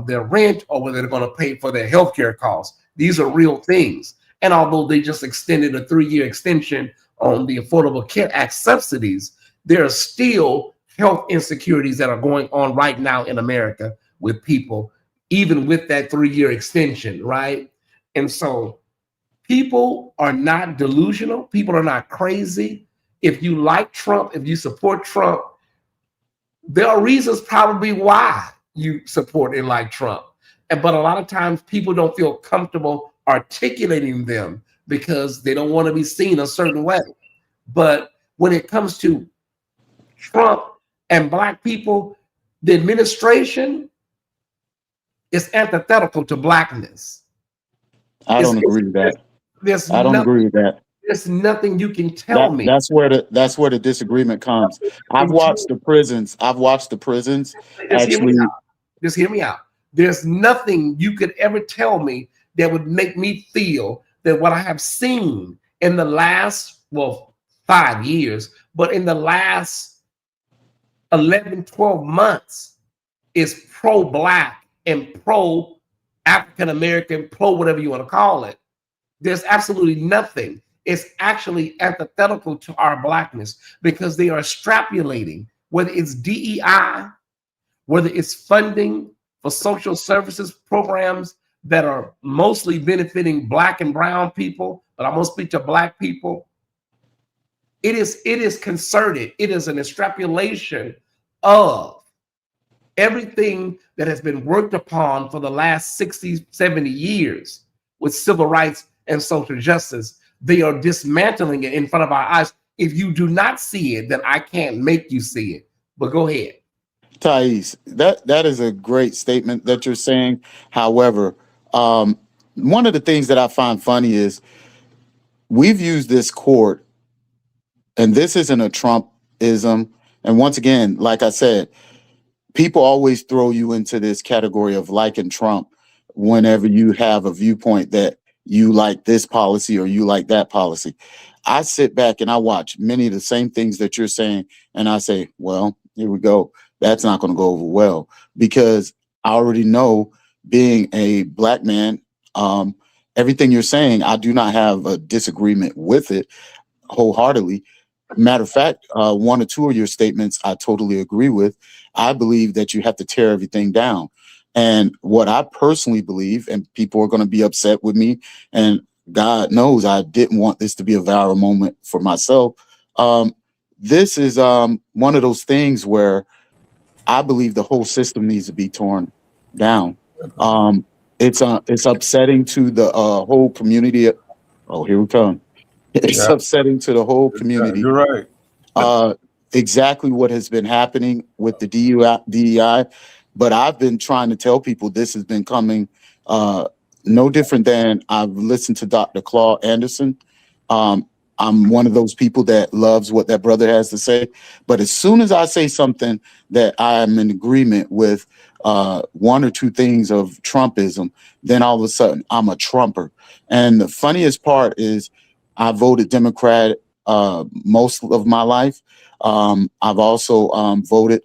their rent or whether they're going to pay for their healthcare costs. These are real things. And although they just extended a 3-year extension on the Affordable Care Act subsidies, there are still health insecurities that are going on right now in America with people, even with that 3-year extension, right? And so people are not delusional. People are not crazy. If you like Trump, if you support Trump, there are reasons probably why you support and like Trump. But a lot of times people don't feel comfortable articulating them because they don't want to be seen a certain way. But when it comes to Trump and black people, the administration It's antithetical to blackness. I don't agree with that. There's I don't agree with that. there's nothing you can tell me. That's where the disagreement comes. I've watched the prisons. Just hear me Actually. out. Just hear me out. There's nothing you could ever tell me that would make me feel that what I have seen in the last, 5 years, but in the last 11, 12 months is pro-black and pro-African American, pro whatever you want to call it. There's absolutely nothing. It's actually antithetical to our blackness because they are extrapolating, whether it's DEI, whether it's funding for social services programs that are mostly benefiting black and brown people, but I'm gonna speak to black people. It is concerted. It is an extrapolation of everything that has been worked upon for the last 60, 70 years with civil rights and social justice. They are dismantling it in front of our eyes. If you do not see it, then I can't make you see it. But go ahead. Tyesse, that is a great statement that you're saying. However, one of the things that I find funny is we've used this court, and this isn't a Trumpism. And once again, like I said, people always throw you into this category of liking Trump whenever you have a viewpoint that you like this policy or you like that policy. I sit back and I watch many of the same things that you're saying, and I say, well, here we go. That's not going to go over well, because I already know, being a black man, everything you're saying, I do not have a disagreement with it wholeheartedly. Matter of fact, one or two of your statements I totally agree with. I believe that you have to tear everything down. And what I personally believe, and people are going to be upset with me, and God knows I didn't want this to be a viral moment for myself. This is one of those things where I believe the whole system needs to be torn down. It's upsetting to the whole community. Oh, here we come. It's upsetting to the whole community. You're right. Exactly what has been happening with the DEI. But I've been trying to tell people this has been coming no different than I've listened to Dr. Claude Anderson. I'm one of those people that loves what that brother has to say. But as soon as I say something that I am in agreement with one or two things of Trumpism, then all of a sudden I'm a Trumper. And the funniest part is I voted Democrat most of my life. I've also voted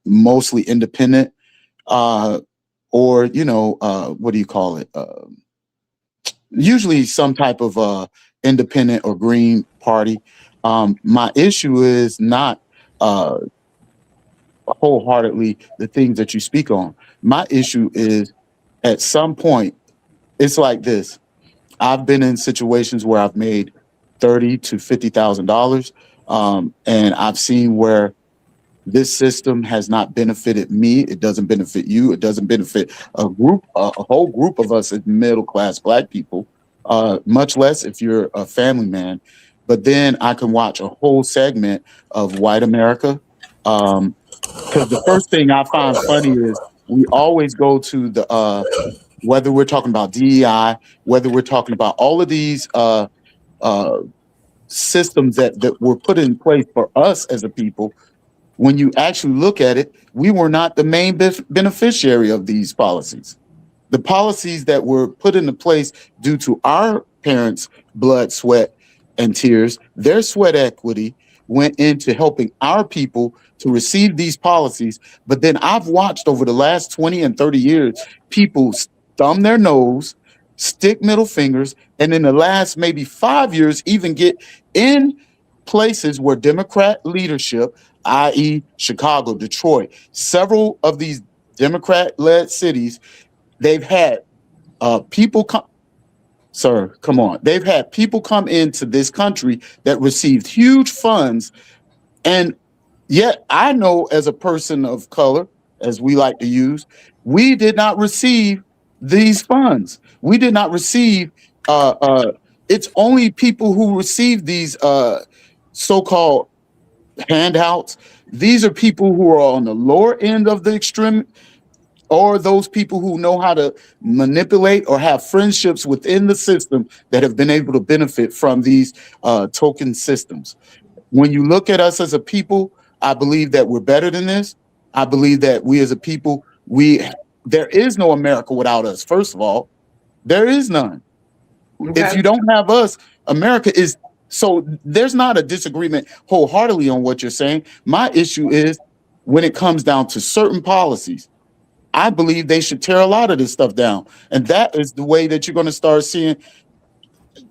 mostly independent, or, what do you call it? Usually some type of independent or green party. My issue is not wholeheartedly the things that you speak on. My issue is, at some point, it's like this. I've been in situations where I've made $30,000 to $50,000, and I've seen where this system has not benefited me. It doesn't benefit you. It doesn't benefit a whole group of us as middle-class black people, much less if you're a family man. But then I can watch a whole segment of white America. Because the first thing I find funny is we always go to the, whether we're talking about DEI, whether we're talking about all of these systems that were put in place for us as a people. When you actually look at it, we were not the main beneficiary of these policies. The policies that were put into place due to our parents' blood, sweat, and tears, their sweat equity went into helping our people to receive these policies. But then I've watched over the last 20 and 30 years, people thumb their nose, stick middle fingers, and in the last maybe 5 years, even get in places where Democrat leadership, i.e. Chicago, Detroit, several of these Democrat-led cities, they've had people come. Sir, come on. They've had people come into this country that received huge funds. And yet I know, as a person of color, as we like to use, we did not receive these funds. We did not receive, it's only people who receive these so-called handouts. These are people who are on the lower end of the extreme or those people who know how to manipulate or have friendships within the system that have been able to benefit from these token systems. When you look at us as a people, I believe that we're better than this. I believe that we as a people, there is no America without us. First of all, there is none. Okay. If you don't have us, America is. So there's not a disagreement wholeheartedly on what you're saying. My issue is when it comes down to certain policies, I believe they should tear a lot of this stuff down. And that is the way that you're going to start seeing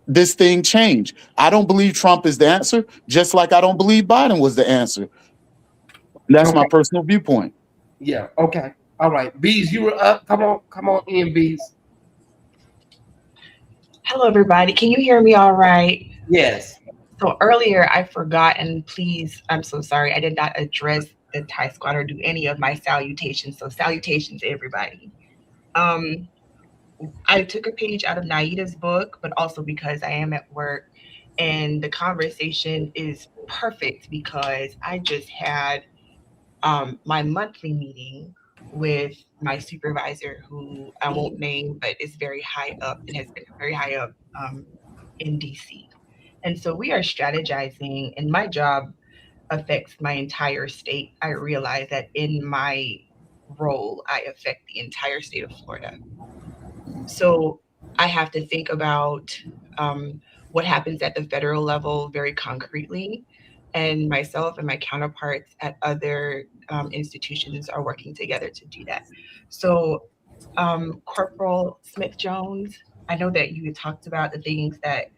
this thing change. I don't believe Trump is the answer, just like I don't believe Biden was the answer. That's my personal viewpoint. Yeah. Okay. All right. Bees, you were up. Come on in, Bees. Hello, everybody. Can you hear me all right? Yes. So earlier I forgot, and please, I'm so sorry. I did not address the Thai squad or do any of my salutations. So salutations, everybody. I took a page out of Naida's book, but also because I am at work, and the conversation is perfect because I just had my monthly meeting with my supervisor, who I won't name, but is very high up and has been very high up in DC. And so we are strategizing, and my job affects my entire state. I realize that in my role, I affect the entire state of Florida. So I have to think about what happens at the federal level very concretely. And myself and my counterparts at other institutions are working together to do that. So, Corporal Smith Jones, I know that you talked about the things that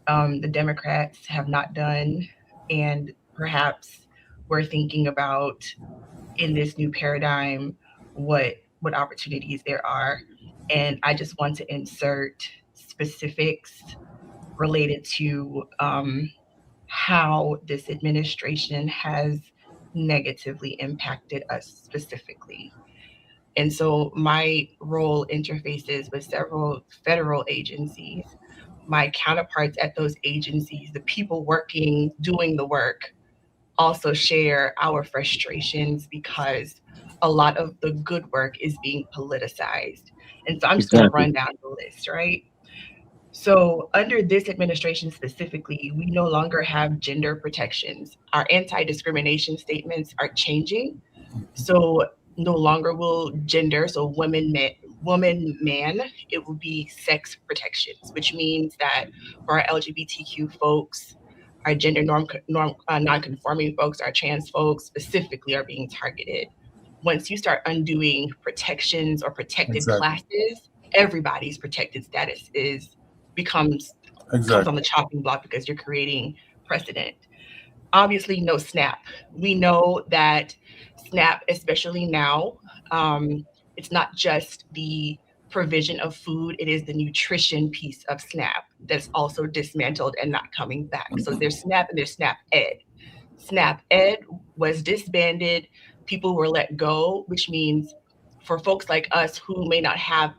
the Democrats have not done, and perhaps we're thinking about in this new paradigm what opportunities there are. And I just want to insert specifics related to how this administration has negatively impacted us specifically. And so my role interfaces with several federal agencies. My counterparts at those agencies, the people working, doing the work, also share our frustrations because a lot of the good work is being politicized. And so I'm just going to run down the list, right? So under this administration specifically, we no longer have gender protections. Our anti-discrimination statements are changing. So no longer will gender, so woman, man, it will be sex protections, which means that for our LGBTQ folks, our gender non-conforming folks, our trans folks specifically are being targeted. Once you start undoing protections or protected classes, everybody's protected status comes on the chopping block because you're creating precedent. Obviously, no SNAP. We know that SNAP, especially now, it's not just the provision of food, it is the nutrition piece of SNAP that's also dismantled and not coming back. So there's SNAP and there's SNAP Ed. SNAP Ed was disbanded, people were let go, which means for folks like us who may not have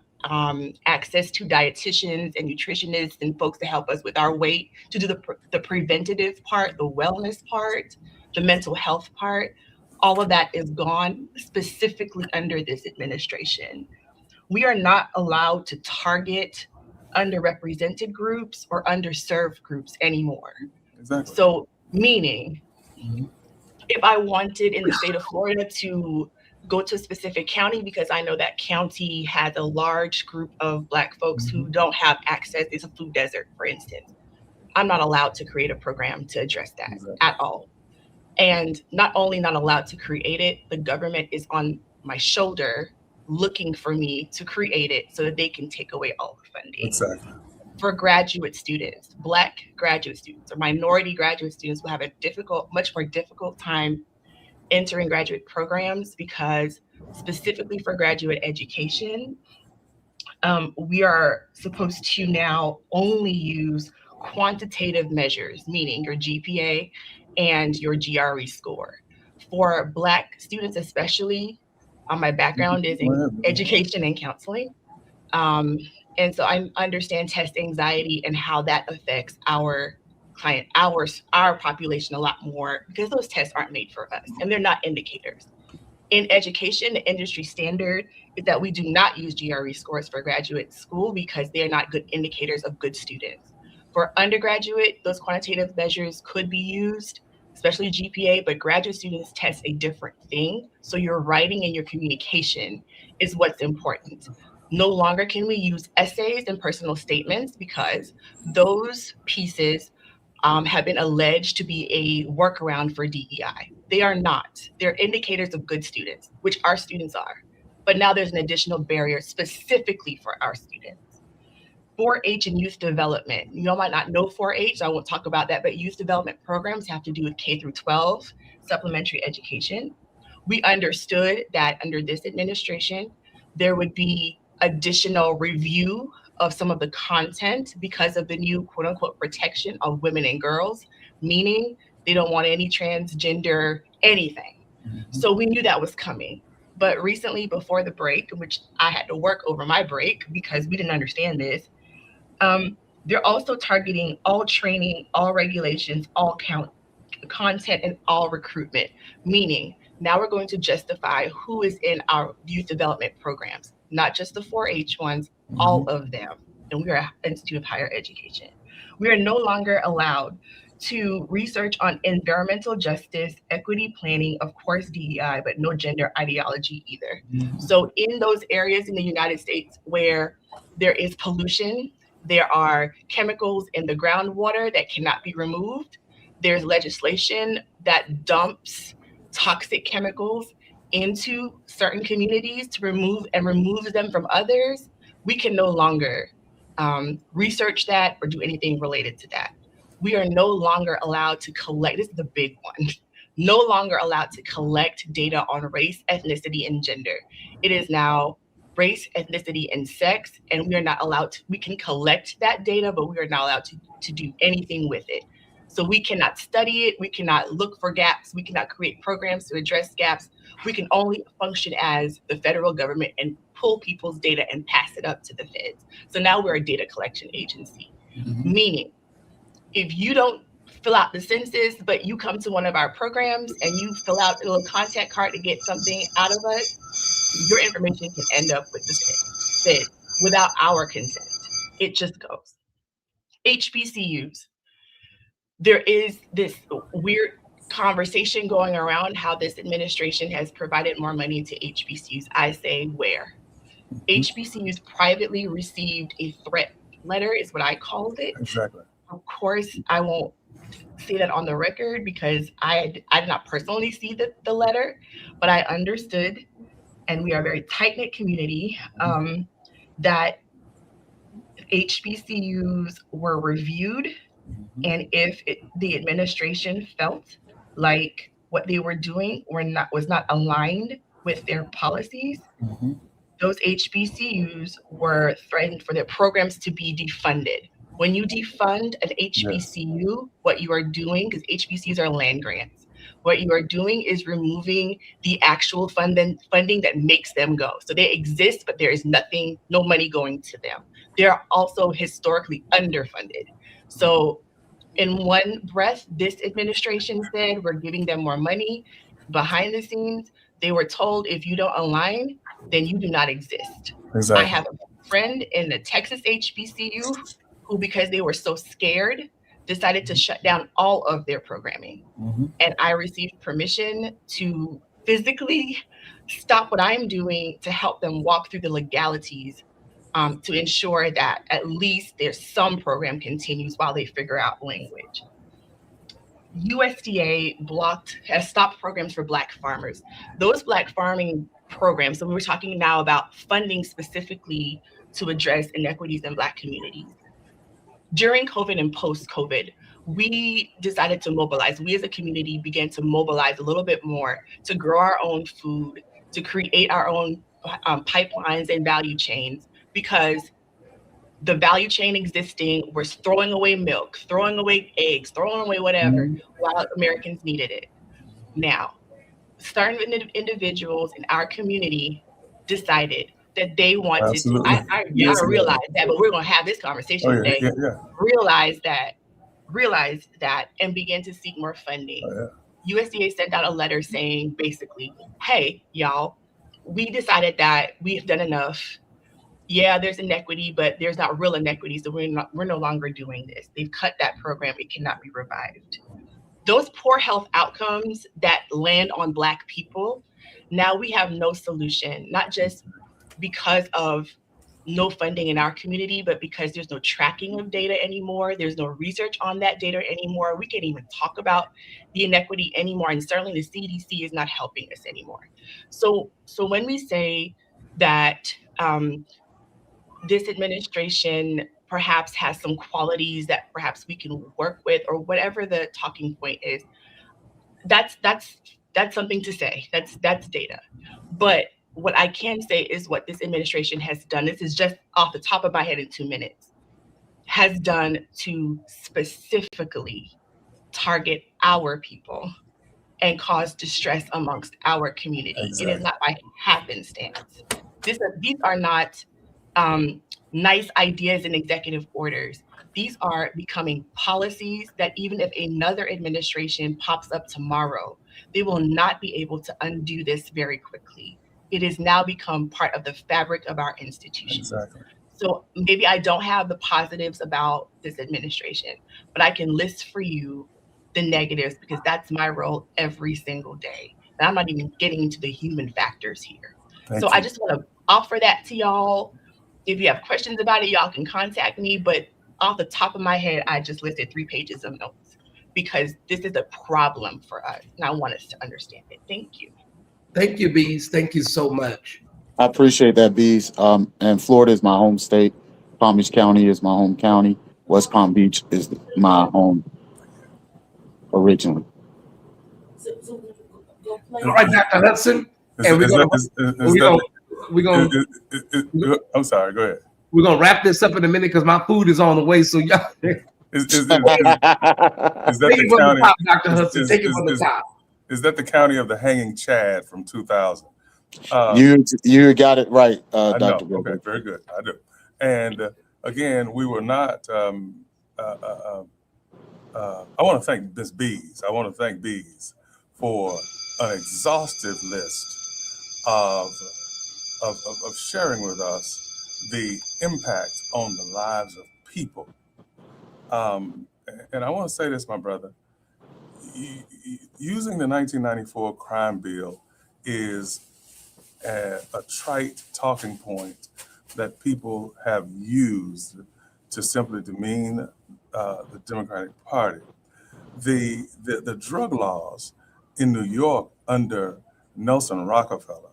access to dietitians and nutritionists and folks to help us with our weight, to do the preventative part, the wellness part, the mental health part, all of that is gone specifically under this administration. We are not allowed to target underrepresented groups or underserved groups anymore. So meaning, if I wanted in the state of Florida to go to a specific county because I know that county has a large group of Black folks who don't have access, it's a food desert, for instance, I'm not allowed to create a program to address that at all. And not only not allowed to create it, the government is on my shoulder looking for me to create it so that they can take away all the funding. For graduate students, Black graduate students or minority graduate students will have a much more difficult time entering graduate programs because specifically for graduate education, we are supposed to now only use quantitative measures, meaning your GPA and your GRE score. For Black students especially, my background is in education and counseling. And so I understand test anxiety and how that affects our population a lot more because those tests aren't made for us and they're not indicators. In education, the industry standard is that we do not use GRE scores for graduate school because they are not good indicators of good students. For undergraduate, those quantitative measures could be used, especially GPA, but graduate students test a different thing. So your writing and your communication is what's important. No longer can we use essays and personal statements because those pieces have been alleged to be a workaround for DEI. They are not. They're indicators of good students, which our students are. But now there's an additional barrier specifically for our students. 4-H and youth development. You all might not know 4-H, so I won't talk about that, but youth development programs have to do with K through 12 supplementary education. We understood that under this administration, there would be additional review of some of the content because of the new quote unquote protection of women and girls, meaning they don't want any transgender anything. So we knew that was coming. But recently before the break, which I had to work over my break because we didn't understand this, they're also targeting all training, all regulations, all content, and all recruitment, meaning now we're going to justify who is in our youth development programs, not just the 4-H ones, all of them. And we are an Institute of Higher Education. We are no longer allowed to research on environmental justice, equity planning, of course, DEI, but no gender ideology either. So in those areas in the United States where there is pollution, there are chemicals in the groundwater that cannot be removed, there's legislation that dumps toxic chemicals into certain communities to remove them from others, we can no longer research that or do anything related to that. We are no longer allowed to collect, this is the big one, no longer allowed to collect data on race, ethnicity, and gender. It is now race, ethnicity, and sex, and we are not allowed to, we can collect that data, but we are not allowed to do anything with it. So we cannot study it, we cannot look for gaps, we cannot create programs to address gaps. We can only function as the federal government and pull people's data and pass it up to the feds. So now we're a data collection agency, meaning if you don't fill out the census, but you come to one of our programs and you fill out a little contact card to get something out of us, your information can end up with the feds without our consent. It just goes. HBCUs. There is this weird conversation going around how this administration has provided more money to HBCUs. I say where? HBCUs privately received a threat letter is what I called it. Exactly. Of course, I won't say that on the record because I did not personally see the letter, but I understood, and we are a very tight-knit community, that HBCUs were reviewed, and if the administration felt like what they were doing was not aligned with their policies, those HBCUs were threatened for their programs to be defunded. When you defund an HBCU, what you are doing, because HBCUs are land grants, what you are doing is removing the actual funding that makes them go. So they exist, but there is no money going to them. They're also historically underfunded. So in one breath, this administration said we're giving them more money. Behind the scenes, they were told if you don't align, then you do not exist. Exactly. I have a friend in the Texas HBCU who, because they were so scared, decided to shut down all of their programming. And I received permission to physically stop what I'm doing to help them walk through the legalities to ensure that at least there's some program continues while they figure out language. USDA has stopped programs for Black farmers. Those Black farming programs, so we were talking now about funding specifically to address inequities in Black communities. During COVID and post-COVID, we decided to mobilize. We as a community began to mobilize a little bit more to grow our own food, to create our own pipelines and value chains, because the value chain existing was throwing away milk, throwing away eggs, throwing away whatever, while Americans needed it. Now, certain individuals in our community decided that they wanted to, I realize that, but we're gonna have this conversation today. Realize that and begin to seek more funding. USDA sent out a letter saying basically, hey, y'all, we decided that we've done enough. Yeah, there's inequity, but there's not real inequity, so we're no longer doing this. They've cut that program. It cannot be revived. Those poor health outcomes that land on Black people, now we have no solution, not just because of no funding in our community, but because there's no tracking of data anymore. There's no research on that data anymore. We can't even talk about the inequity anymore. And certainly the CDC is not helping us anymore. So when we say that this administration perhaps has some qualities that perhaps we can work with, or whatever the talking point is, that's something to say. That's data. But what I can say is what this administration has done, this is just off the top of my head in 2 minutes, has done to specifically target our people and cause distress amongst our community. Exactly. It is not by happenstance. These are not nice ideas and executive orders. These are becoming policies that even if another administration pops up tomorrow, they will not be able to undo this very quickly. It has now become part of the fabric of our institutions. Exactly. So maybe I don't have the positives about this administration, but I can list for you the negatives, because that's my role every single day. And I'm not even getting into the human factors here. Thank so you. I just want to offer that to y'all. If you have questions about it, y'all can contact me. But off the top of my head, I just listed 3 pages of notes, because this is a problem for us, and I want us to understand it. Thank you. Thank you, Bees. Thank you so much. I appreciate that, Bees. And Florida is my home state. Palm Beach County is my home county. West Palm Beach is my home originally. All right, Dr. Hudson. And I'm sorry, go ahead. We're gonna wrap this up in a minute because my food is on the way. So y'all Is that the county? Top, Dr. Hudson, take it from the top. Is that the county of the hanging Chad from 2000? You got it right, I know. Dr. Okay, very good. I do. And again, we were not. I want to thank Ms. Bees. I want to thank Bees for an exhaustive list of sharing with us the impact on the lives of people. And I want to say this, my brother. Using the 1994 crime bill is a trite talking point that people have used to simply demean the Democratic Party. The drug laws in New York under Nelson Rockefeller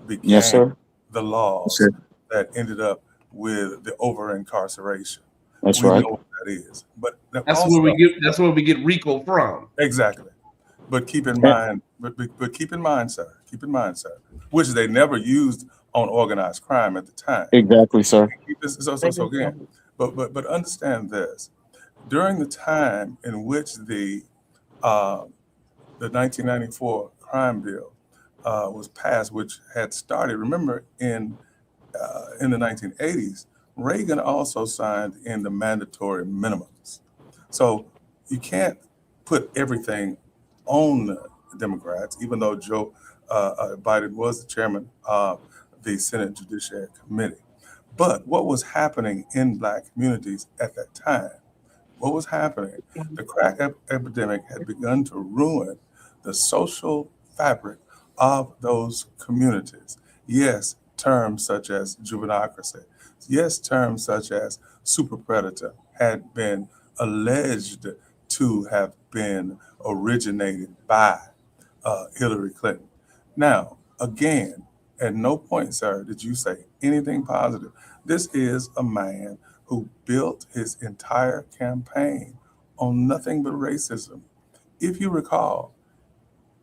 became the laws that ended up with the over-incarceration. That's we right. know what that is. But that's also, where we get RICO from. Exactly. But keep in mind, keep in mind, sir, which they never used on organized crime at the time. Exactly, sir. So again, but understand this. During the time in which the 1994 crime bill was passed, which had started, remember, in the 1980s, Reagan also signed in the mandatory minimums. So you can't put everything on the Democrats, even though Joe Biden was the chairman of the Senate Judiciary Committee. But what was happening in Black communities at that time? What was happening? The crack epidemic had begun to ruin the social fabric of those communities. Yes, terms such as juvenilocracy, yes, terms such as super predator had been alleged to have been originated by Hillary Clinton. Now, again, at no point, sir, did you say anything positive. This is a man who built his entire campaign on nothing but racism. If you recall,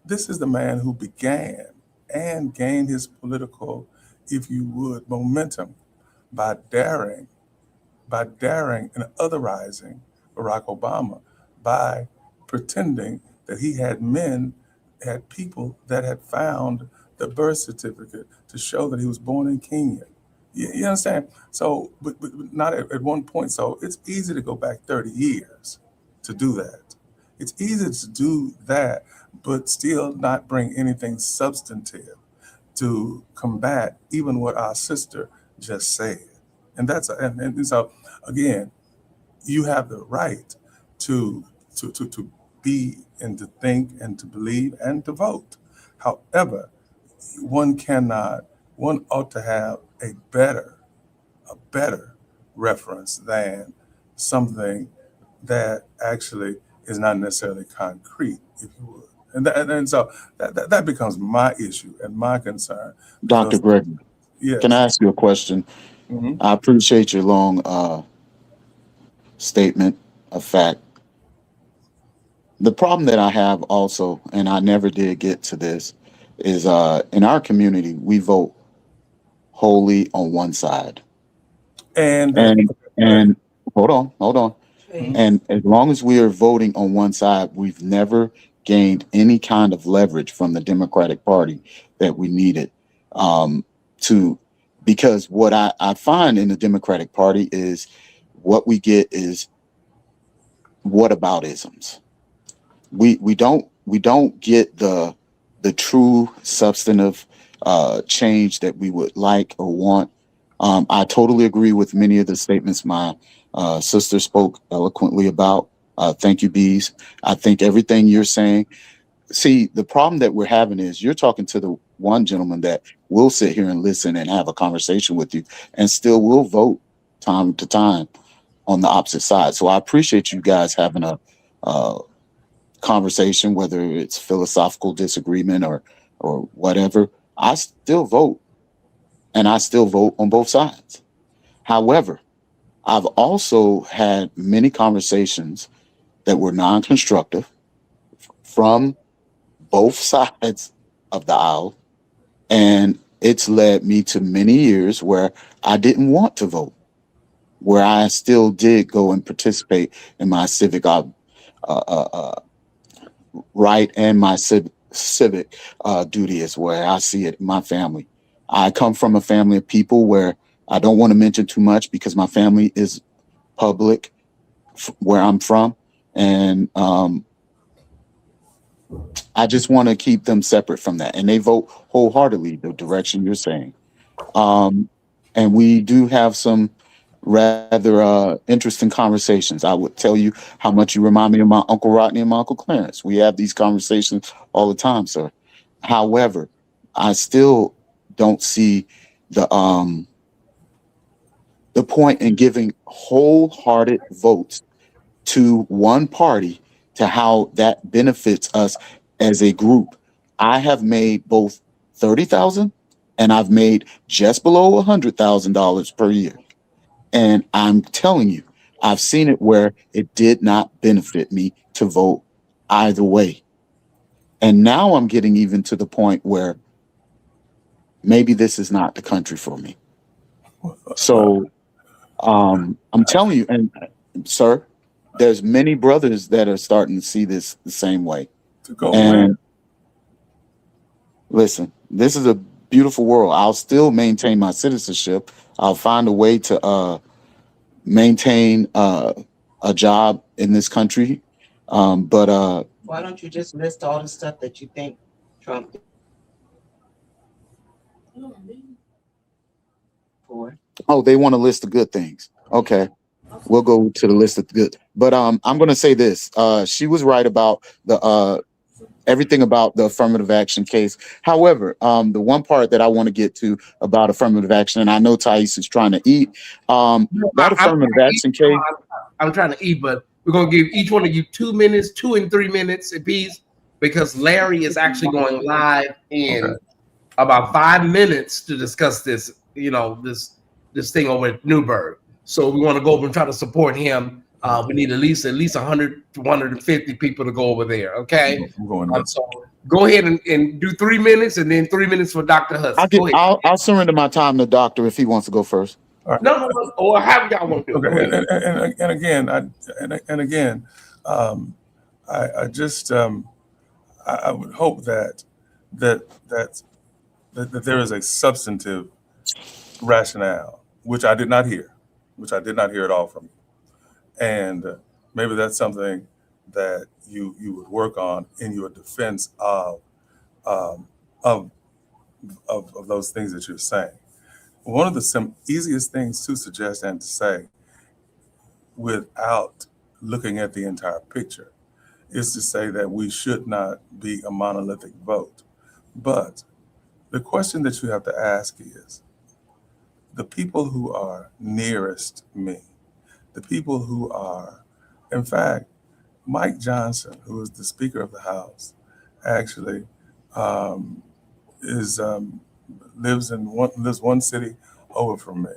this is the man who began and gained his political, if you would, momentum by daring and otherizing Barack Obama, by pretending that he had people that had found the birth certificate to show that he was born in Kenya. You understand? So, but not at one point. So it's easy to go back 30 years to do that. It's easy to do that, but still not bring anything substantive to combat even what our sister just said. And and so again, you have the right to to be and to think and to believe and to vote. However, one ought to have a better reference than something that actually is not necessarily concrete, if you would. And so that becomes my issue and my concern. Dr. Because Gregory, can yes. I ask you a question? Mhm. I appreciate your long statement of fact. The problem that I have also, and I never did get to this, is in our community, we vote wholly on one side. And And hold on. Mhm. And as long as we are voting on one side, we've never gained any kind of leverage from the Democratic Party that we needed um, to, because what I find in the Democratic Party is what we get is whataboutisms. We don't get the true substantive change that we would like or want. I totally agree with many of the statements my sister spoke eloquently about. Thank you, Bees. I think everything you're saying. See, the problem that we're having is you're talking to the one gentleman that will sit here and listen and have a conversation with you, and still will vote time to time on the opposite side. So I appreciate you guys having a conversation, whether it's philosophical disagreement or whatever. I still vote, and I still vote on both sides. However, I've also had many conversations that were non-constructive from both sides of the aisle, and it's led me to many years where I didn't want to vote, where I still did go and participate in my civic right and my civic duty as well. I see it in my family. I come from a family of people where I don't want to mention too much because my family is public where I'm from, and I just want to keep them separate from that. And they vote wholeheartedly the direction you're saying. Um, and we do have some rather interesting conversations. I would tell you how much you remind me of my Uncle Rodney and my Uncle Clarence. We have these conversations all the time, sir. However, I still don't see the the point in giving wholehearted votes to one party to how that benefits us as a group. I have made both 30,000 and I've made just below $100,000 per year. And I'm telling you, I've seen it where it did not benefit me to vote either way. And now I'm getting even to the point where maybe this is not the country for me. Well, So I'm telling you, and sir, there's many brothers that are starting to see this the same way. to go where? And listen, this is a beautiful world. I'll still maintain my citizenship. I'll find a way to maintain a job in this country. But Why don't you just list all the stuff that you think Trump did for? oh, they want a list of good things. Okay, we'll go to the list of good. But I'm going to say this. She was right about the everything about the affirmative action case. However, the one part that I want to get to about affirmative action, and I know Tyesse is trying to eat, that affirmative action case. I'm trying to eat, but we're going to give each one of you 2 minutes, 2 and 3 minutes apiece, because Larry is actually going live in about 5 minutes to discuss this, this thing over at Newburgh. So we want to go over and try to support him. We need at least 100 to 150 people to go over there. Okay. I'm going So go ahead and do 3 minutes, and then 3 minutes for Dr. Hudson. Go ahead. I'll surrender my time to Doctor if he wants to go first. All right. No, or however y'all want to do it. Okay. And again, I just I would hope that there is a substantive rationale, which I did not hear at all from you. And maybe that's something that you would work on in your defense um, of those things that you're saying. One of the easiest things to suggest and to say without looking at the entire picture is to say that we should not be a monolithic vote. But the question that you have to ask is the people who are nearest me, the people who are, in fact, Mike Johnson, who is the Speaker of the House, actually um, is lives one city over from me.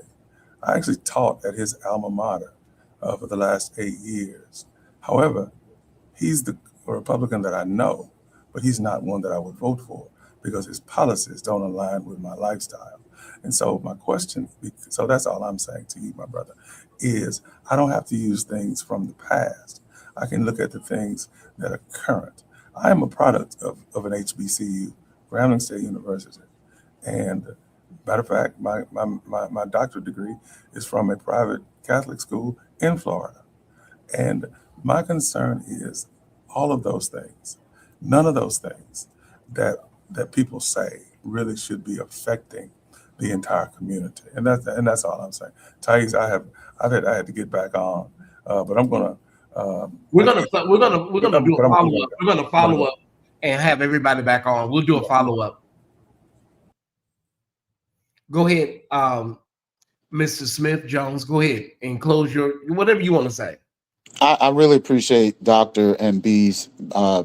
I actually taught at his alma mater for the last 8 years. However, he's the Republican that I know, but he's not one that I would vote for because his policies don't align with my lifestyle. And so my question, so that's all I'm saying to you, my brother, is I don't have to use things from the past. I can look at the things that are current. I am a product of an HBCU, Grambling State University. And matter of fact, my doctorate degree is from a private Catholic school in Florida. And my concern is all of those things, none of those things that people say really should be affecting the entire community. And that's all I'm saying. Tyesse, I had to get back on, but I'm gonna we're gonna do a follow up. We're gonna follow up up and have everybody back on. We'll do a follow up. Go ahead, Mr. Smith Jones. Go ahead and close your whatever you want to say. I really appreciate Dr. and B's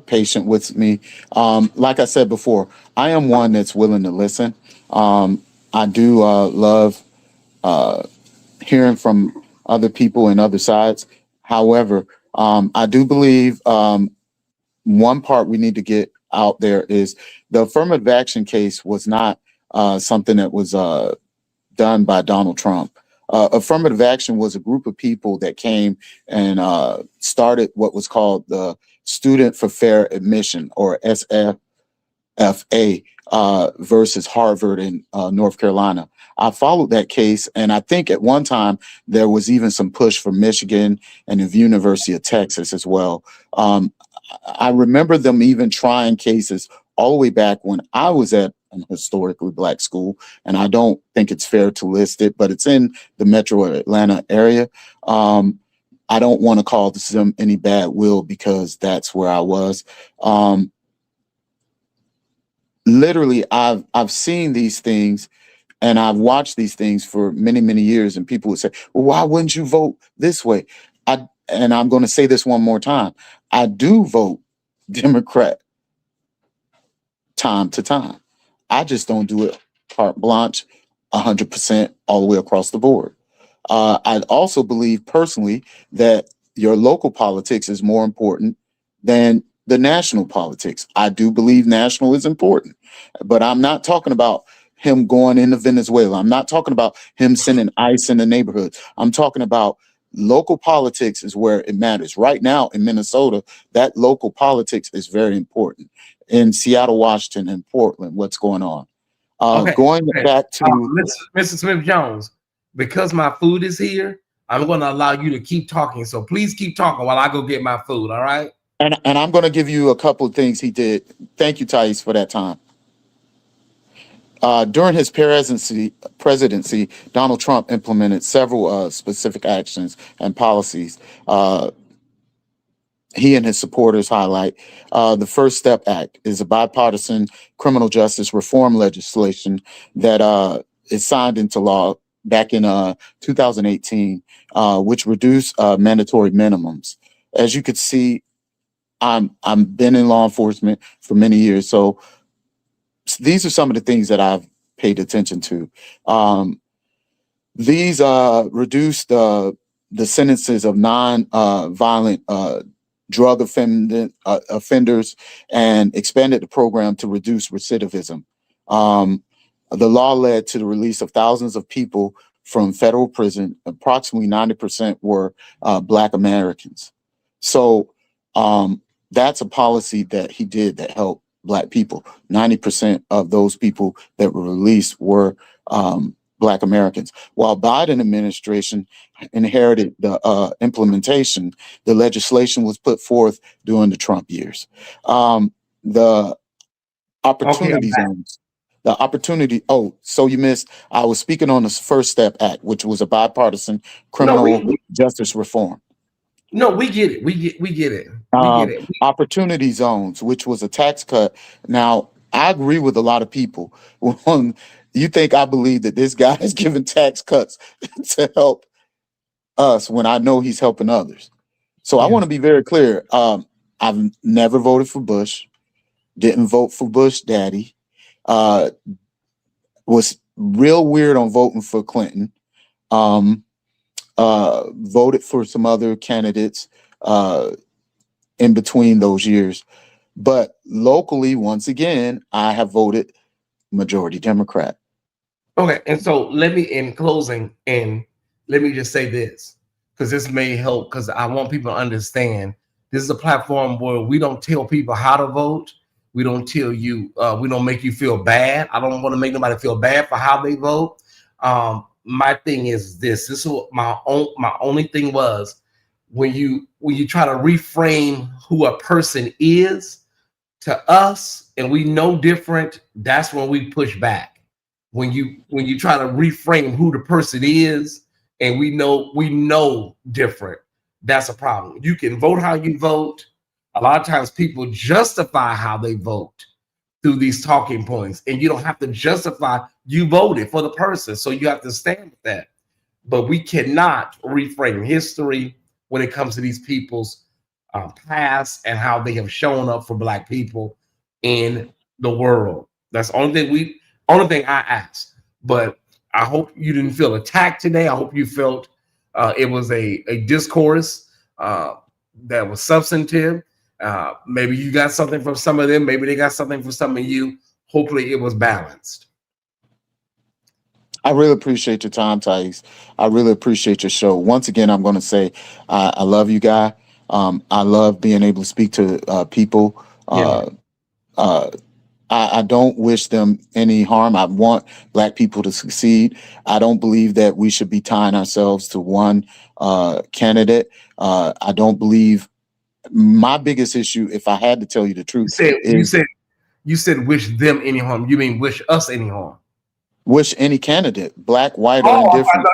patient with me. Like I said before, I am one that's willing to listen. I do love hearing from other people and other sides. However, I do believe one part we need to get out there is the affirmative action case was not something that was done by Donald Trump. Affirmative action was a group of people that came and started what was called the Student for Fair Admission, or SFFA, versus Harvard in North Carolina. I followed that case, and I think at one time there was even some push for Michigan and the University of Texas as well. I remember them even trying cases all the way back when I was at an historically Black school, and I don't think it's fair to list it, but it's in the metro Atlanta area. I don't want to call them any bad will because that's where I was. Literally, I've seen these things and I've watched these things for many, many years, and people would say, well, why wouldn't you vote this way? And I'm going to say this one more time. I do vote Democrat time to time. I just don't do it carte blanche, 100% all the way across the board. I also believe personally that your local politics is more important than the national politics. I do believe national is important, but I'm not talking about him going into Venezuela. I'm not talking about him sending ICE in the neighborhood. I'm talking about local politics is where it matters. Right now in Minnesota, that local politics is very important. In Seattle, Washington, and Portland, what's going on? Going back to Mr. Smith Jones, because my food is here, I'm going to allow you to keep talking. So please keep talking while I go get my food. All right. And I'm going to give you a couple of things he did. Thank you, Tyesse, for that time. During his presidency, Donald Trump implemented several specific actions and policies. He and his supporters highlight the First Step Act is a bipartisan criminal justice reform legislation that is signed into law back in 2018, which reduced mandatory minimums. As you could see, I'm been in law enforcement for many years, so these are some of the things that I've paid attention to. These reduced the sentences of non-violent drug offenders and expanded the program to reduce recidivism. The law led to the release of thousands of people from federal prison. Approximately 90% were Black Americans. So that's a policy that he did that helped Black people. 90% of those people that were released were Black Americans. While Biden administration inherited the implementation, the legislation was put forth during the Trump years. The opportunity zones, the opportunity. Oh, so you missed. I was speaking on the First Step Act, which was a bipartisan No, criminal justice reform. no, we get it. We get it. We get it. Opportunity zones, which was a tax cut. Now, I agree with a lot of people. You think I believe that this guy is giving tax cuts to help us when I know he's helping others? So I want to be very clear. I've never voted for Bush. Didn't vote for Bush daddy. Was real weird on voting for Clinton. Voted for some other candidates in between those years. But locally, once again, I have voted majority Democrat. Okay, and so let me, in closing, and let me just say this, because this may help, because I want people to understand this is a platform where we don't tell people how to vote. We don't tell you, we don't make you feel bad. I don't want to make nobody feel bad for how they vote. My thing is this. This is what my only thing was, when you try to reframe who a person is to us, and we know different, that's when we push back. When you try to reframe who the person is, and we know different, that's a problem. You can vote how you vote. A lot of times people justify how they vote through these talking points, and you don't have to justify. You voted for the person, so you have to stand with that. But we cannot reframe history when it comes to these people's past and how they have shown up for Black people in the world. That's the only thing I ask. But I hope you didn't feel attacked today. I hope you felt it was a discourse that was substantive. Maybe you got something from some of them. Maybe they got something from some of you. Hopefully it was balanced. I really appreciate your time, Tyesse. I really appreciate your show. Once again, I'm going to say I love you, guy. I love being able to speak to people. I don't wish them any harm. I want Black people to succeed. I don't believe that we should be tying ourselves to one candidate. I don't believe. My biggest issue, if I had to tell you the truth, you said wish them any harm. You mean wish us any harm? Wish any candidate, Black, white, or I indifferent.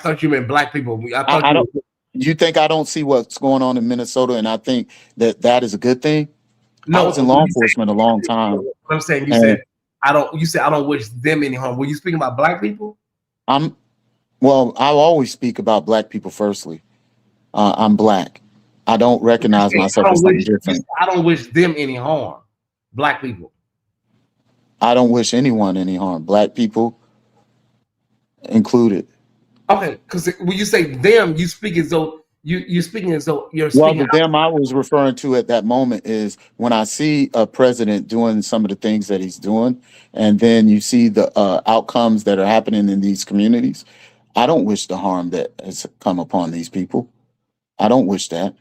thought you meant Black people. You think I don't see what's going on in Minnesota, and I think that is a good thing? No, I was in law enforcement a long time. I'm saying you said I don't wish them any harm. Were you speaking about Black people? Well, I always speak about Black people firstly. I'm Black. I don't recognize myself as something different. I don't wish them any harm. Black people. I don't wish anyone any harm. Black people included. Okay, because when you say them, you speak as though you're speaking as though you're Well, speaking. the them I was referring to at that moment is when I see a president doing some of the things that he's doing, and then you see the outcomes that are happening in these communities. I don't wish the harm that has come upon these people. I don't wish that.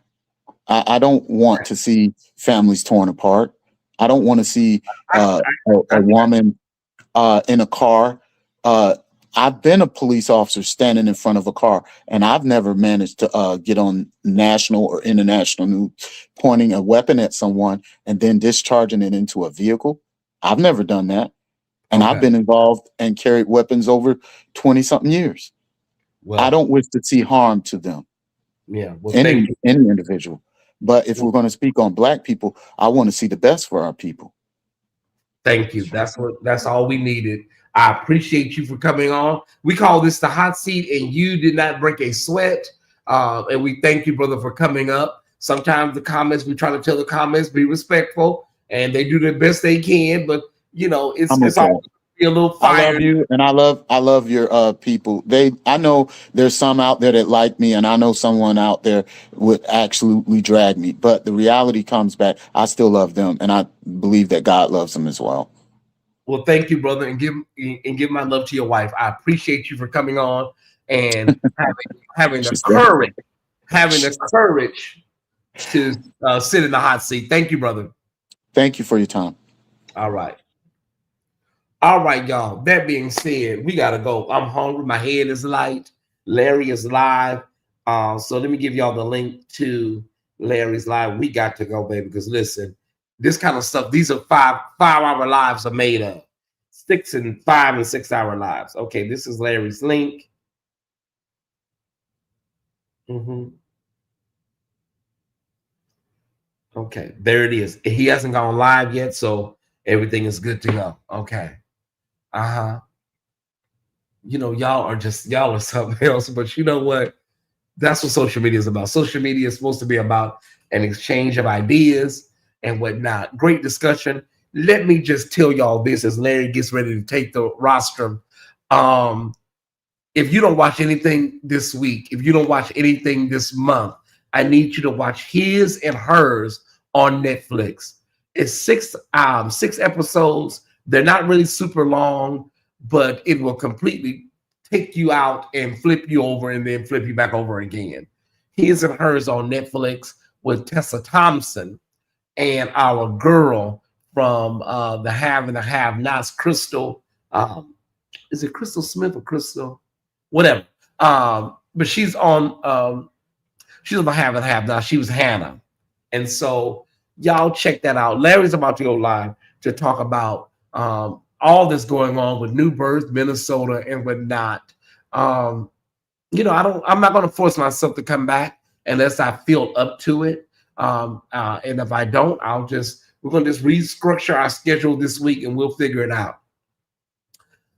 I don't want to see families torn apart. I don't want to see a woman in a car. I've been a police officer standing in front of a car, and I've never managed to get on national or international news pointing a weapon at someone and then discharging it into a vehicle. I've never done that. And I've been involved and carried weapons over 20-something years. Well, I don't wish to see harm to them. Yeah. Well, any individual. But if we're going to speak on Black people, I want to see the best for our people. Thank you. That's all we needed. I appreciate you for coming on. We call this the hot seat, and you did not break a sweat. And we thank you, brother, for coming up. Sometimes the comments, we try to tell the comments, be respectful, and they do the best they can. But it's all a little fire. I love you, and I love your people. I know there's some out there that like me, and I know someone out there would absolutely drag me. But the reality comes back. I still love them, and I believe that God loves them as well. Well, thank you, brother, and give my love to your wife. I appreciate you for coming on and having the courage to sit in the hot seat. Thank you, brother. Thank you for your time. All right. All right, y'all. That being said, we gotta go. I'm hungry. My head is light. Larry is live. So let me give y'all the link to Larry's live. We got to go, baby. Because listen, this kind of stuff. These are 5-hour lives are made of 6 and 5 and 6 hour lives. Okay, this is Larry's link. Okay, there it is. He hasn't gone live yet, so everything is good to go. Okay. You know, y'all are something else, but you know what? That's what social media is about. Social media is supposed to be about an exchange of ideas and whatnot. Great discussion. Let me just tell y'all this as Larry gets ready to take the rostrum. If you don't watch anything this week, if you don't watch anything this month, I need you to watch His and Hers on Netflix. It's 6 episodes. They're not really super long, but it will completely take you out and flip you over and then flip you back over again. His and Hers on Netflix with Tessa Thompson and our girl from the Have and the Have-Nots, Crystal. Is it Crystal Smith or Crystal? Whatever. But she's on the Have and Have Nots. She was Hannah. And so y'all check that out. Larry's about to go live to talk about all this going on with New Birth, Minnesota, and whatnot. You know, I'm not going to force myself to come back unless I feel up to it. And if I don't, we're going to just restructure our schedule this week and we'll figure it out.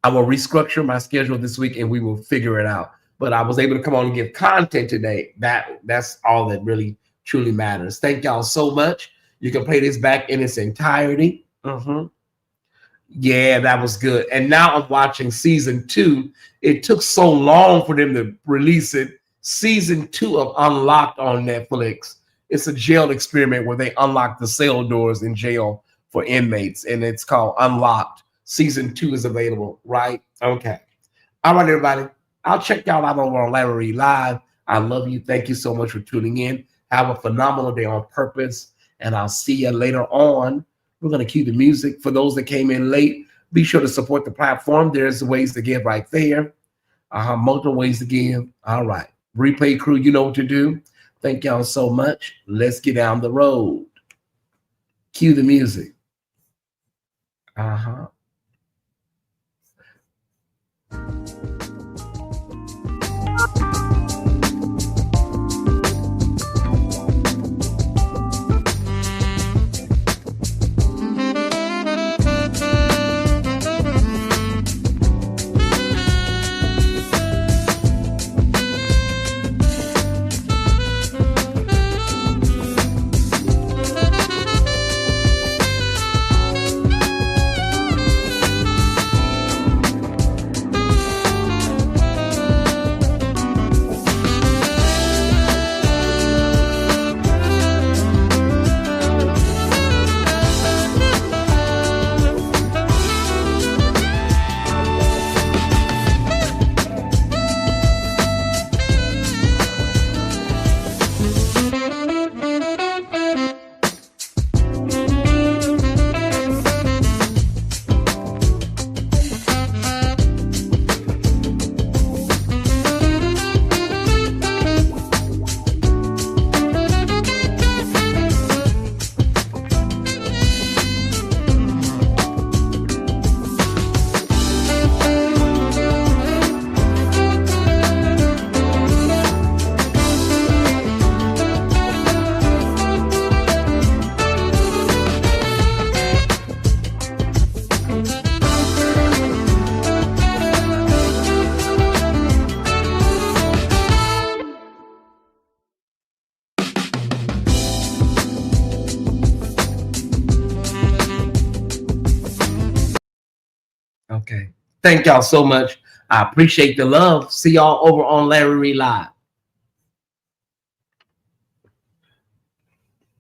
I will restructure my schedule this week and we will figure it out. But I was able to come on and give content today. That's all that really truly matters. Thank y'all so much. You can play this back in its entirety. Yeah, that was good. And now I'm watching season 2. It took so long for them to release it. Season 2 of Unlocked on Netflix. It's a jail experiment where they unlock the cell doors in jail for inmates, and it's called Unlocked. Season 2 is available, right? Okay. All right, everybody. I'll check y'all out over on Larry Live. I love you. Thank you so much for tuning in. Have a phenomenal day on purpose, and I'll see you later on. We're going to cue the music. For those that came in late, be sure to support the platform. There's ways to give right there. Multiple ways to give. All right. Replay crew, you know what to do. Thank y'all so much. Let's get down the road. Cue the music. Okay. Thank y'all so much. I appreciate the love. See y'all over on Larry Live.